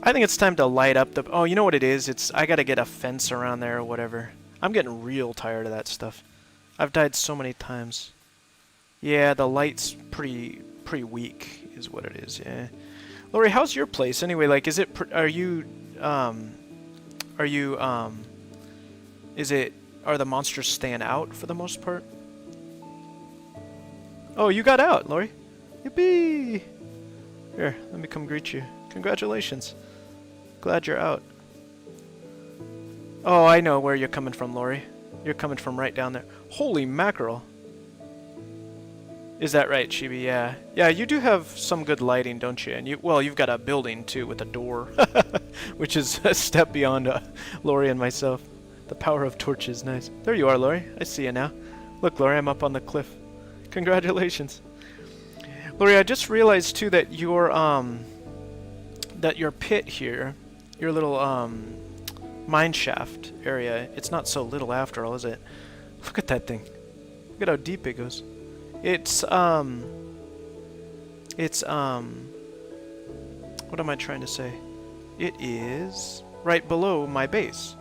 I think it's time to light up the... Oh, you know what it is? I gotta get a fence around there or whatever. I'm getting real tired of that stuff. I've died so many times. Yeah, the light's pretty weak is what it is, yeah. Lori, how's your place anyway? Like, is it... Are the monsters staying out for the most part? Oh, you got out, Lori. Yippee! Here, let me come greet you. Congratulations. Glad you're out. Oh, I know where you're coming from, Lori. You're coming from right down there. Holy mackerel. Is that right, Chibi? Yeah. Yeah, you do have some good lighting, don't you? And you've got a building, too, with a door. Which is a step beyond Lori and myself. The power of torches, nice. There you are, Lori. I see you now. Look, Lori, I'm up on the cliff. Congratulations. Lori, I just realized, too, that your pit here, your little, mine shaft area, it's not so little after all, is it? Look at that thing. Look at how deep it goes. It's what am I trying to say? It is right below my base.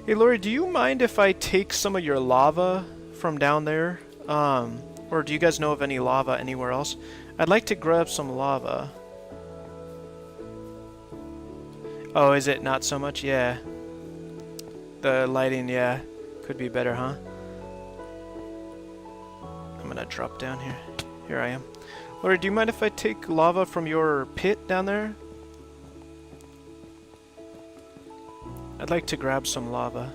Hey, Lori, do you mind if I take some of your lava from down there? Or do you guys know of any lava anywhere else? I'd like to grab some lava. Oh, is it not so much? Yeah. The lighting, yeah. Could be better, huh? I'm gonna drop down here. Here I am. Lori, do you mind if I take lava from your pit down there? I'd like to grab some lava.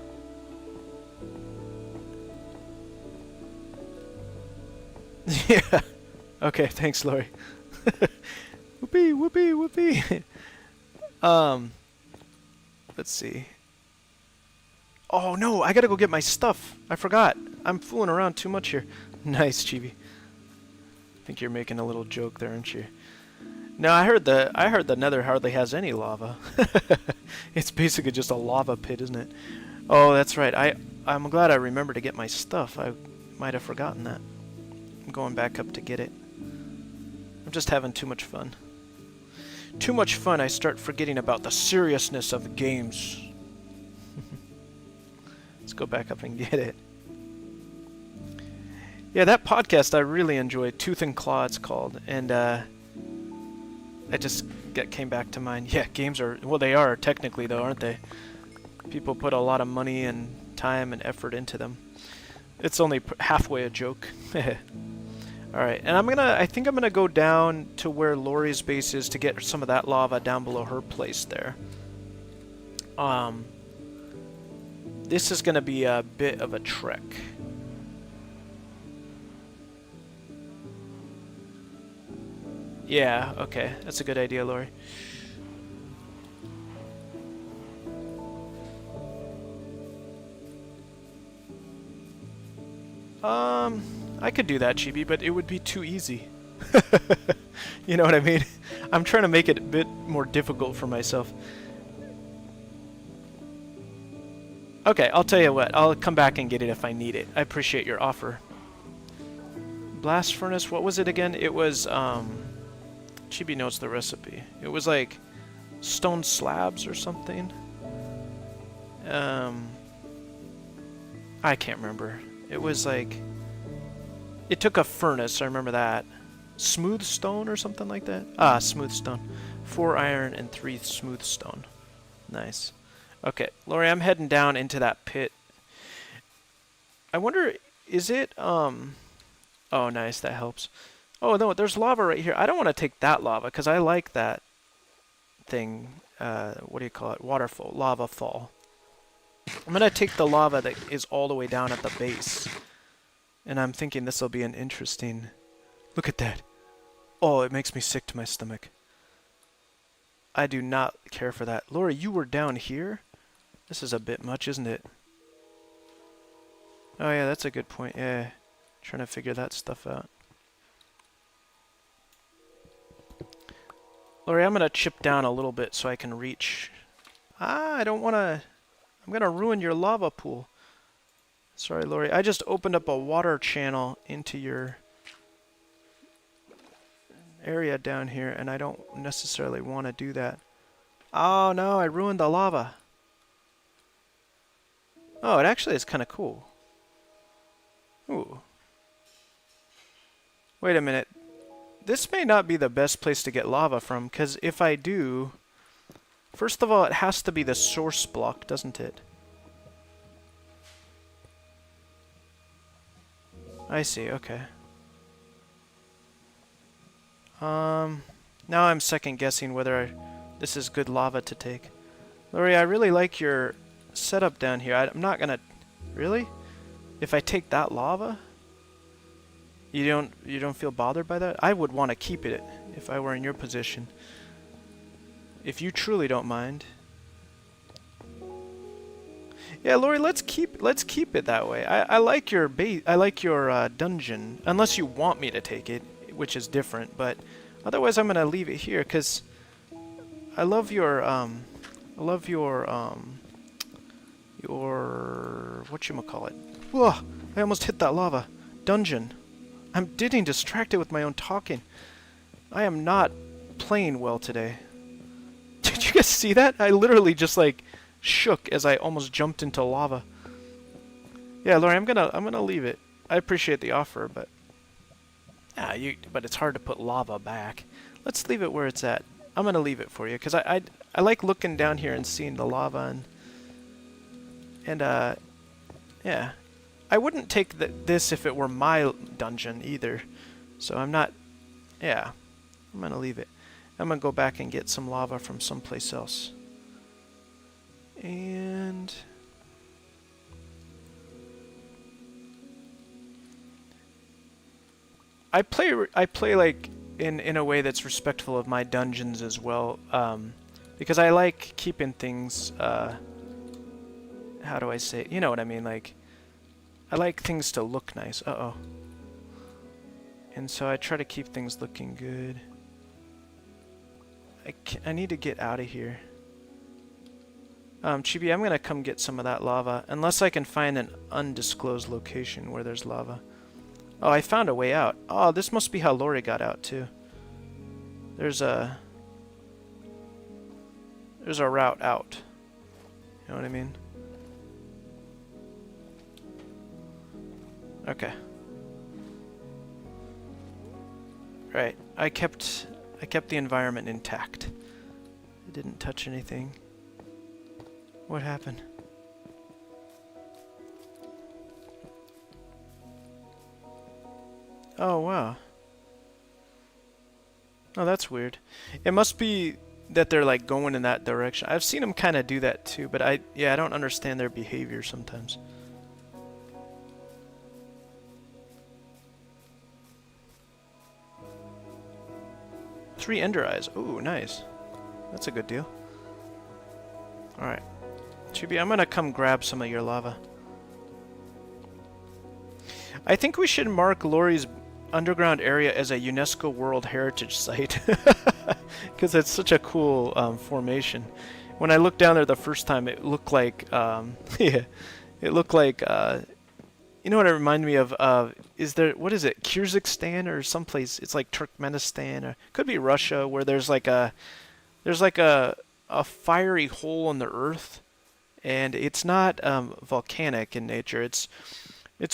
Yeah. Okay, thanks, Lori. Whoopee, whoopee, whoopee. Let's see. Oh no, I gotta go get my stuff. I forgot. I'm fooling around too much here. Nice, Chibi. I think you're making a little joke there, aren't you? No, I heard the Nether hardly has any lava. It's basically just a lava pit, isn't it? Oh, that's right. I'm glad I remembered to get my stuff. I might have forgotten that. I'm going back up to get it. I'm just having too much fun. Too much fun, I start forgetting about the seriousness of games. Let's go back up and get it. Yeah, that podcast I really enjoyed. Tooth and Claw, it's called. And I just came back to mind. Yeah, games are... Well, they are technically, though, aren't they? People put a lot of money and time and effort into them. It's only halfway a joke. Alright, and I think I'm gonna go down to where Lori's base is to get some of that lava down below her place there. This is gonna be a bit of a trek. Yeah, okay, that's a good idea, Lori. I could do that, Chibi, but it would be too easy. You know what I mean? I'm trying to make it a bit more difficult for myself. Okay, I'll tell you what. I'll come back and get it if I need it. I appreciate your offer. Blast furnace, what was it again? It was, Chibi knows the recipe. It was like stone slabs or something. I can't remember. It was like... It took a furnace, I remember that. Smooth stone or something like that? Ah, smooth stone. 4 iron and 3 smooth stone. Nice. Okay, Lori, I'm heading down into that pit. I wonder, is it, Oh, nice, that helps. Oh, no, there's lava right here. I don't want to take that lava, because I like that thing. What do you call it? Waterfall. Lava fall. I'm going to take the lava that is all the way down at the base. And I'm thinking this will be an interesting... Look at that. Oh, it makes me sick to my stomach. I do not care for that. Lori, you were down here? This is a bit much, isn't it? Oh yeah, that's a good point. Yeah, trying to figure that stuff out. Lori, I'm gonna chip down a little bit so I can reach. Ah, I don't wanna... I'm gonna ruin your lava pool. Sorry, Lori. I just opened up a water channel into your area down here, and I don't necessarily want to do that. Oh no, I ruined the lava. Oh, it actually is kind of cool. Ooh. Wait a minute. This may not be the best place to get lava from, because if I do... First of all, it has to be the source block, doesn't it? I see, okay. Now I'm second guessing whether this is good lava to take. Lori, I really like your setup down here. I'm not gonna... Really? If I take that lava? You don't feel bothered by that? I would want to keep it if I were in your position. If you truly don't mind. Yeah, Lori, let's keep it that way. I like your dungeon, unless you want me to take it, which is different. But otherwise, I'm gonna leave it here because I love your whatchamacallit. Whoa! I almost hit that lava dungeon. I'm getting distracted with my own talking. I am not playing well today. Did you guys see that? I literally just like shook as I almost jumped into lava. Yeah, Lori, I'm gonna leave it. I appreciate the offer, but but it's hard to put lava back. Let's leave it where it's at. I'm gonna leave it for you because I like looking down here and seeing the lava and yeah. I wouldn't take this if it were my dungeon either. So I'm not... Yeah. I'm going to leave it. I'm going to go back and get some lava from someplace else. And... I play like in a way that's respectful of my dungeons as well. Because I like keeping things... how do I say it? You know what I mean? Like... I like things to look nice. Uh-oh. And so I try to keep things looking good. I need to get out of here. Chibi, I'm going to come get some of that lava. Unless I can find an undisclosed location where there's lava. Oh, I found a way out. Oh, this must be how Lori got out, too. There's a route out. You know what I mean? Okay. Right. I kept the environment intact. I didn't touch anything. What happened? Oh, wow. Oh, that's weird. It must be that they're like going in that direction. I've seen them kind of do that too, but I don't understand their behavior sometimes. Three ender eyes. Ooh, nice. That's a good deal. Alright. Chibi, I'm gonna come grab some of your lava. I think we should mark Lori's underground area as a UNESCO World Heritage Site. Because it's such a cool formation. When I looked down there the first time, it looked like... yeah, it looked like... you know what it reminded me of? Is there, what is it, Kyrgyzstan or someplace? It's like Turkmenistan, or could be Russia, where there's like a fiery hole in the earth, and it's not volcanic in nature. It's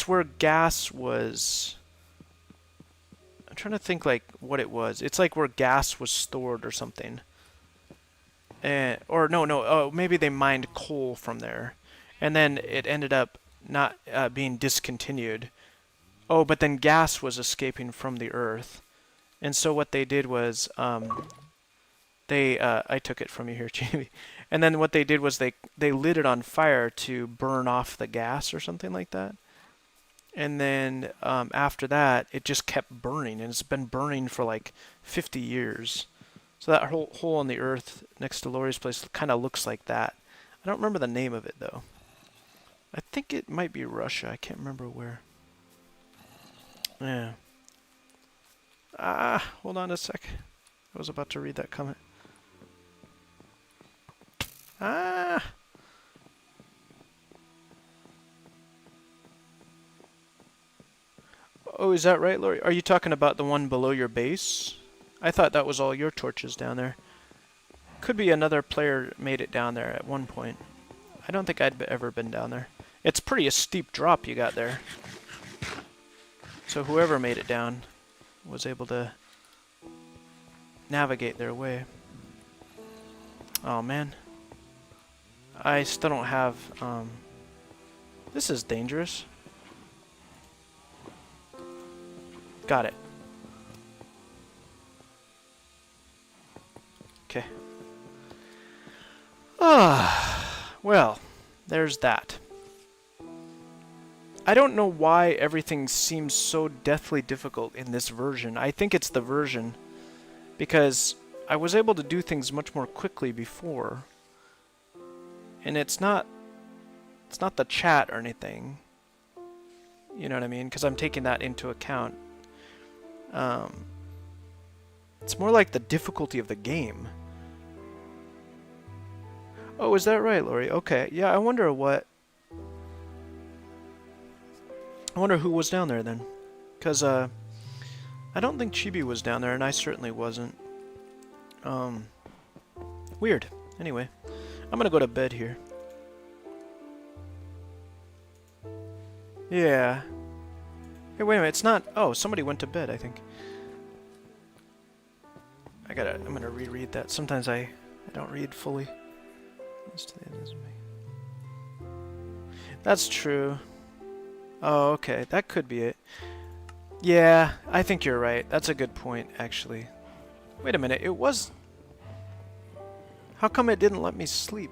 where gas was. I'm trying to think like what it was. It's like where gas was stored or something. Or no, oh, maybe they mined coal from there, and then it ended up not being discontinued. Oh, but then gas was escaping from the earth. And so what they did was, I took it from you here, Jamie. And then what they did was they lit it on fire to burn off the gas or something like that. And then after that, it just kept burning, and it's been burning for like 50 years. So that whole hole in the earth next to Lori's place kind of looks like that. I don't remember the name of it, though. I think it might be Russia. I can't remember where. Yeah. Hold on a sec. I was about to read that comment. Ah! Oh, is that right, Lori? Are you talking about the one below your base? I thought that was all your torches down there. Could be another player made it down there at one point. I don't think I'd ever been down there. It's pretty a steep drop you got there. So whoever made it down was able to navigate their way. Oh man. I still don't have, this is dangerous. Got it. Okay. Ah, well, there's that. I don't know why everything seems so deathly difficult in this version. I think it's the version, because I was able to do things much more quickly before. And it's not the chat or anything. You know what I mean? Because I'm taking that into account. It's more like the difficulty of the game. Oh, is that right, Lori? Okay. Yeah, I wonder who was down there then. Because, I don't think Chibi was down there, and I certainly wasn't. Weird. Anyway, I'm gonna go to bed here. Yeah. Hey, wait a minute, it's not... Oh, somebody went to bed, I think. I'm gonna reread that. Sometimes I don't read fully. That's true. Oh, okay. That could be it. Yeah, I think you're right. That's a good point, actually. Wait a minute. It was... How come it didn't let me sleep?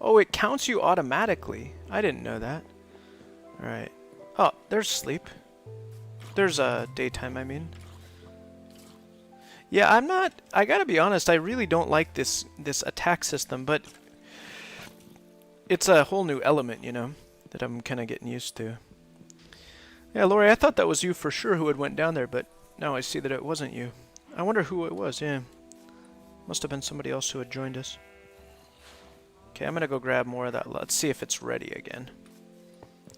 Oh, it counts you automatically. I didn't know that. Alright. Oh, there's sleep. There's daytime, I mean. Yeah, I gotta be honest, I really don't like this attack system, but it's a whole new element, you know, that I'm kind of getting used to. Yeah, Lori, I thought that was you for sure who had went down there, but now I see that it wasn't you. I wonder who it was, yeah. Must have been somebody else who had joined us. Okay, I'm gonna go grab more of that. Let's see if it's ready again.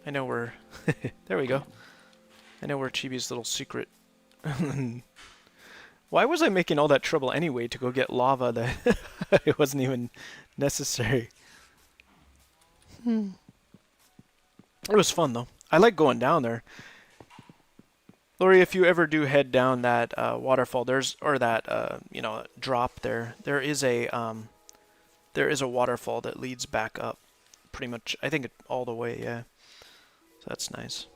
I know we're... There we go. I know we're Chibi's little secret. Why was I making all that trouble anyway to go get lava that it wasn't even necessary? It was fun though. I like going down there. Lori, if you ever do head down that waterfall, you know, drop there is a waterfall that leads back up, pretty much. I think all the way, yeah. So that's nice.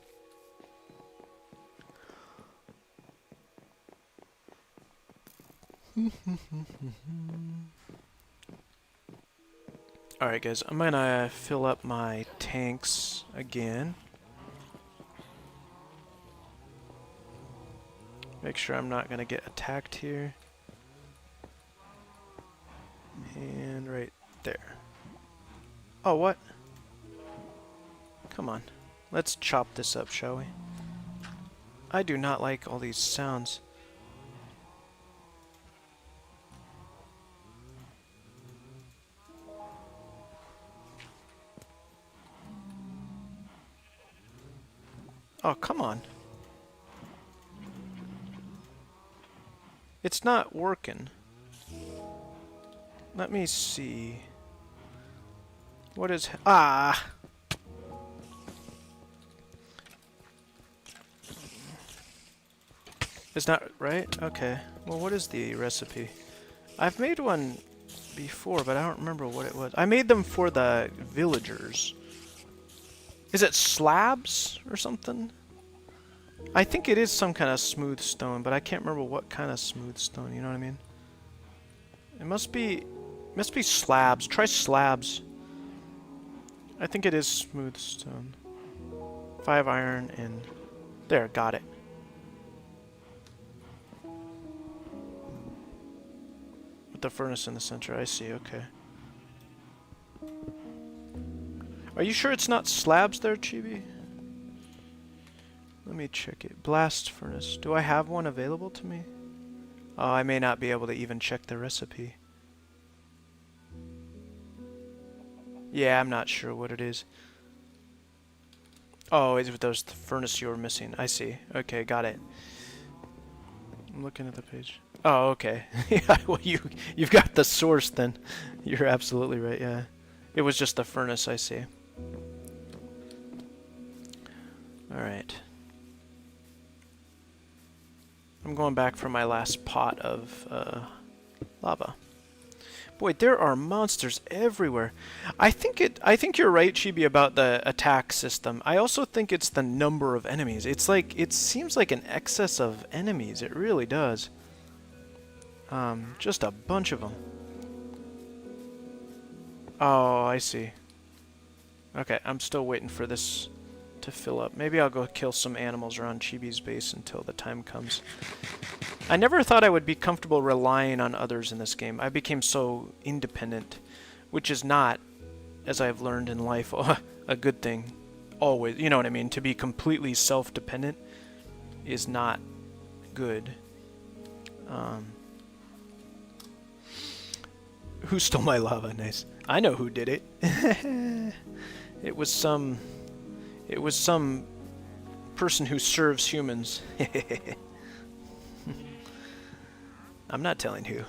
Alright guys, I'm gonna fill up my tanks again. Make sure I'm not gonna get attacked here. And right there. Oh, what? Come on. Let's chop this up, shall we? I do not like all these sounds. Oh, come on. It's not working. Let me see. What is... Ah! It's not right? Okay. Well, what is the recipe? I've made one before, but I don't remember what it was. I made them for the villagers. Is it slabs or something? I think it is some kind of smooth stone, but I can't remember what kind of smooth stone, you know what I mean? It must be slabs. Try slabs. I think it is smooth stone. 5 iron and... There, got it. With the furnace in the center, I see, okay. Are you sure it's not slabs there, Chibi? Let me check it. Blast furnace. Do I have one available to me? Oh, I may not be able to even check the recipe. Yeah, I'm not sure what it is. Oh, it's with those furnace you were missing. I see. Okay, got it. I'm looking at the page. Oh, okay. Yeah, well, you've got the source then. You're absolutely right, yeah. It was just the furnace, I see. Alright. I'm going back for my last pot of lava. Boy, there are monsters everywhere. I think you're right, Chibi, about the attack system. I also think it's the number of enemies. It's like, it seems like an excess of enemies. It really does. Just a bunch of them. Oh, I see. Okay, I'm still waiting for this to fill up. Maybe I'll go kill some animals around Chibi's base until the time comes. I never thought I would be comfortable relying on others in this game. I became so independent, which is not, as I've learned in life, a good thing. Always, you know what I mean? To be completely self-dependent is not good. Who stole my lava? Nice. I know who did it. It was some person who serves humans. I'm not telling who.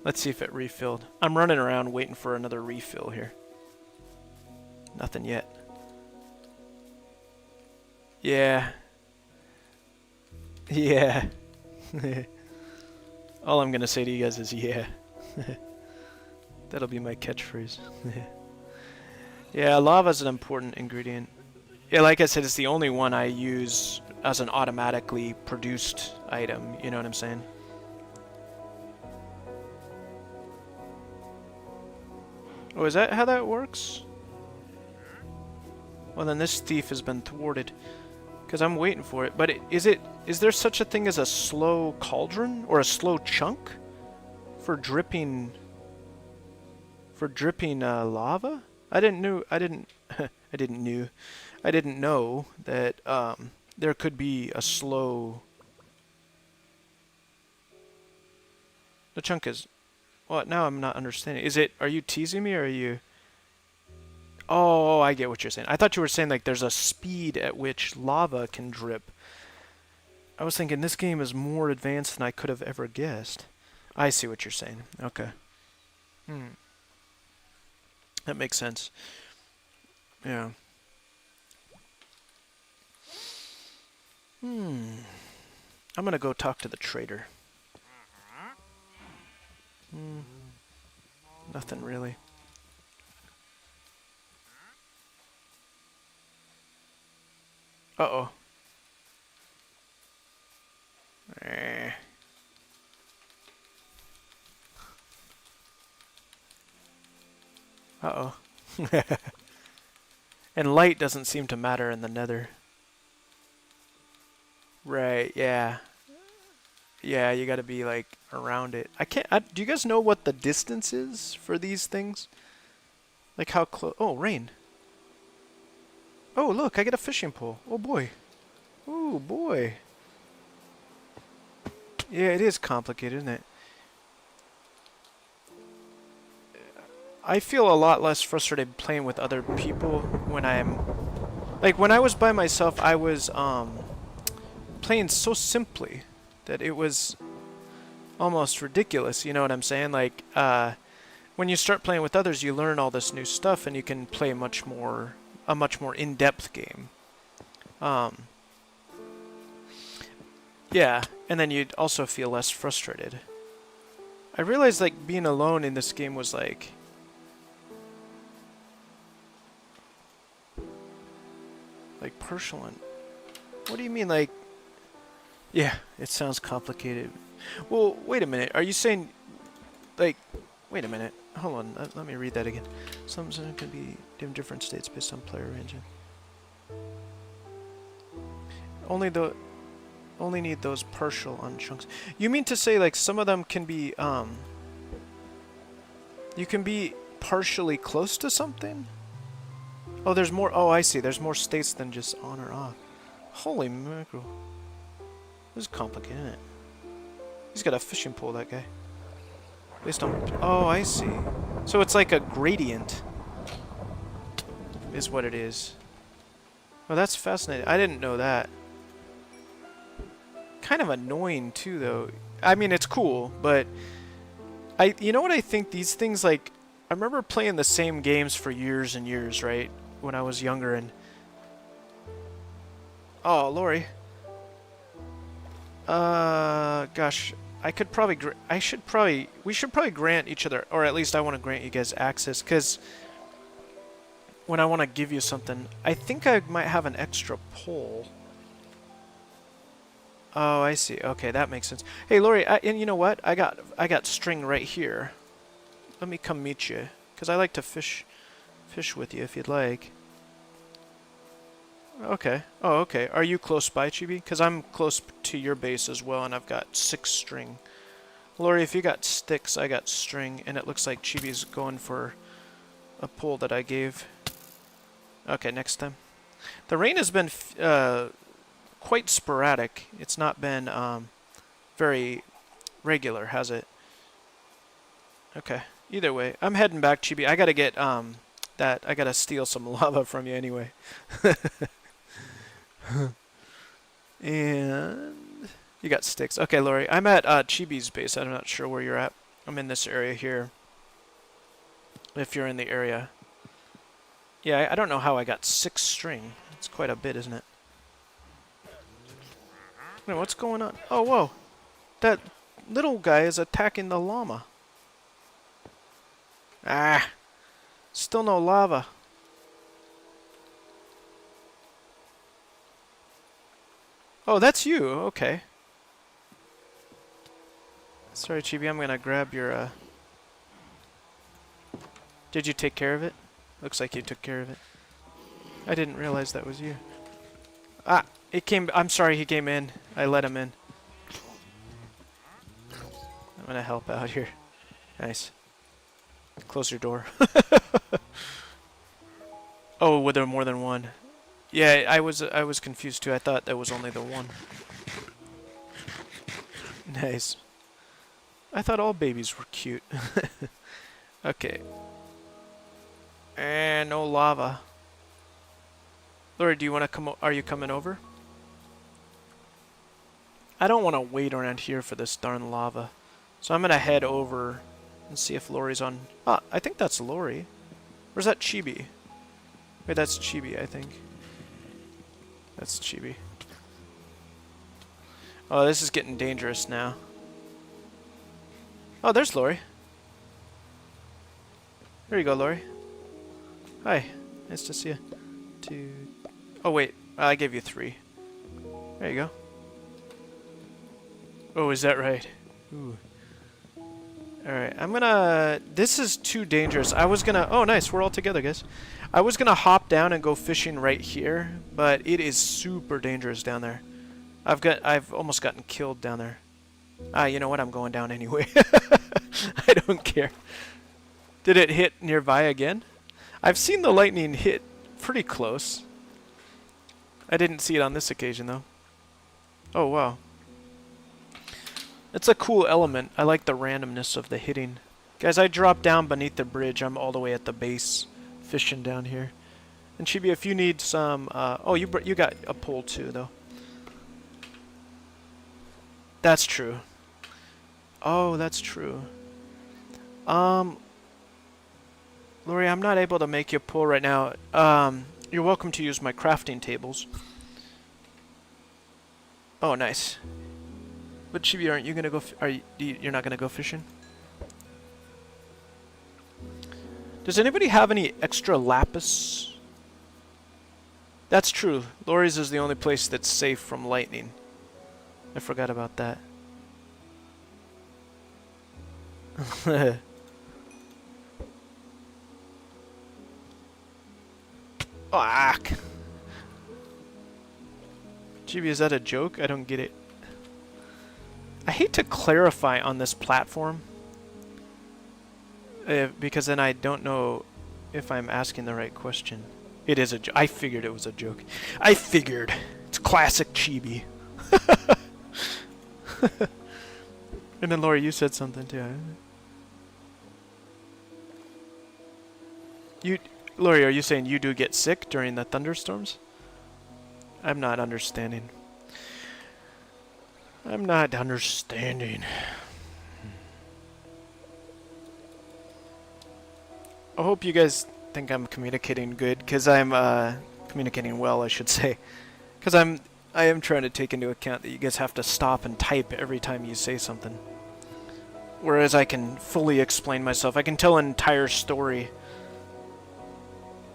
Let's see if it refilled. I'm running around waiting for another refill here. Nothing yet. Yeah. Yeah. All I'm gonna say to you guys is yeah. That'll be my catchphrase. Yeah, lava's an important ingredient. Yeah, like I said, it's the only one I use as an automatically produced item, you know what I'm saying? Oh, is that how that works? Well, then this thief has been thwarted. Because I'm waiting for it. But is there such a thing as a slow cauldron? Or a slow chunk? For dripping lava? I didn't know that there could be a slow. The chunk is what? Now I'm not understanding. Are you teasing me or are you? Oh, I get what you're saying. I thought you were saying like there's a speed at which lava can drip. I was thinking this game is more advanced than I could have ever guessed. I see what you're saying. Okay. That makes sense. Yeah. I'm gonna go talk to the trader. Nothing really. Uh-oh. Uh-oh. And light doesn't seem to matter in the nether. Right, yeah. Yeah, you gotta be, like, around it. Do you guys know what the distance is for these things? Like how close... Oh, rain. Oh, look, I get a fishing pole. Oh, boy. Oh, boy. Yeah, it is complicated, isn't it? I feel a lot less frustrated playing with other people when I'm... Like, when I was by myself, I was, playing so simply that it was almost ridiculous, you know what I'm saying? Like, when you start playing with others, you learn all this new stuff and you can play a much more in-depth game. Yeah, and then you'd also feel less frustrated. I realized, like, being alone in this game was, like... Like, partial and... What do you mean, like... Yeah, it sounds complicated. Well, wait a minute. Are you saying... Like... Wait a minute. Hold on. Let me read that again. Some can be in different states based on player range. Only need those partial on chunks. You mean to say, like, some of them can be, you can be partially close to something? Oh, there's more. Oh, I see. There's more states than just on or off. Holy mackerel. This is complicated, isn't it? He's got a fishing pole, that guy. Based on... Oh, I see. So it's like a gradient. Is what it is. Oh, that's fascinating. I didn't know that. Kind of annoying, too, though. I mean, it's cool, but... You know what I think? These things, like... I remember playing the same games for years and years, right? When I was younger, and... Oh, Lori. Gosh. I could probably... We should probably grant each other... Or at least I want to grant you guys access, because... When I want to give you something... I think I might have an extra pole. Oh, I see. Okay, that makes sense. Hey, Lori, and you know what? I got string right here. Let me come meet you, because I like to fish with you if you'd like. Okay. Oh, okay. Are you close by, Chibi? Because I'm close to your base as well, and I've got 6 string. Lori, if you got sticks, I got string, and it looks like Chibi's going for a pole that I gave. Okay, next time. The rain has been quite sporadic. It's not been very regular, has it? Okay. Either way, I'm heading back, Chibi. I gotta get I gotta steal some lava from you anyway. And you got sticks. Okay, Lori. I'm at Chibi's base. I'm not sure where you're at. I'm in this area here. If you're in the area. Yeah, I don't know how I got 6 string. It's quite a bit, isn't it? Wait, what's going on? Oh, whoa. That little guy is attacking the llama. Ah. Still no lava. Oh, that's you. Okay. Sorry, Chibi. I'm going to grab your... Did you take care of it? Looks like you took care of it. I didn't realize that was you. Ah, it came... I'm sorry, he came in. I let him in. I'm gonna help out here. Nice. Close your door. Oh, were there more than one? Yeah, I was confused too. I thought there was only the one. Nice. I thought all babies were cute. Okay. And no lava. Lori, do you want to come? Are you coming over? I don't want to wait around here for this darn lava. So I'm going to head over and see if Lori's on... Ah, I think that's Lori. Where's that Chibi? Wait, that's Chibi, I think. That's Chibi. Oh, this is getting dangerous now. Oh, there's Lori. There you go, Lori. Hi. Nice to see you. 2... Oh, wait. I gave you 3. There you go. Oh, is that right? Ooh. Alright, I'm gonna... This is too dangerous. I was gonna... Oh, nice. We're all together, guys. I was gonna hop down and go fishing right here, but it is super dangerous down there. I've almost gotten killed down there. Ah, you know what? I'm going down anyway. I don't care. Did it hit nearby again? I've seen the lightning hit pretty close. I didn't see it on this occasion, though. Oh, wow. It's a cool element. I like the randomness of the hitting. Guys, I dropped down beneath the bridge. I'm all the way at the base, fishing down here. And Chibi, if you need some... oh, you got a pole, too, though. That's true. Oh, that's true. Lori, I'm not able to make you a pole right now. You're welcome to use my crafting tables. Oh, nice. But Chibi, aren't you gonna go? You're not gonna go fishing? Does anybody have any extra lapis? That's true. Lori's is the only place that's safe from lightning. I forgot about that. Ah! Chibi, is that a joke? I don't get it. I hate to clarify on this platform because then I don't know if I'm asking the right question. It is a joke. I figured it was a joke. I figured. It's Classic chibi. And then Laura, you said something too. Lori, are you saying you do get sick during the thunderstorms? I'm not understanding. I'm not understanding. I hope you guys think I'm communicating good, because I'm communicating well, I should say. Because I am trying to take into account that you guys have to stop and type every time you say something. Whereas I can fully explain myself. I can tell an entire story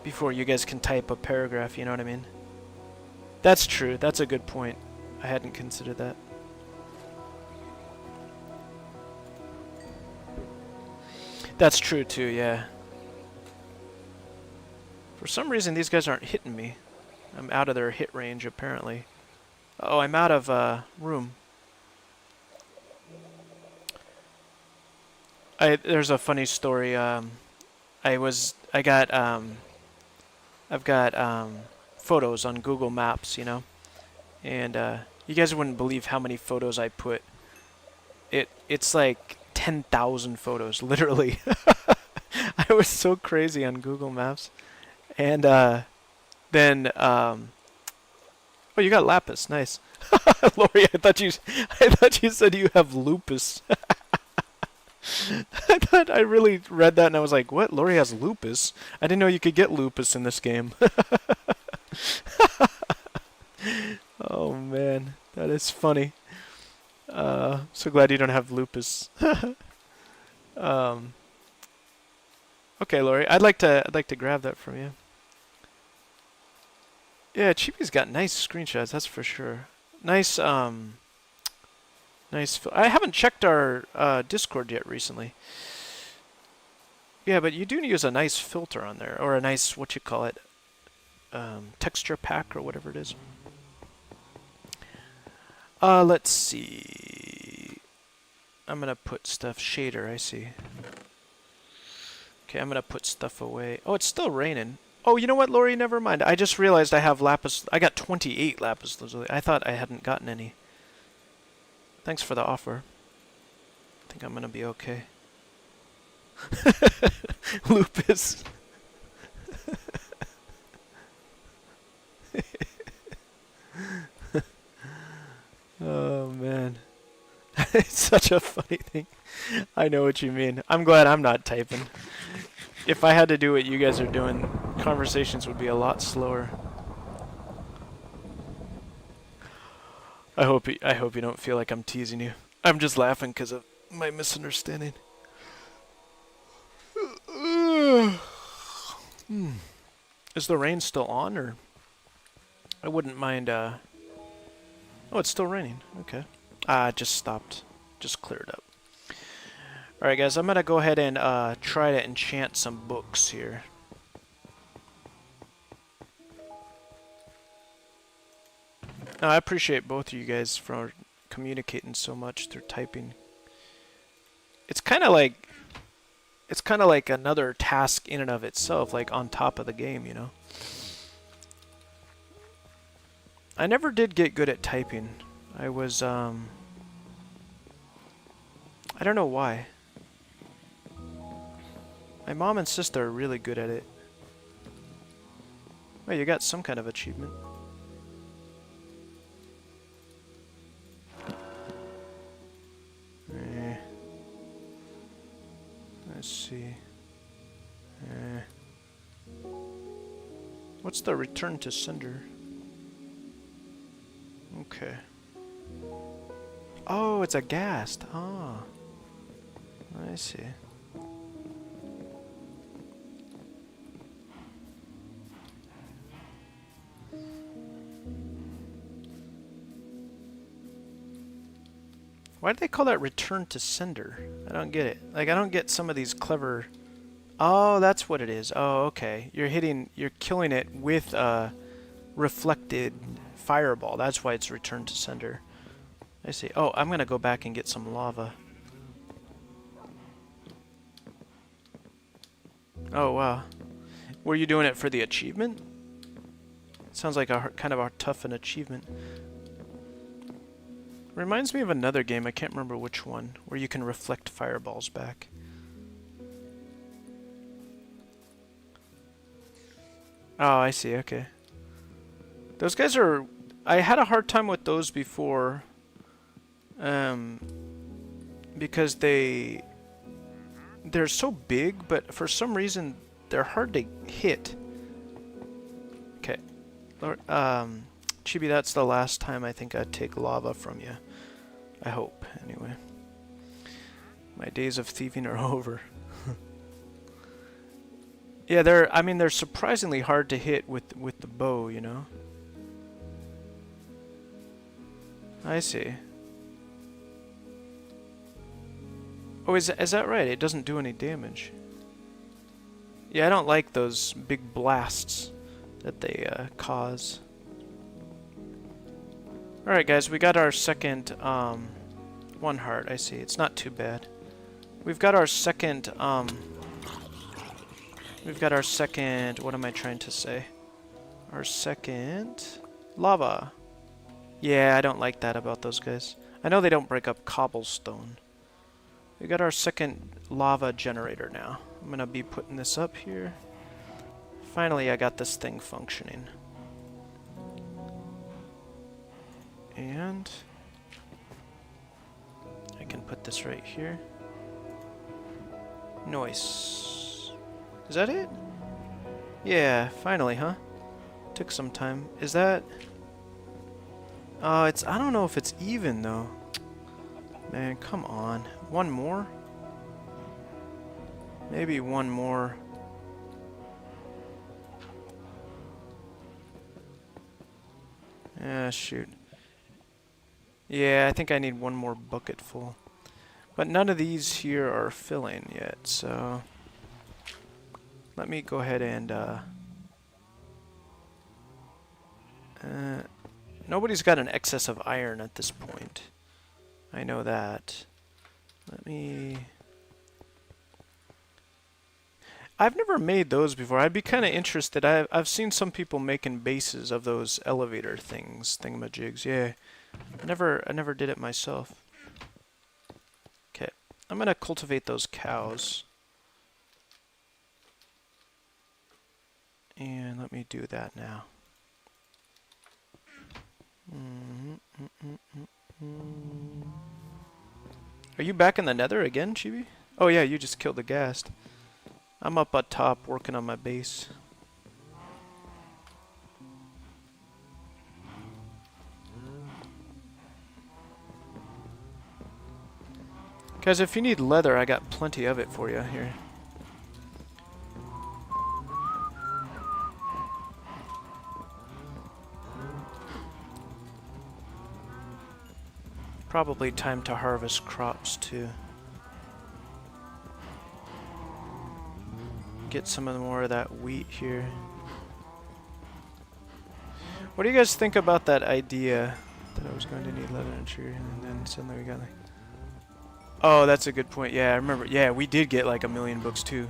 before you guys can type a paragraph, you know what I mean? That's true. That's a good point. I hadn't considered that. That's true too, yeah. For some reason these guys aren't hitting me. I'm out of their hit range apparently. Oh, I'm out of room. There's a funny story. I've got photos on Google Maps, you know, and you guys wouldn't believe how many photos I put. It's like 10,000 photos, literally. I was so crazy on Google Maps, and then oh, you got lapis, nice. Lori, I thought you said you have lupus. I thought I really read that and I was like, what? Lori has lupus? I didn't know you could get lupus in this game. Oh man, that is funny. So glad you don't have lupus. Okay, Lori, I'd like to grab that from you. Yeah, Chibi's got nice screenshots, that's for sure. Nice, nice. I haven't checked our Discord yet recently. Yeah, but you do use a nice filter on there, or a nice, what you call it, texture pack or whatever it is. Let's see. I'm gonna put stuff shader. I see. Okay, I'm gonna put stuff away. Oh, it's still raining. Oh, you know what, Lori? Never mind. I just realized I have lapis. I got 28 lapis lazuli. I thought I hadn't gotten any. Thanks for the offer. I think I'm gonna be okay. Lupus. Oh man. It's such a funny thing. I know what you mean. I'm glad I'm not typing. If I had to do what you guys are doing, conversations would be a lot slower. I hope you don't feel like I'm teasing you. I'm just laughing because of my misunderstanding. Is the rain still on, or? I wouldn't mind, Oh, it's still raining. Okay. It just stopped. Just cleared up. Alright guys, I'm gonna go ahead and try to enchant some books here. Now, I appreciate both of you guys for communicating so much through typing. It's kind of like another task in and of itself, like on top of the game, you know. I never did get good at typing. I was I don't know why. My mom and sister are really good at it. Oh, you got some kind of achievement. Let's see. What's the return to sender? Okay. Oh, it's a ghast. Ah. I see. Why do they call that return to sender? I don't get it. Like, I don't get some of these clever... Oh, that's what it is. Oh, okay. You're killing it with a reflected fireball. That's why it's return to sender. I see. Oh, I'm gonna go back and get some lava. Oh, wow. Were you doing it for the achievement? Sounds like a kind of a tough an achievement. Reminds me of another game, I can't remember which one, where you can reflect fireballs back. Oh, I see, okay. Those guys are... I had a hard time with those before. Because they're so big, but for some reason they're hard to hit. Okay. Chibi, that's the last time I think I'd take lava from you. I hope, anyway. My days of thieving are over. Yeah, they're surprisingly hard to hit with the bow, you know. I see. Oh, is that right? It doesn't do any damage. Yeah, I don't like those big blasts that they cause. Alright guys, we got our second, 1 heart, I see. It's not too bad. We've got our second, what am I trying to say? Our second lava. Yeah, I don't like that about those guys. I know they don't break up cobblestone. We got our second lava generator now. I'm gonna be putting this up here. Finally, I got this thing functioning. And I can put this right here. Nice. Is that it? Yeah, finally, huh? Took some time. Is that... I don't know if it's even, though. Man, come on. One more? Maybe one more. Ah, shoot. Yeah, I think I need one more bucket full. But none of these here are filling yet, so... Let me go ahead and, nobody's got an excess of iron at this point. I know that. Let me... I've never made those before. I'd be kind of interested. I've seen some people making bases of those elevator things, thingamajigs. Yeah, I never did it myself. Okay, I'm gonna cultivate those cows. And let me do that now. Are you back in the nether again, Chibi? Oh yeah, you just killed the ghast. I'm up at top working on my base. Guys, if you need leather, I got plenty of it for you here. Probably time to harvest crops too. Get some more of that wheat here. What do you guys think about that idea that I was going to need leather and sugar, and then suddenly we got like... Oh, that's a good point. Yeah, I remember. Yeah, we did get like 1,000,000 books too.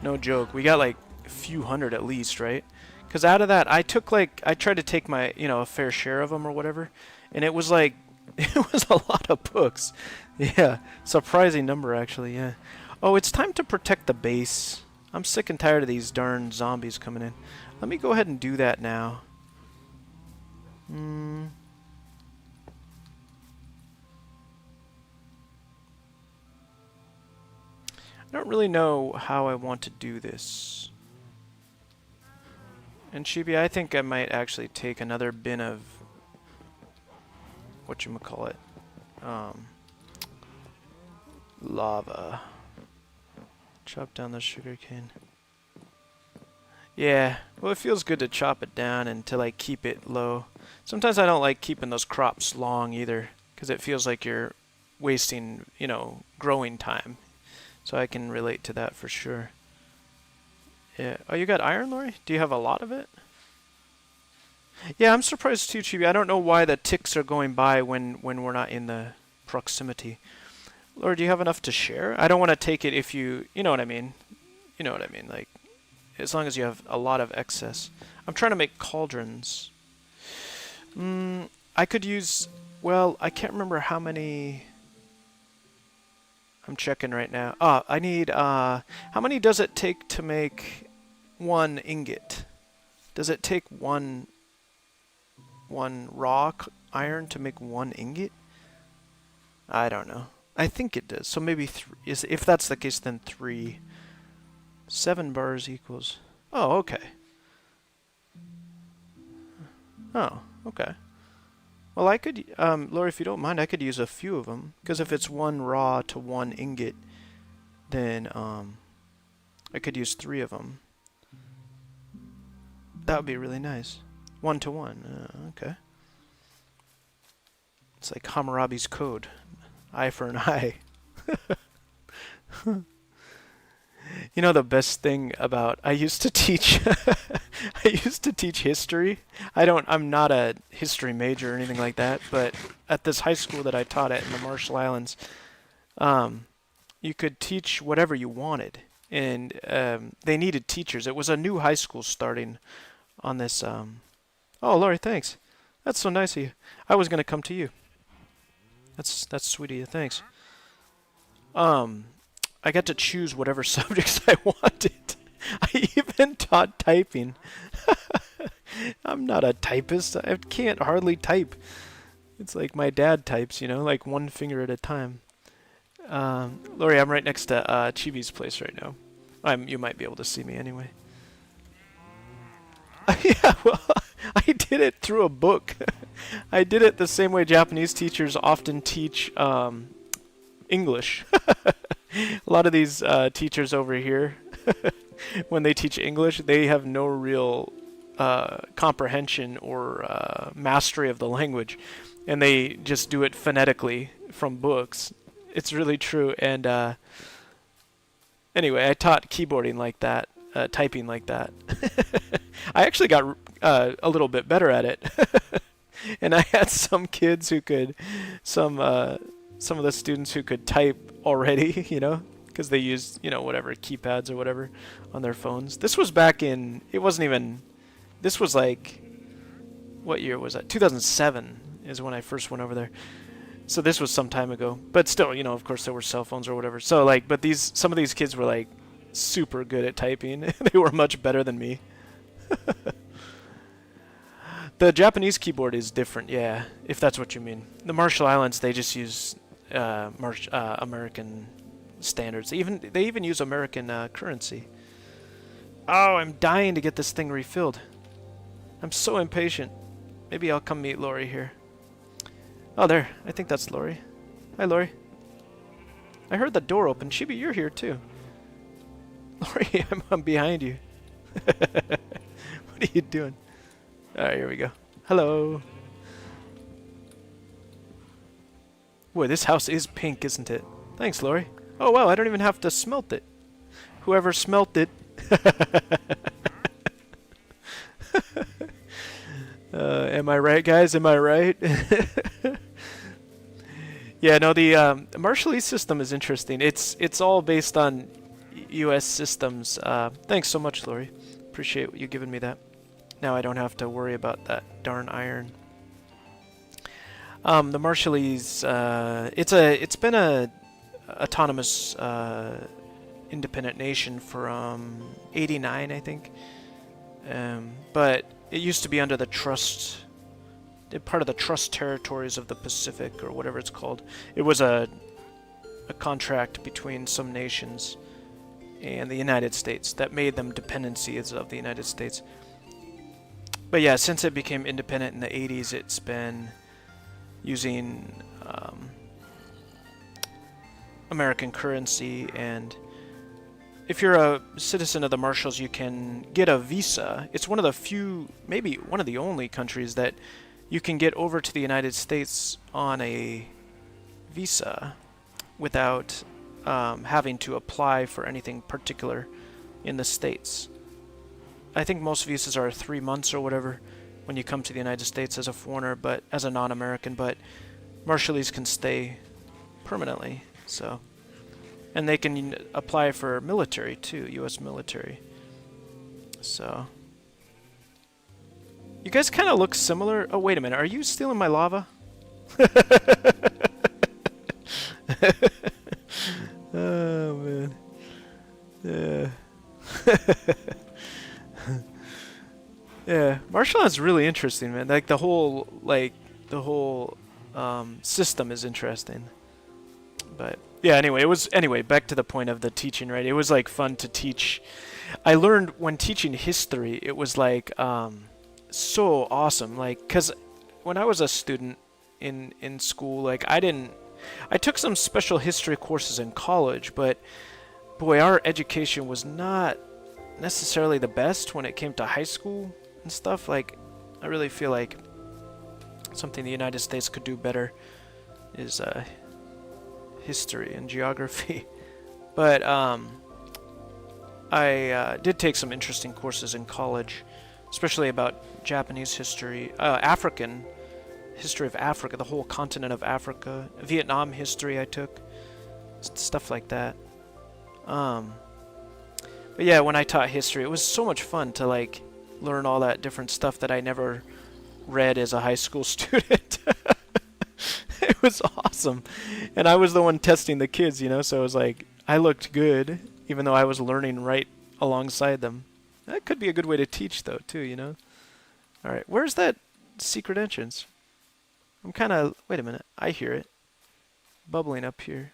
No joke. We got like a few hundred at least, right? Because out of that, I took like... I tried to take my, you know, a fair share of them or whatever. And it was like... It was a lot of books. Yeah, surprising number actually, yeah. Oh, it's time to protect the base. I'm sick and tired of these darn zombies coming in. Let me go ahead and do that now. I don't really know how I want to do this. And Chibi, I think I might actually take another bin of whatchamacallit, lava. Chop down the sugarcane. Yeah, well it feels good to chop it down and to like keep it low. Sometimes I don't like keeping those crops long either, because it feels like you're wasting, you know, growing time. So I can relate to that for sure. Yeah. Oh, you got iron, Lori? Do you have a lot of it? Yeah, I'm surprised too, Chibi. I don't know why the ticks are going by when we're not in the proximity. Lord, do you have enough to share? I don't want to take it if you know what I mean. You know what I mean, like, as long as you have a lot of excess. I'm trying to make cauldrons. I could use... Well, I can't remember how many... I'm checking right now. I need... how many does it take to make one ingot? Does it take one raw iron to make one ingot? I don't know. I think it does. So maybe if that's the case, then 3. 7 bars equals... Oh, okay. Oh, okay. Well, I could... Laura, if you don't mind, I could use a few of them. Because if it's 1 raw to 1 ingot, then I could use 3 of them. That would be really nice. 1 to 1. Okay. It's like Hammurabi's code. Eye for an eye. You know the best thing about... I used to teach... I used to teach history. I'm not a history major or anything like that, but at this high school that I taught at in the Marshall Islands, you could teach whatever you wanted. And they needed teachers. It was a new high school starting on this... Oh, Laurie, thanks. That's so nice of you. I was going to come to you. That's sweet of you. Thanks. I got to choose whatever subjects I wanted. I even taught typing. I'm not a typist. I can't hardly type. It's like my dad types, you know, like one finger at a time. Laurie, I'm right next to Chibi's place right now. You might be able to see me anyway. Yeah, well, I did it through a book. I did it the same way Japanese teachers often teach English. A lot of these teachers over here, when they teach English, they have no real comprehension or mastery of the language, and they just do it phonetically from books. It's really true. And anyway, I taught keyboarding like that, typing like that. I actually got a little bit better at it. And I had some kids who could, some of the students who could type already, you know, because they used, you know, whatever, keypads or whatever on their phones. This was back in, it wasn't even, this was like, what year was that? 2007 is when I first went over there. So this was some time ago. But still, you know, of course there were cell phones or whatever. So like, but some of these kids were like super good at typing. They were much better than me. The Japanese keyboard is different, yeah, if that's what you mean. The Marshall Islands, they just use American standards. They even use American currency. Oh, I'm dying to get this thing refilled. I'm so impatient. Maybe I'll come meet Lori here. Oh, there. I think that's Lori. Hi, Lori. I heard the door open. Chibi, you're here too. Lori, I'm behind you. What are you doing? Alright, here we go. Hello. Boy, this house is pink, isn't it? Thanks, Lori. Oh, wow, I don't even have to smelt it. Whoever smelt it. Am I right, guys? Am I right? Yeah, no, the Marshallese system is interesting. It's all based on U.S. systems. Thanks so much, Lori. Appreciate you giving me that. Now I don't have to worry about that darn iron. The Marshallese, it's been a autonomous independent nation from '89, I think. But it used to be under the trust, part of the trust territories of the Pacific, or whatever it's called. It was a contract between some nations and the United States that made them dependencies of the United States. But yeah, since it became independent in the 80s, it's been using American currency, and if you're a citizen of the Marshalls, you can get a visa. It's one of the few, maybe one of the only countries that you can get over to the United States on a visa without having to apply for anything particular in the States. I think most visas are 3 months or whatever when you come to the United States as a foreigner, but as a non-American, but Marshallese can stay permanently, so. And they can apply for military too, U.S. military. So, You guys kind of look similar. Oh, wait a minute. Are you stealing my lava? Oh, man. Yeah. Yeah. Marshland's really interesting, man. Like, the whole system is interesting. But, yeah, anyway, back to the point of the teaching, right? It was, like, fun to teach. I learned when teaching history, it was, like, so awesome. Like, because when I was a student in school, like, I took some special history courses in college, but boy, our education was not necessarily the best when it came to high school and stuff. Like, I really feel like something the United States could do better is history and geography. But I did take some interesting courses in college, especially about Japanese history, African history of Africa, the whole continent of Africa, Vietnam history I took, stuff like that. But yeah, when I taught history, it was so much fun to like learn all that different stuff that I never read as a high school student. It was awesome. And I was the one testing the kids, you know, so it was like I looked good even though I was learning right alongside them. That could be a good way to teach though, too, you know. All right, where's that secret entrance? I'm kind of... Wait a minute. I hear it. Bubbling up here.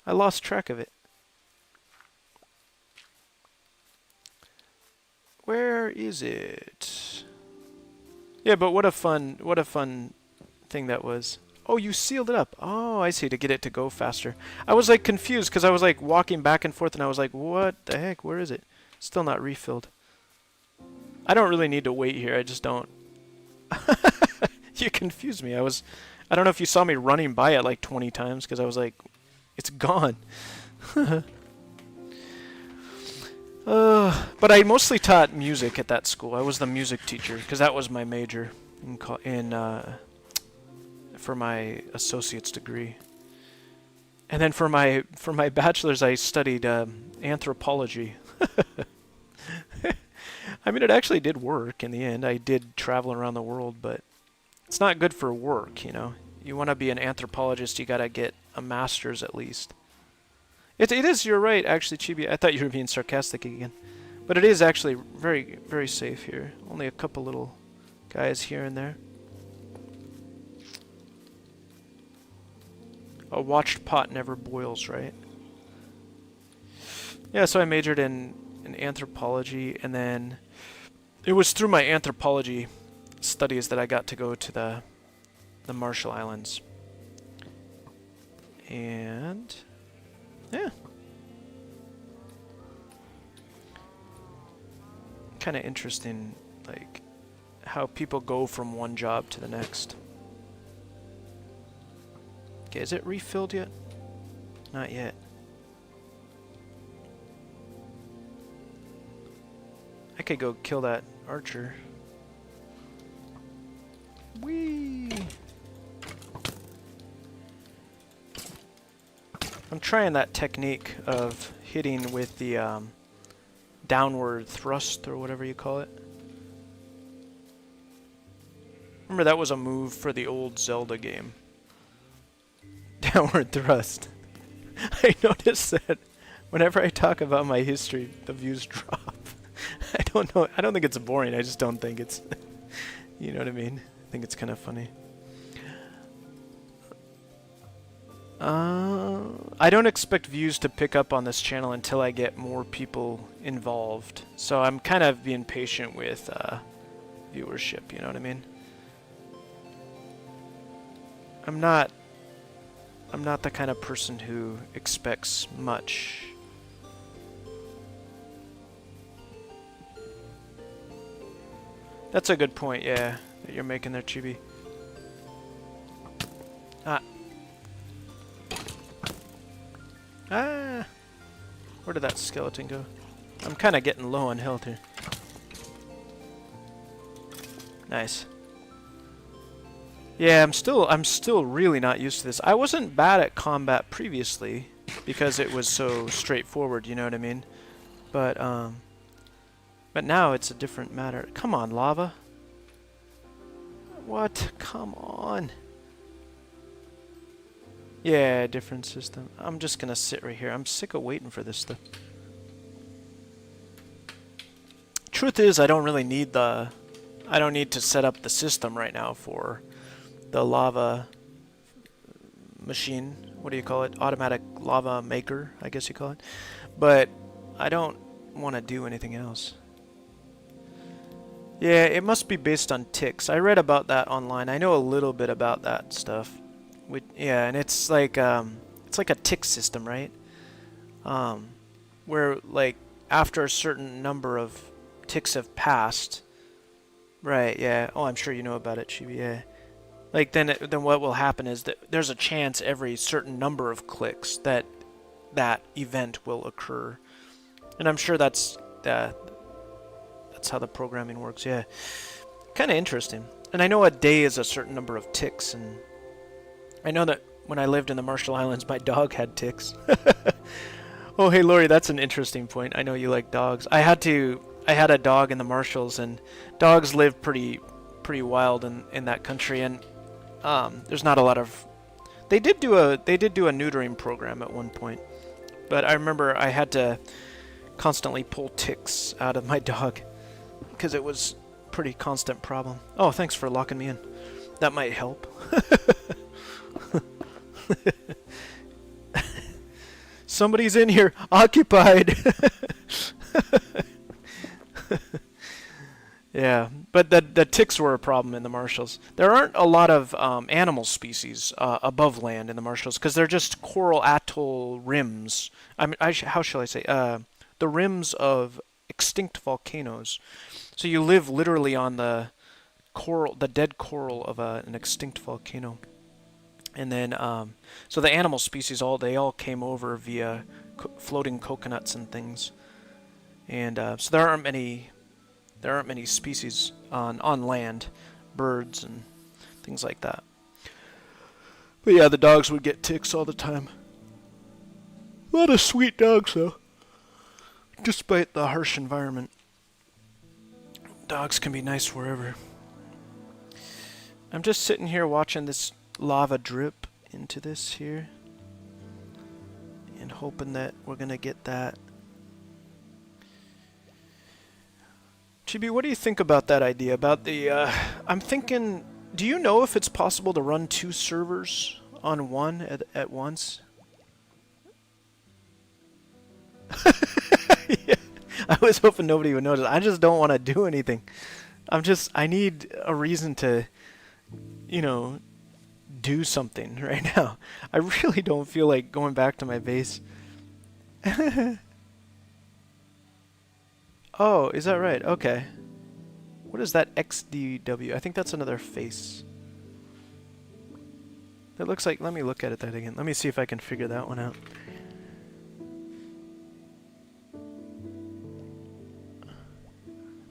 I lost track of it. Where is it? Yeah, but what a fun thing that was. Oh, you sealed it up. Oh, I see, to get it to go faster. I was like confused because I was like walking back and forth and I was like, what the heck? Where is it? Still not refilled. I don't really need to wait here. I just don't... You confused me. I don't know if you saw me running by it like 20 times because I was like, it's gone. But I mostly taught music at that school. I was the music teacher because that was my major for my associate's degree. And then for my bachelor's, I studied anthropology. I mean, it actually did work in the end. I did travel around the world, but it's not good for work, you know. You want to be an anthropologist, you got to get a master's at least. It is, you're right, actually, Chibi. I thought you were being sarcastic again. But it is actually very, very safe here. Only a couple little guys here and there. A watched pot never boils, right? Yeah, so I majored in anthropology, and then it was through my anthropology studies that I got to go to the Marshall Islands. And yeah. Kind of interesting, like, how people go from one job to the next. Okay, is it refilled yet? Not yet. I could go kill that archer. Whee! I'm trying that technique of hitting with the downward thrust or whatever you call it. Remember, that was a move for the old Zelda game. Downward thrust. I noticed that whenever I talk about my history, the views drop. I don't know. I don't think it's boring. I just don't think it's... You know what I mean? I think it's kind of funny. I don't expect views to pick up on this channel until I get more people involved. So I'm kind of being patient with viewership, you know what I mean? I'm not the kind of person who expects much. That's a good point, yeah, that you're making there, Chibi. Ah! Where did that skeleton go? I'm kind of getting low on health here. Nice. Yeah, I'm still really not used to this. I wasn't bad at combat previously because it was so straightforward, you know what I mean? But now it's a different matter. Come on, lava. What? Come on. Yeah, different system. I'm just gonna sit right here. I'm sick of waiting for this stuff. Truth is, I don't really need the... I don't need to set up the system right now for the lava machine. What do you call it? Automatic lava maker, I guess you call it. But I don't want to do anything else. Yeah, it must be based on ticks. I read about that online. I know a little bit about that stuff. Yeah, and it's like a tick system, right? Where like after a certain number of ticks have passed, right? Yeah. Oh, I'm sure you know about it, Chibi. Yeah. Like then what will happen is that there's a chance every certain number of clicks that that event will occur, and I'm sure that's how the programming works. Yeah. Kind of interesting. And I know a day is a certain number of ticks, and I know that when I lived in the Marshall Islands, my dog had ticks. Oh, hey, Lori, that's an interesting point. I know you like dogs. I had a dog in the Marshalls, and dogs live pretty wild in that country, and there's not a lot of... They did do a neutering program at one point, but I remember I had to constantly pull ticks out of my dog because it was a pretty constant problem. Oh, thanks for locking me in. That might help. Somebody's in here, occupied. Yeah, but the ticks were a problem in the Marshalls. There aren't a lot of animal species above land in the Marshalls because they're just coral atoll rims. I mean, how shall I say? The rims of extinct volcanoes. So you live literally on the dead coral of an extinct volcano. And then, so the animal species they all came over via floating coconuts and things. And so there aren't many species on land, birds and things like that. But yeah, the dogs would get ticks all the time. A lot of sweet dogs, though. Despite the harsh environment, dogs can be nice wherever. I'm just sitting here watching this lava drip into this here and hoping that we're gonna get that. Chibi, what do you think about that idea? About the, I'm thinking, do you know if it's possible to run 2 servers on one at once? Yeah, I was hoping nobody would notice. I just don't want to do anything. I need a reason to, do something right now. I really don't feel like going back to my base. Oh, is that right? Okay. What is that XDW? I think that's another face. That looks like... Let me look at it that again. Let me see if I can figure that one out.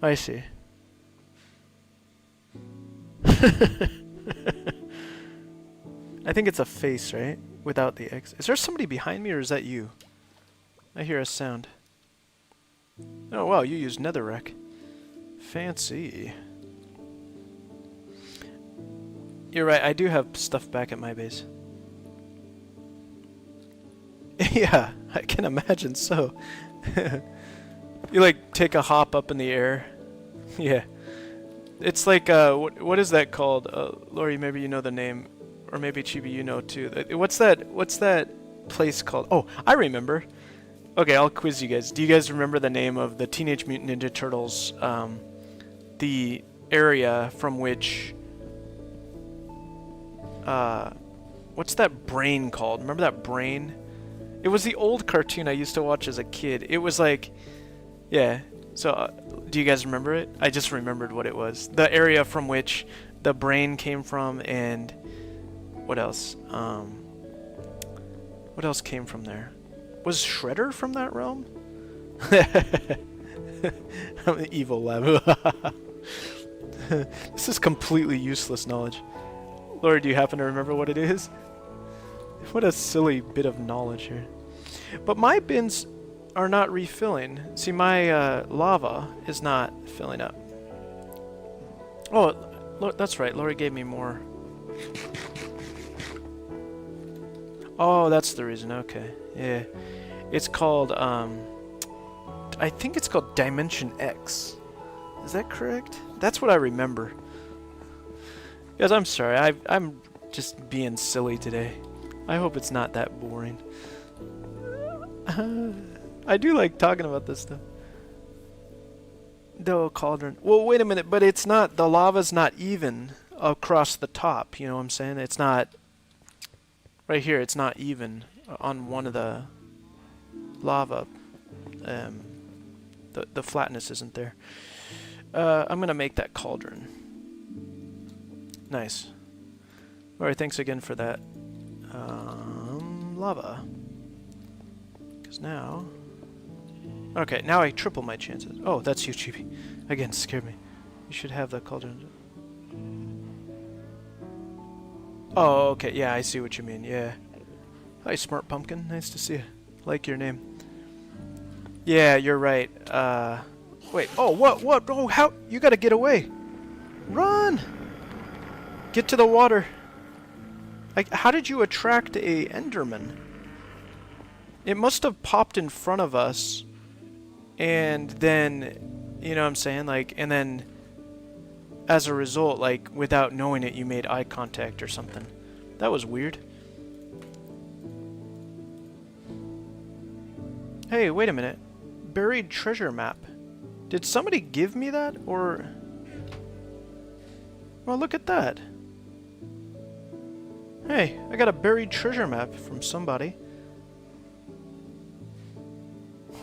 I see. I think it's a face, right? Without the X. Is there somebody behind me or is that you? I hear a sound. Oh wow, you use netherrack. Fancy. You're right, I do have stuff back at my base. Yeah, I can imagine so. You like take a hop up in the air. Yeah. It's like, what is that called? Lori, maybe you know the name. Or maybe Chibi, you know too. What's that place called? Oh, I remember. Okay, I'll quiz you guys. Do you guys remember the name of the Teenage Mutant Ninja Turtles? The area from which... what's that brain called? Remember that brain? It was the old cartoon I used to watch as a kid. It was like... Yeah. So, do you guys remember it? I just remembered what it was. The area from which the brain came from, and... What else? What else came from there? Was Shredder from that realm? I'm an evil lab. This is completely useless knowledge. Lord, do you happen to remember what it is? What a silly bit of knowledge here. But my bins are not refilling. See, my lava is not filling up. Oh, That's right, Lori gave me more. Oh, that's the reason, okay. Yeah. It's called, I think it's called Dimension X. Is that correct? That's what I remember. Guys, I'm sorry. I'm just being silly today. I hope it's not that boring. I do like talking about this stuff. The cauldron. Well, wait a minute, but it's not, the lava's not even across the top, you know what I'm saying? It's not, right here, it's not even on one of the lava. The flatness isn't there. I'm gonna make that cauldron. Nice. Alright, thanks again for that. Lava. Because now... Okay, now I triple my chances. Oh, that's you, Chibi. Again, scared me. You should have the cauldron. Oh, okay. Yeah, I see what you mean. Yeah. Hi, Smart Pumpkin. Nice to see you. Like your name. Yeah, you're right. Wait. Oh, what? Oh, how? You gotta get away. Run! Get to the water. Like, how did you attract a Enderman? It must have popped in front of us. And then, you know what I'm saying? Like, and then, as a result, like, without knowing it, you made eye contact or something. That was weird. Hey, wait a minute. Buried treasure map. Did somebody give me that, or... Well, look at that. Hey, I got a buried treasure map from somebody.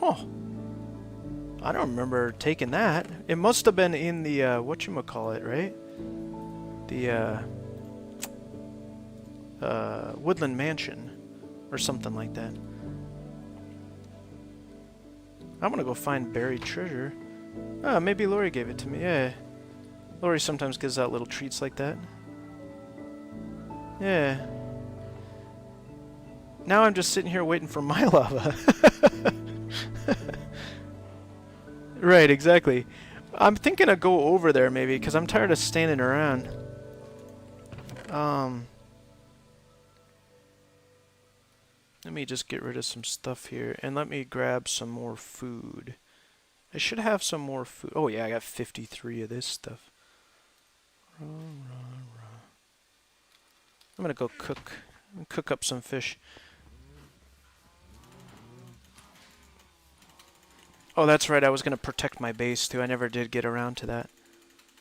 Huh. I don't remember taking that. It must have been in the, whatchamacallit, right? The, woodland mansion. Or something like that. I'm gonna go find buried treasure. Ah, maybe Lori gave it to me, yeah. Lori sometimes gives out little treats like that. Yeah. Now I'm just sitting here waiting for my lava. Right, exactly. I'm thinking of go over there maybe, because I'm tired of standing around. Let me just get rid of some stuff here, and let me grab some more food. I should have some more food. Oh yeah, I got 53 of this stuff. I'm gonna go cook up some fish. Oh, that's right, I was gonna protect my base too. I never did get around to that.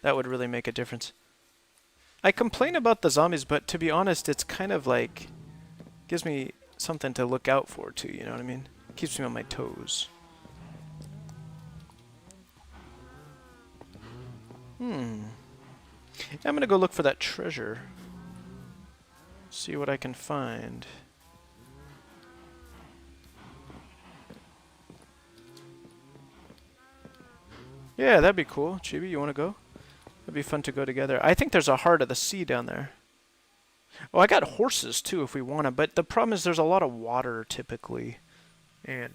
That would really make a difference. I complain about the zombies, but to be honest, it's kind of like... gives me something to look out for too, you know what I mean? Keeps me on my toes. I'm gonna go look for that treasure. See what I can find. Yeah, that'd be cool. Chibi, you wanna go? It'd be fun to go together. I think there's a heart of the sea down there. Oh, I got horses too if we want to, but the problem is there's a lot of water typically, and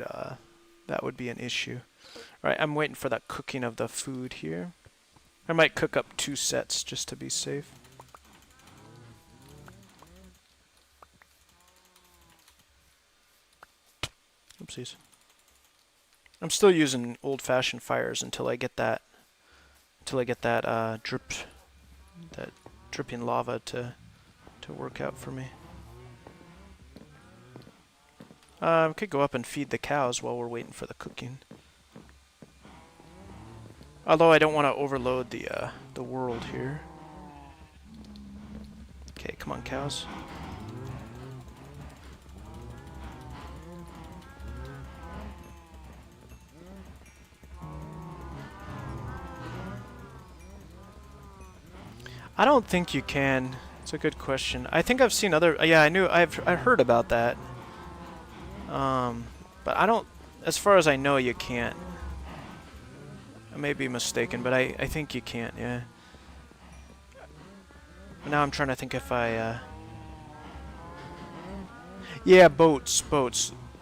that would be an issue. All right, I'm waiting for that cooking of the food here. I might cook up 2 sets just to be safe. Oopsies. I'm still using old-fashioned fires until I get that dripping lava to work out for me. We could go up and feed the cows while we're waiting for the cooking. Although I don't want to overload the world here. Okay, come on, cows. I don't think you can. It's a good question. I think I've seen other... yeah, I heard about that. But I don't... as far as I know, you can't. I may be mistaken, but I think you can't, yeah. But now I'm trying to think if I... yeah, boats.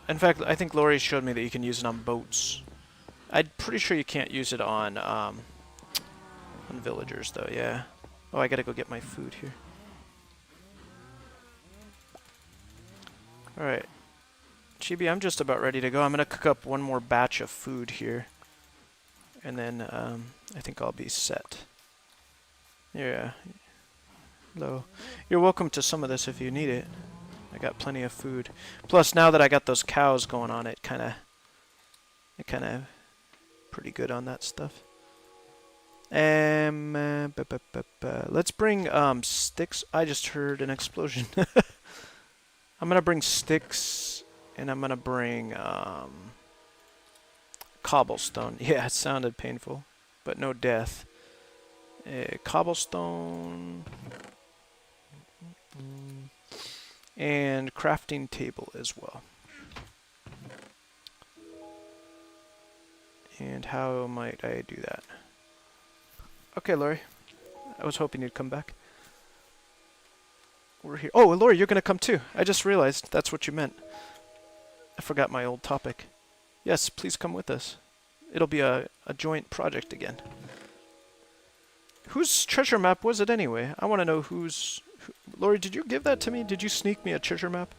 In fact, I think Lori showed me that you can use it on boats. I'm pretty sure you can't use it on villagers, though, yeah. Oh, I gotta go get my food here. Alright. Chibi, I'm just about ready to go. I'm gonna cook up one more batch of food here. And then, I think I'll be set. Yeah. Hello. You're welcome to some of this if you need it. I got plenty of food. Plus, now that I got those cows going on, it kind of pretty good on that stuff. Let's bring sticks. I just heard an explosion. I'm gonna bring sticks, and I'm gonna bring cobblestone. Yeah, it sounded painful, but no death. Cobblestone. And crafting table as well. And how might I do that? Okay, Lori. I was hoping you'd come back. We're here. Oh, Lori, you're going to come too. I just realized that's what you meant. I forgot my old topic. Yes, please come with us. It'll be a joint project again. Whose treasure map was it anyway? I want to know whose... Lori, did you give that to me? Did you sneak me a treasure map?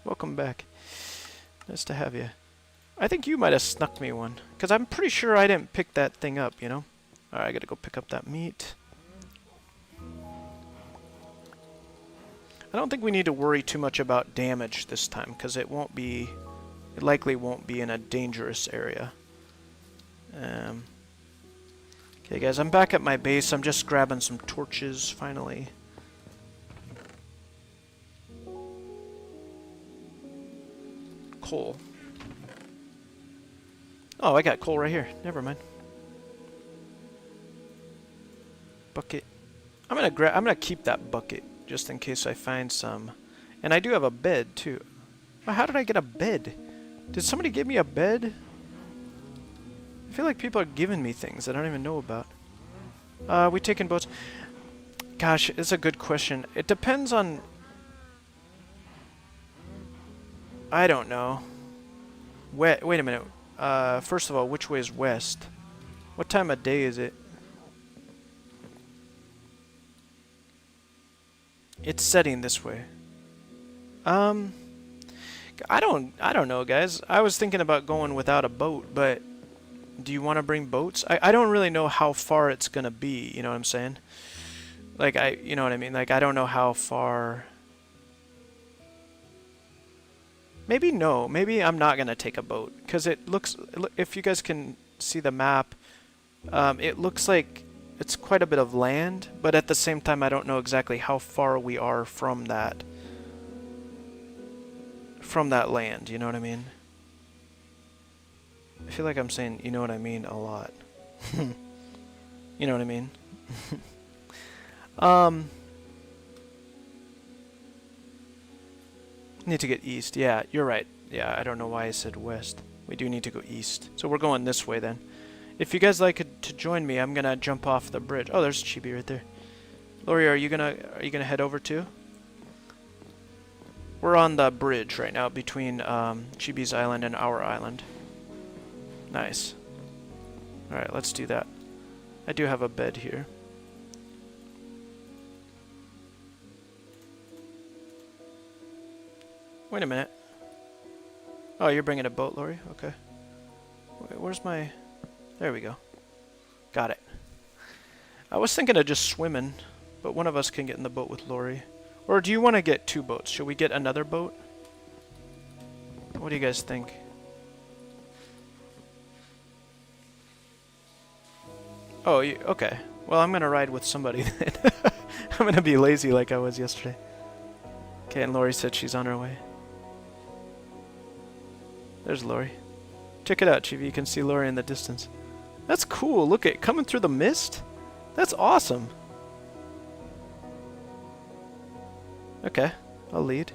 Welcome back. Nice to have you. I think you might have snuck me one, because I'm pretty sure I didn't pick that thing up, you know? Alright, I gotta go pick up that meat. I don't think we need to worry too much about damage this time, because it likely won't be in a dangerous area. Okay guys, I'm back at my base. I'm just grabbing some torches, finally. Coal. Oh, I got coal right here. Never mind. Bucket. I'm gonna keep that bucket just in case I find some. And I do have a bed too. How did I get a bed? Did somebody give me a bed? I feel like people are giving me things I don't even know about. We taking boats? Gosh, it's a good question. It depends on... I don't know. Wait a minute. First of all, which way is west? What time of day is it? It's setting this way. I don't know, guys. I was thinking about going without a boat, but do you want to bring boats? I don't really know how far it's gonna be, you know what I'm saying? Like, you know what I mean? Like, I don't know how far... Maybe no. Maybe I'm not gonna take a boat, because it looks... If you guys can see the map, it looks like it's quite a bit of land, but at the same time I don't know exactly how far we are from that land, you know what I mean? I feel like I'm saying you know what I mean a lot. You know what I mean? Need to get east. Yeah, you're right. Yeah, I don't know why I said west. We do need to go east. So we're going this way then. If you guys like to join me, I'm gonna jump off the bridge. Oh, there's Chibi right there. Lori, are you gonna head over too? We're on the bridge right now between Chibi's island and our island. Nice. Alright, let's do that. I do have a bed here. Wait a minute. Oh, you're bringing a boat, Lori? Okay. Wait, where's my... There we go. Got it. I was thinking of just swimming, but one of us can get in the boat with Lori. Or do you want to get two boats? Should we get another boat? What do you guys think? Oh, okay. Well, I'm going to ride with somebody then. I'm going to be lazy like I was yesterday. Okay, and Lori said she's on her way. There's Lori. Check it out, Chibi. You can see Lori in the distance. That's cool. Look at coming through the mist. That's awesome. Okay, I'll lead.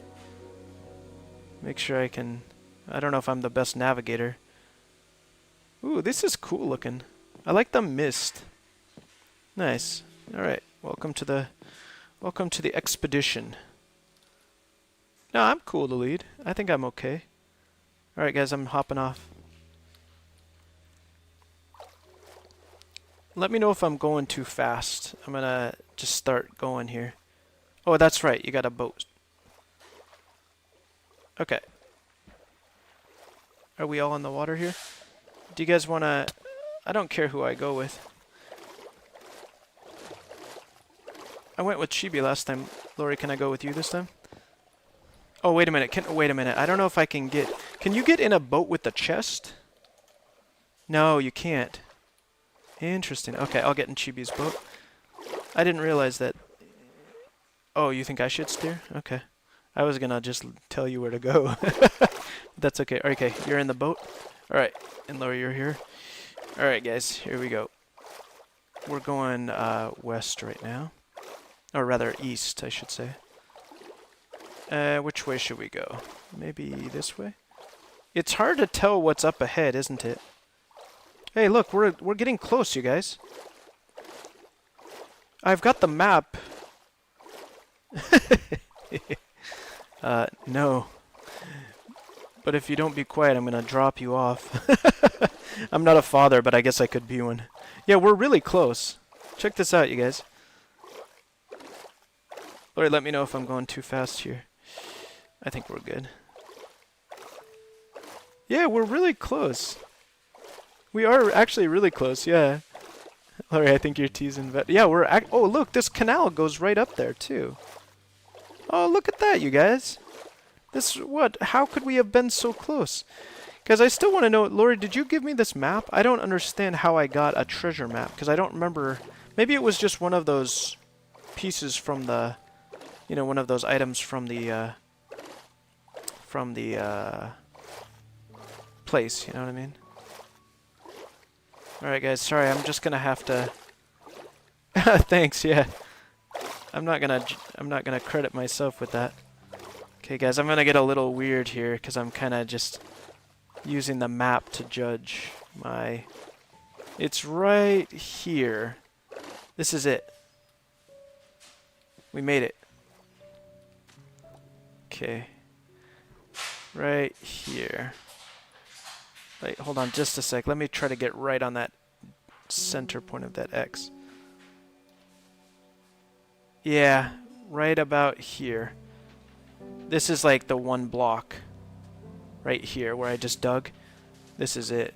Make sure I can... I don't know if I'm the best navigator. Ooh, this is cool looking. I like the mist. Nice. All right. Welcome to the expedition. No, I'm cool to lead. I think I'm okay. All right, guys, I'm hopping off. Let me know if I'm going too fast. I'm gonna just start going here. Oh, that's right. You got a boat. Okay. Are we all in the water here? Do you guys want to... I don't care who I go with. I went with Chibi last time. Lori, can I go with you this time? Oh, wait a minute. Wait a minute. I don't know if I can get... Can you get in a boat with the chest? No, you can't. Interesting. Okay, I'll get in Chibi's boat. I didn't realize that... Oh, you think I should steer? Okay. I was gonna just tell you where to go. That's okay. Okay, you're in the boat. Alright, and Lori, you're here. Alright, guys, here we go. We're going west right now. Or rather, east, I should say. Which way should we go? Maybe this way? It's hard to tell what's up ahead, isn't it? Hey, look, we're getting close, you guys. I've got the map. No. But if you don't be quiet, I'm gonna drop you off. I'm not a father, but I guess I could be one. Yeah, we're really close. Check this out, you guys. Lori, let me know if I'm going too fast here. I think we're good. Yeah, we're really close. We are actually really close, yeah. Lori, I think you're teasing, but yeah, oh, look, this canal goes right up there, too. Oh, look at that, you guys. How could we have been so close? Guys, I still want to know, Lori, did you give me this map? I don't understand how I got a treasure map, because I don't remember. Maybe it was just one of those pieces from the, you know, one of those items from the place, you know what I mean? Alright, guys, sorry, I'm just gonna have to... Thanks, yeah. I'm not gonna credit myself with that. Okay, guys, I'm gonna get a little weird here, because I'm kind of just using the map to judge my... It's right here. This is it. We made it. Okay. Right here. Wait, hold on just a sec. Let me try to get right on that center point of that X. Yeah, right about here. This is like the one block. Right here, where I just dug. This is it.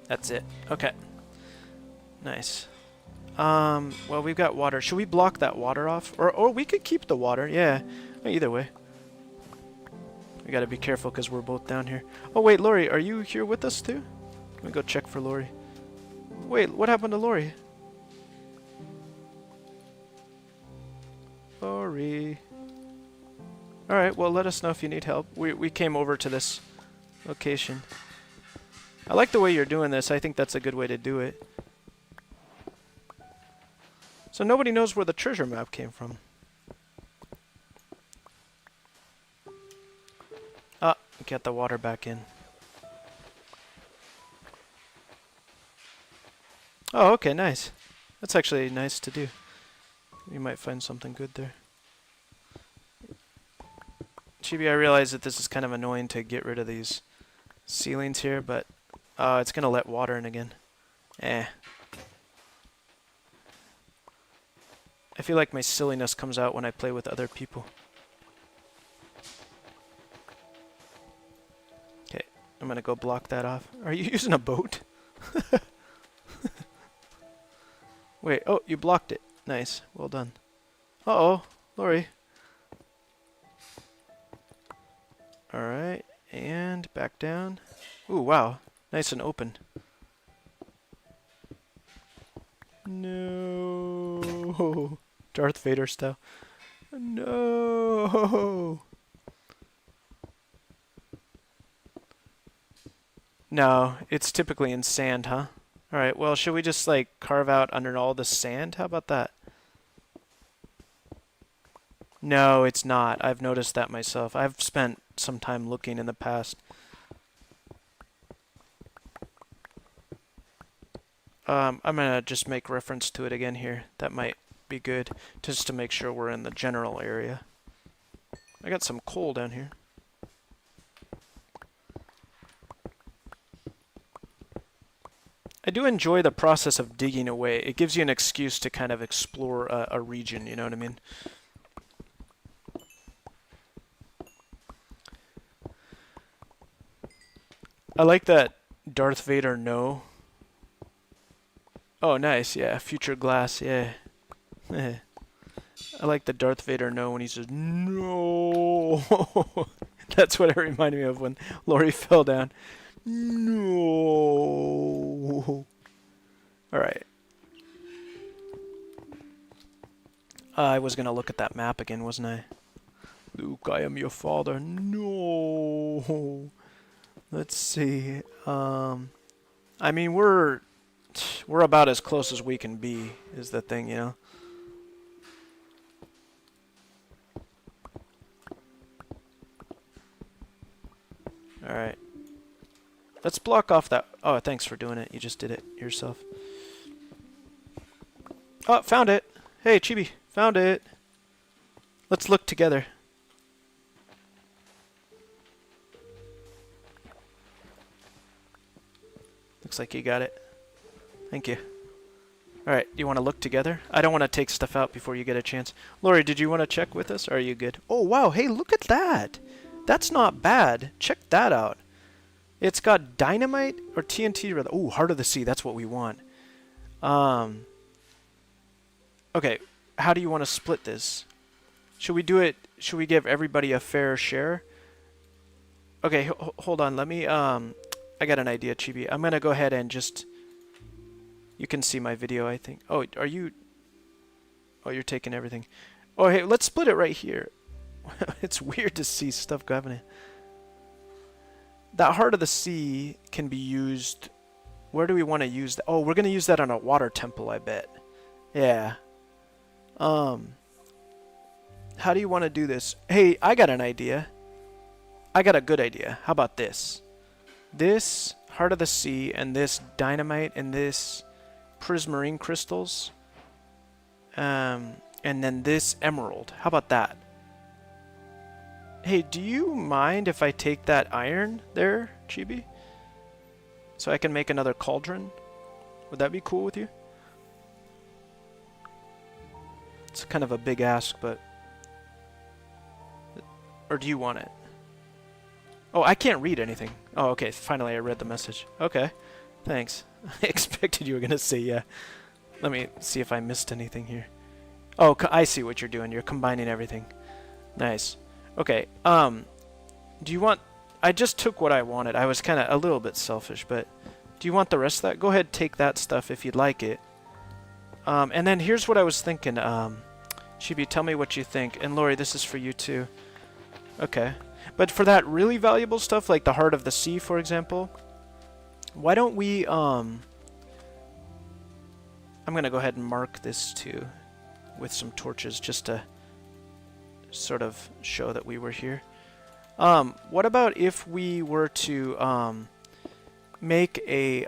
That's it. Okay. Nice. Well, we've got water. Should we block that water off? Or we could keep the water. Yeah. Either way. We gotta be careful because we're both down here. Oh, wait, Lori, are you here with us too? Let me go check for Lori. Wait, what happened to Lori? Lori. Alright, well, let us know if you need help. We came over to this location. I like the way you're doing this. I think that's a good way to do it. So nobody knows where the treasure map came from. Ah, get the water back in. Oh, okay, nice. That's actually nice to do. You might find something good there. Chibi, I realize that this is kind of annoying to get rid of these ceilings here, but it's going to let water in again. Eh. I feel like my silliness comes out when I play with other people. Okay, I'm going to go block that off. Are you using a boat? Wait, oh, you blocked it. Nice, well done. Uh-oh, Lori. Alright, and back down. Ooh, wow, nice and open. No. Darth Vader style. No. No, it's typically in sand, huh? Alright, well, should we just, like, carve out under all the sand? How about that? No, it's not. I've noticed that myself. I've spent some time looking in the past. I'm gonna just make reference to it again here. That might be good, just to make sure we're in the general area. I got some coal down here. I do enjoy the process of digging away. It gives you an excuse to kind of explore a region, you know what I mean? I like that Darth Vader no. Oh, nice, yeah. Future glass, yeah. I like the Darth Vader no when he says, no. That's what it reminded me of when Lori fell down. No. Alright. I was going to look at that map again, wasn't I? Luke, I am your father. No. Let's see. I mean, we're about as close as we can be, is the thing, you know? Alright. Let's block off that... Oh, thanks for doing it. You just did it yourself. Oh, found it. Hey, Chibi. Found it. Let's look together. Looks like you got it. Thank you. Alright, you want to look together? I don't want to take stuff out before you get a chance. Lori, did you want to check with us? Or are you good? Oh, wow. Hey, look at that. That's not bad. Check that out. It's got dynamite or TNT rather. Ooh, Heart of the Sea. That's what we want. Okay, how do you want to split this? Should we do it? Should we give everybody a fair share? Okay, hold on. Let me. I got an idea, Chibi. I'm gonna go ahead and just. You can see my video, I think. Oh, are you? Oh, you're taking everything. Oh, hey, let's split it right here. It's weird to see stuff happening. That Heart of the Sea can be used. Where do we want to use that? Oh, we're going to use that on a water temple, I bet. Yeah. How do you want to do this? Hey, I got an idea. I got a good idea. How about this? This Heart of the Sea and this dynamite and this prismarine crystals. And then this emerald. How about that? Hey, do you mind if I take that iron there, Chibi? So I can make another cauldron? Would that be cool with you? It's kind of a big ask, but... Or do you want it? Oh, I can't read anything. Oh, okay. Finally, I read the message. Okay. Thanks. I expected you were going to say yeah. Let me see if I missed anything here. Oh, I see what you're doing. You're combining everything. Nice. Okay, do you want... I just took what I wanted. I was kind of a little bit selfish, but do you want the rest of that? Go ahead, take that stuff if you'd like it. And then here's what I was thinking. Chibi, tell me what you think. And Lori, this is for you too. Okay. But for that really valuable stuff, like the Heart of the Sea, for example, why don't we... I'm going to go ahead and mark this too with some torches just to... sort of show that we were here. What about if we were to make a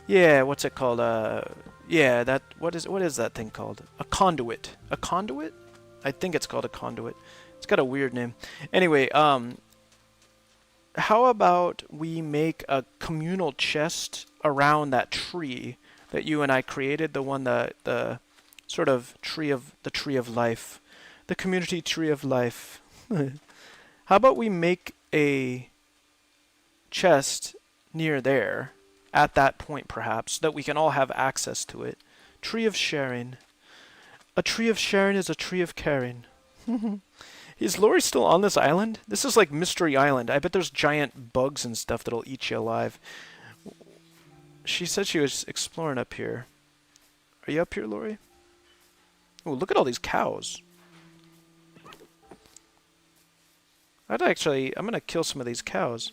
yeah, what's it called? Yeah, that what is that thing called? A conduit. A conduit? I think it's called a conduit. It's got a weird name. Anyway, how about we make a communal chest around that tree that you and I created, the one the sort of tree of life, the community tree of life. How about we make a chest near there at that point, perhaps, so that we can all have access to it. Tree of sharing. A tree of sharing is a tree of caring. Is Lori still on this island? This is like Mystery Island. I bet there's giant bugs and stuff that'll eat you alive. She said she was exploring up here. Are you up here, Lori? Oh, look at all these cows. I'm gonna kill some of these cows.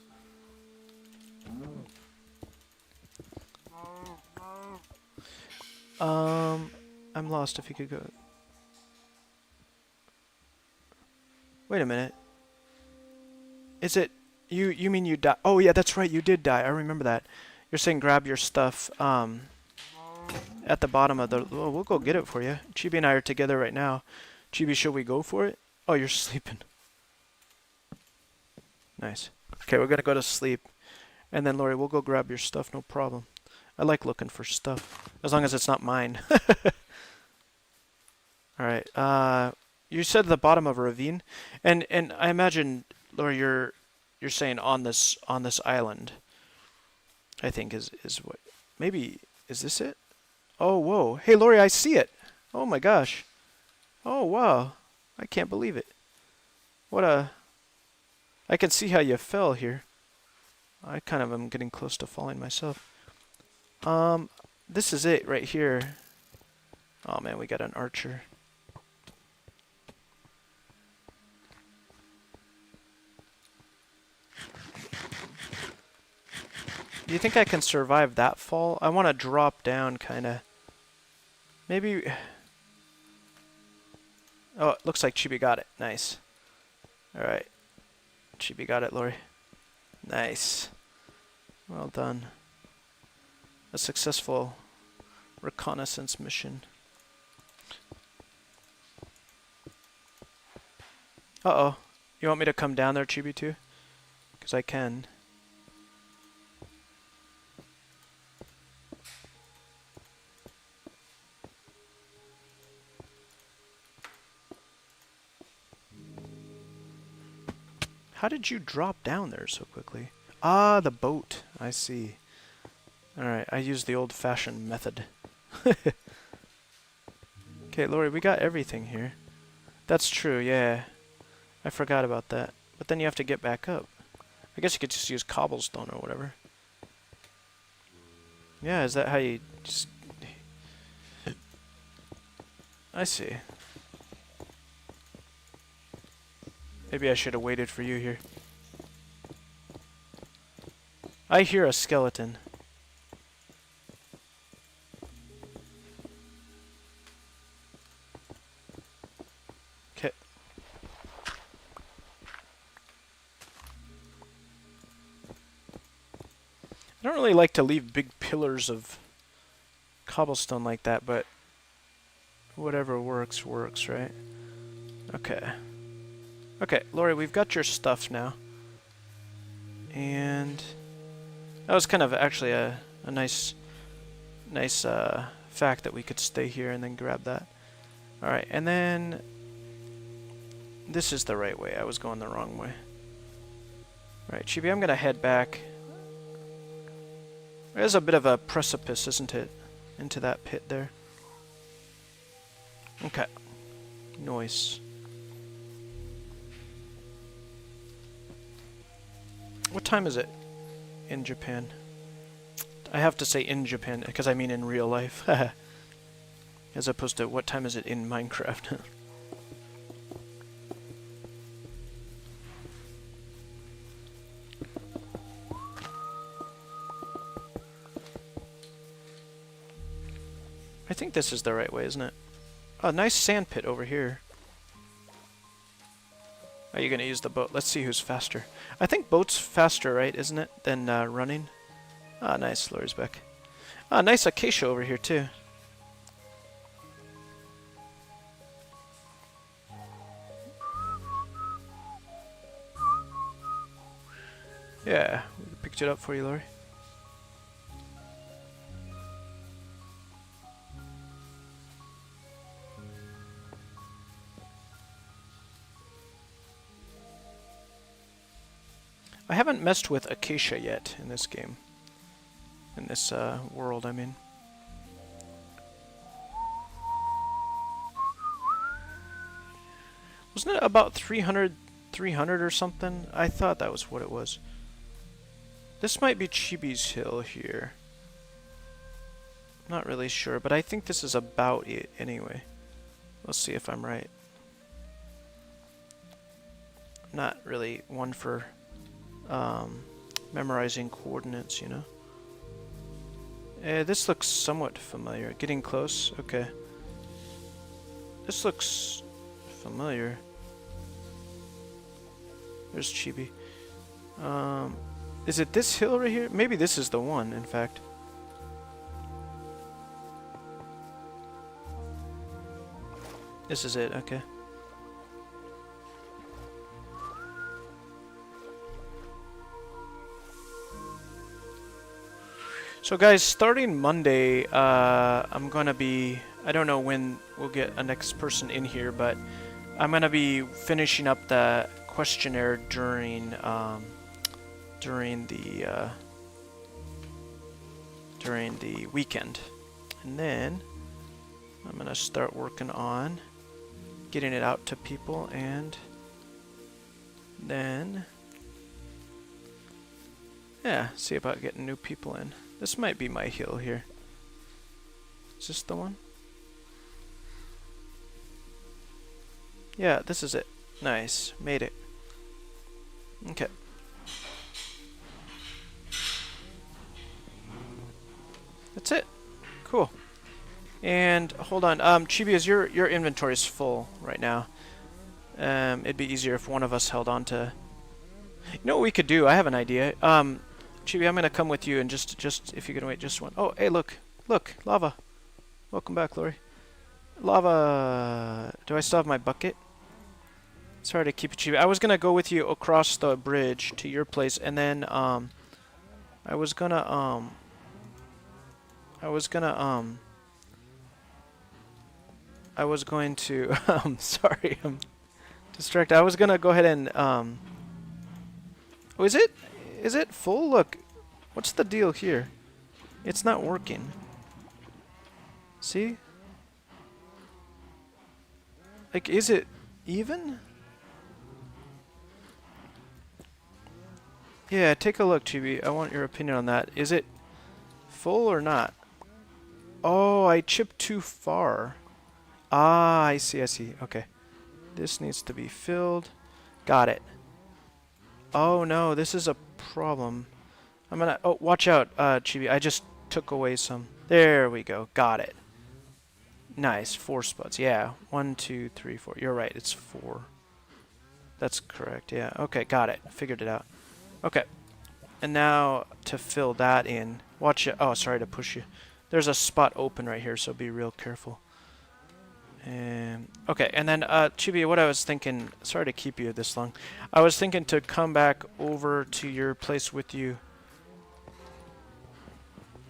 I'm lost if you could go. Wait a minute. Is it, you mean you died? Oh yeah, that's right, you did die. I remember that. You're saying grab your stuff, at the bottom of the... Oh, we'll go get it for you. Chibi and I are together right now. Chibi, should we go for it? Oh, you're sleeping. Nice. Okay, we're gonna go to sleep. And then, Lori, we'll go grab your stuff, no problem. I like looking for stuff, as long as it's not mine. Alright, you said the bottom of a ravine, and I imagine, Lori, you're saying on this island, I think is what, maybe, is this it? Oh, whoa. Hey, Lori, I see it. Oh my gosh. Oh, wow. I can't believe it. What a... I can see how you fell here. I kind of am getting close to falling myself. This is it right here. Oh man, we got an archer. Do you think I can survive that fall? I want to drop down, kind of. Maybe... Oh, it looks like Chibi got it. Nice. Alright. Chibi got it, Lori. Nice. Well done. A successful reconnaissance mission. Uh-oh. You want me to come down there, Chibi, too? Because I can. How did you drop down there so quickly? Ah, the boat. I see. Alright, I used the old-fashioned method. Okay, Lori, we got everything here. That's true, yeah. I forgot about that. But then you have to get back up. I guess you could just use cobblestone or whatever. Yeah, is that how you just... I see. Maybe I should have waited for you here. I hear a skeleton. Okay. I don't really like to leave big pillars of cobblestone like that, but whatever works, works, right? Okay. Okay, Lori, we've got your stuff now. And that was kind of actually a nice fact that we could stay here and then grab that. Alright, and then this is the right way. I was going the wrong way. Alright, Chibi, I'm going to head back. There's a bit of a precipice, isn't it? Into that pit there. Okay. Nice. What time is it in Japan? I have to say in Japan, because I mean in real life. As opposed to what time is it in Minecraft. I think this is the right way, isn't it? Oh, nice sand pit over here. Are you going to use the boat? Let's see who's faster. I think boat's faster, right, isn't it, than running? Ah, nice. Lori's back. Ah, nice acacia over here, too. Yeah, we picked it up for you, Lori. I haven't messed with acacia yet in this game. In this world, I mean. Wasn't it about 300 or something? I thought that was what it was. This might be Chibi's Hill here. Not really sure, but I think this is about it anyway. Let's see if I'm right. I'm not really one for memorizing coordinates, you know. This looks somewhat familiar. Getting close? Okay. This looks familiar. There's Chibi. Is it this hill right here? Maybe this is the one, in fact. This is it, okay. So guys, starting Monday, I'm gonna be, I don't know when we'll get a next person in here, but I'm gonna be finishing up the questionnaire during the weekend, and then I'm gonna start working on getting it out to people, and then yeah, see about getting new people in. This might be my hill here. Is this the one? Yeah, this is it. Nice. Made it. Okay. That's it. Cool. And hold on. Chibi, your inventory is full right now. It'd be easier if one of us held on to... You know what we could do? I have an idea. Chibi, I'm gonna come with you, and just if you can wait just one. Oh, hey, look, lava. Welcome back, Lori. Lava. Do I still have my bucket? Sorry to keep it cheap. I was gonna go with you across the bridge to your place, and then I was going to sorry, I'm distracted. I was gonna go ahead and oh, is it full? Look, what's the deal here? It's not working. See? Like, is it even? Yeah, take a look, Chibi. I want your opinion on that. Is it full or not? Oh, I chipped too far. Ah, I see. Okay. This needs to be filled. Got it. Oh no, this is a problem. I'm gonna... Oh, watch out, Chibi. I just took away some. There we go. Got it. Nice. 4 spots. Yeah. 1, 2, 3, 4. You're right. It's 4. That's correct. Yeah. Okay. Got it. Figured it out. Okay. And now to fill that in. Watch it. Oh, sorry to push you. There's a spot open right here, so be real careful. Okay. And then, Chibi, what I was thinking... Sorry to keep you this long. I was thinking to come back over to your place with you.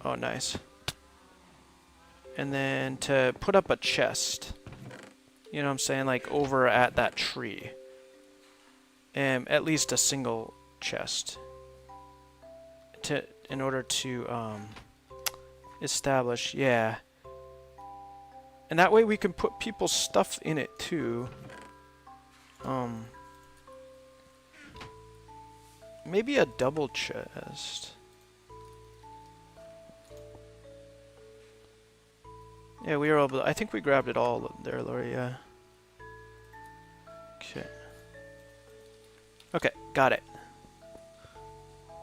Oh, nice. And then to put up a chest. You know what I'm saying? Like over at that tree. At least a single chest. In order to establish, yeah. And that way we can put people's stuff in it too. Maybe a double chest. Yeah, we were able to, I think we grabbed it all there, Lori, yeah. Okay. Okay, got it.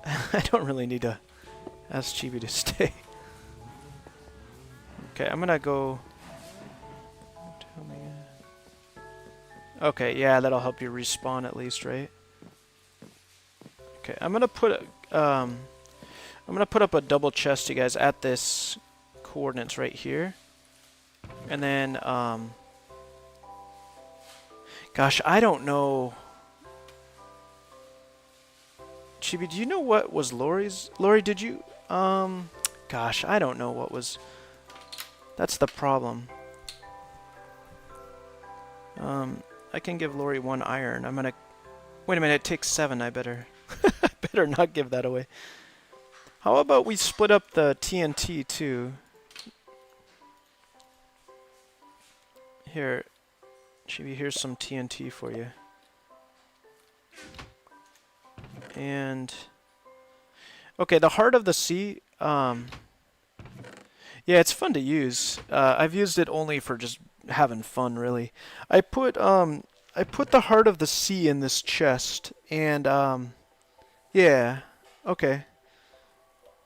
I don't really need to ask Chibi to stay. Okay, I'm gonna go... Okay, yeah, that'll help you respawn at least, right? Okay, I'm gonna put up a double chest, you guys, at this coordinates right here. And then, gosh, I don't know. Chibi, do you know what was Lori's? Lori, did you, gosh, I don't know what was, that's the problem. I can give Lori 1 iron. I'm gonna, wait a minute, it takes 7, I better, I better not give that away. How about we split up the TNT too? Here, Chibi, here's some TNT for you. And okay, the Heart of the Sea, yeah, it's fun to use. I've used it only for just having fun, really. I put the Heart of the Sea in this chest, and yeah, okay.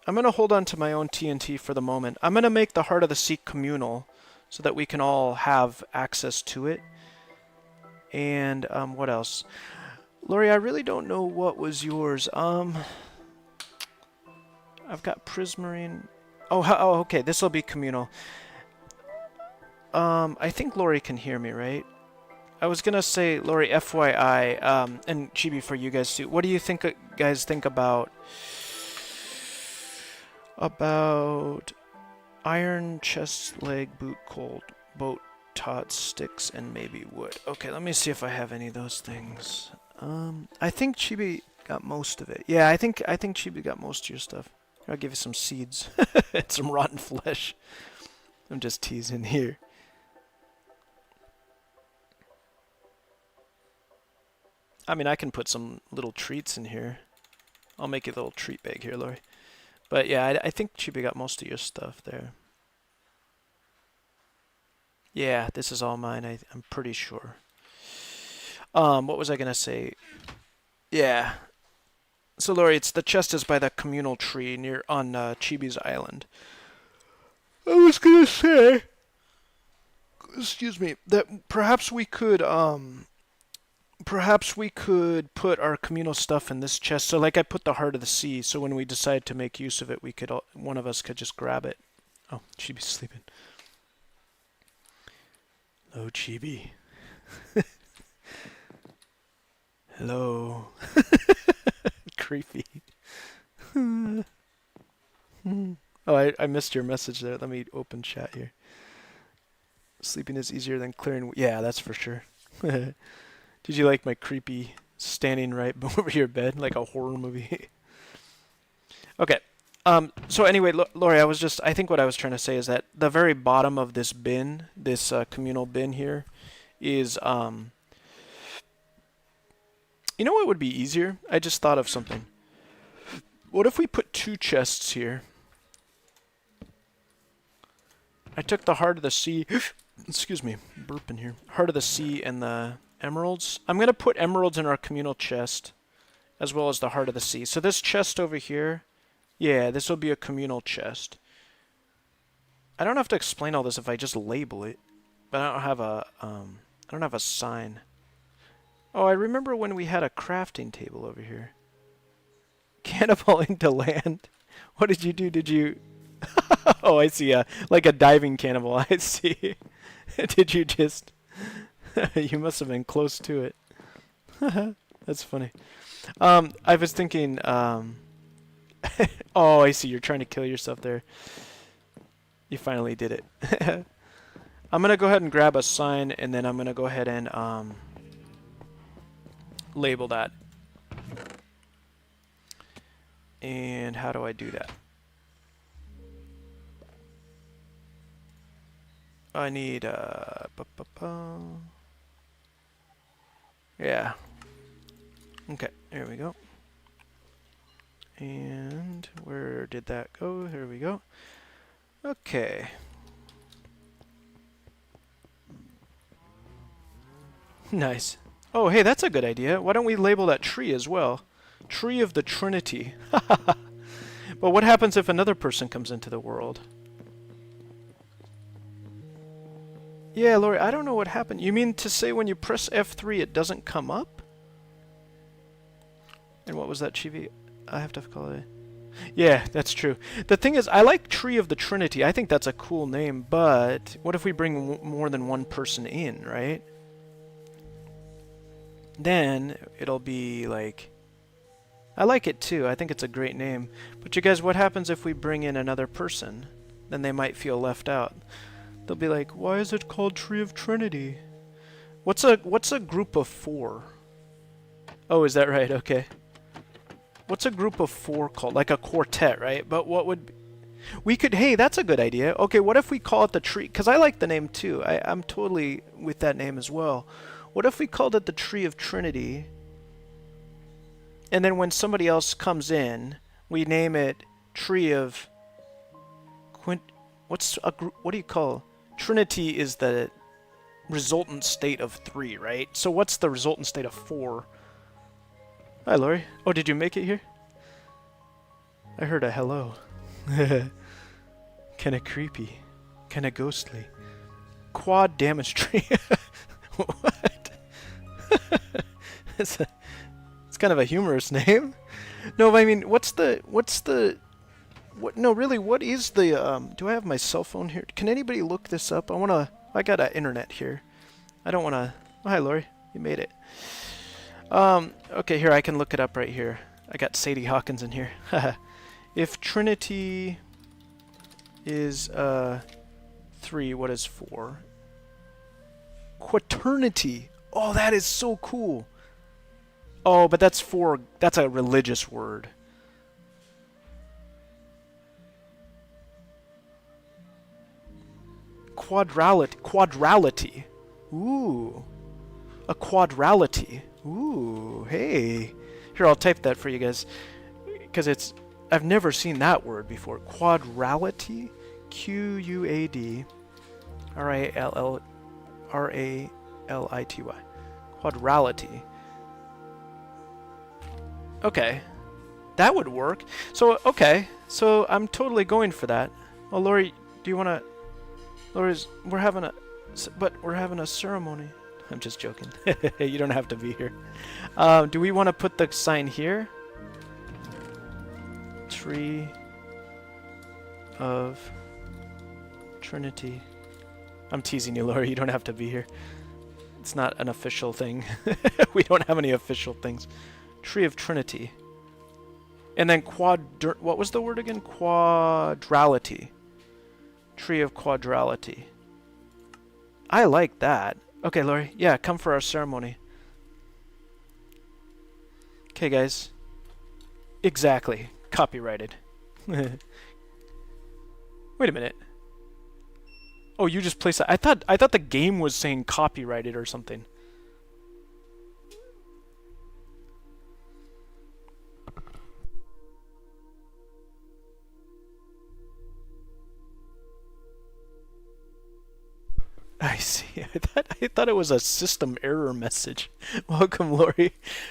I'm gonna hold on to my own TNT for the moment. I'm gonna make the Heart of the Sea communal, so that we can all have access to it. And what else? Lori, I really don't know what was yours. I've got prismarine. Oh, okay, this will be communal. I think Lori can hear me, right? I was gonna say, Lori, FYI, and Chibi for you guys too. What do you think, guys think about about iron, chest, leg, boot, cold, boat, tots, sticks, and maybe wood. Okay, let me see if I have any of those things. I think Chibi got most of it. Yeah, I think Chibi got most of your stuff. I'll give you some seeds and some rotten flesh. I'm just teasing here. I mean, I can put some little treats in here. I'll make you a little treat bag here, Lori. But yeah, I think Chibi got most of your stuff there. Yeah, this is all mine, I'm pretty sure. What was I gonna say? Yeah. So Lori, the chest is by the communal tree near on Chibi's island. I was gonna say, excuse me, that perhaps we could put our communal stuff in this chest. So like I put the heart of the sea, so when we decide to make use of it, we could one of us could just grab it. Oh, Chibi's sleeping. Hello, Chibi. Hello. Creepy. Oh, I missed your message there. Let me open chat here. Sleeping is easier than clearing. Yeah, that's for sure. Did you like my creepy standing right over your bed like a horror movie? Okay. So anyway, Lori, I think what I was trying to say is that the very bottom of this bin, this communal bin here, is, you know what would be easier? I just thought of something. What if we put 2 chests here? I took the heart of the sea, excuse me, burping here. Heart of the sea and the emeralds. I'm going to put emeralds in our communal chest, as well as the heart of the sea. So this chest over here, yeah, this will be a communal chest. I don't have to explain all this if I just label it, but I don't have a sign. Oh, I remember when we had a crafting table over here. Cannonballing to land. What did you do? Did you? Oh, I see. Like a diving cannibal. I see. Did you just? You must have been close to it. That's funny. I was thinking. Oh, I see. You're trying to kill yourself there. You finally did it. I'm gonna go ahead and grab a sign, and then I'm gonna go ahead and label that. And how do I do that? I need yeah. Okay, here we go. And where did that go? Here we go. Okay. Nice. Oh, hey, that's a good idea. Why don't we label that tree as well? Tree of the Trinity. But what happens if another person comes into the world? Yeah, Lori, I don't know what happened. You mean to say when you press F3 it doesn't come up? And what was that, Chibi? I have to call it. Yeah, that's true. The thing is, I like Tree of the Trinity. I think that's a cool name, but what if we bring more than one person in, right? Then it'll be like... I like it too. I think it's a great name. But you guys, what happens if we bring in another person? Then they might feel left out. They'll be like, why is it called Tree of Trinity? What's a group of 4? Oh, is that right? Okay. What's a group of 4 called? Like a quartet, right? But what would... We could... Hey, that's a good idea. Okay, what if we call it the tree... Because I like the name too. I'm totally with that name as well. What if we called it the Tree of Trinity? And then when somebody else comes in, we name it Tree of... What's a group... What do you call... Trinity is the resultant state of 3, right? So what's the resultant state of 4? Hi, Lori. Oh, did you make it here? I heard a hello. Kinda creepy. Kinda ghostly. Quad damage tree. What? It's kind of a humorous name. No, but I mean, what is the, do I have my cell phone here? Can anybody look this up? I got an internet here. I don't wanna, oh, hi, Lori. You made it. Okay, here, I can look it up right here. I got Sadie Hawkins in here. If Trinity is 3. What is 4? Quaternity. Oh, that is so cool. Oh, but that's for, that's a religious word. Quadrality. Ooh. A quadrality. Ooh, hey. Here, I'll type that for you guys. Because it's, I've never seen that word before. Quadrality. Quadrality. Quadrality. Okay. That would work. So, okay. So, I'm totally going for that. Well, Lori, do you want to... Lori's... We're having a ceremony. I'm just joking. You don't have to be here. Do we want to put the sign here? Tree of Trinity. I'm teasing you, Lori. You don't have to be here. It's not an official thing. We don't have any official things. Tree of Trinity. And then what was the word again? Quadrality. Tree of Quadrality. I like that. Okay, Lori. Yeah, come for our ceremony. Okay, guys. Exactly. Copyrighted. Wait a minute. Oh, you just placed that. I thought the game was saying copyrighted or something. I see. I thought it was a system error message. Welcome, Lori.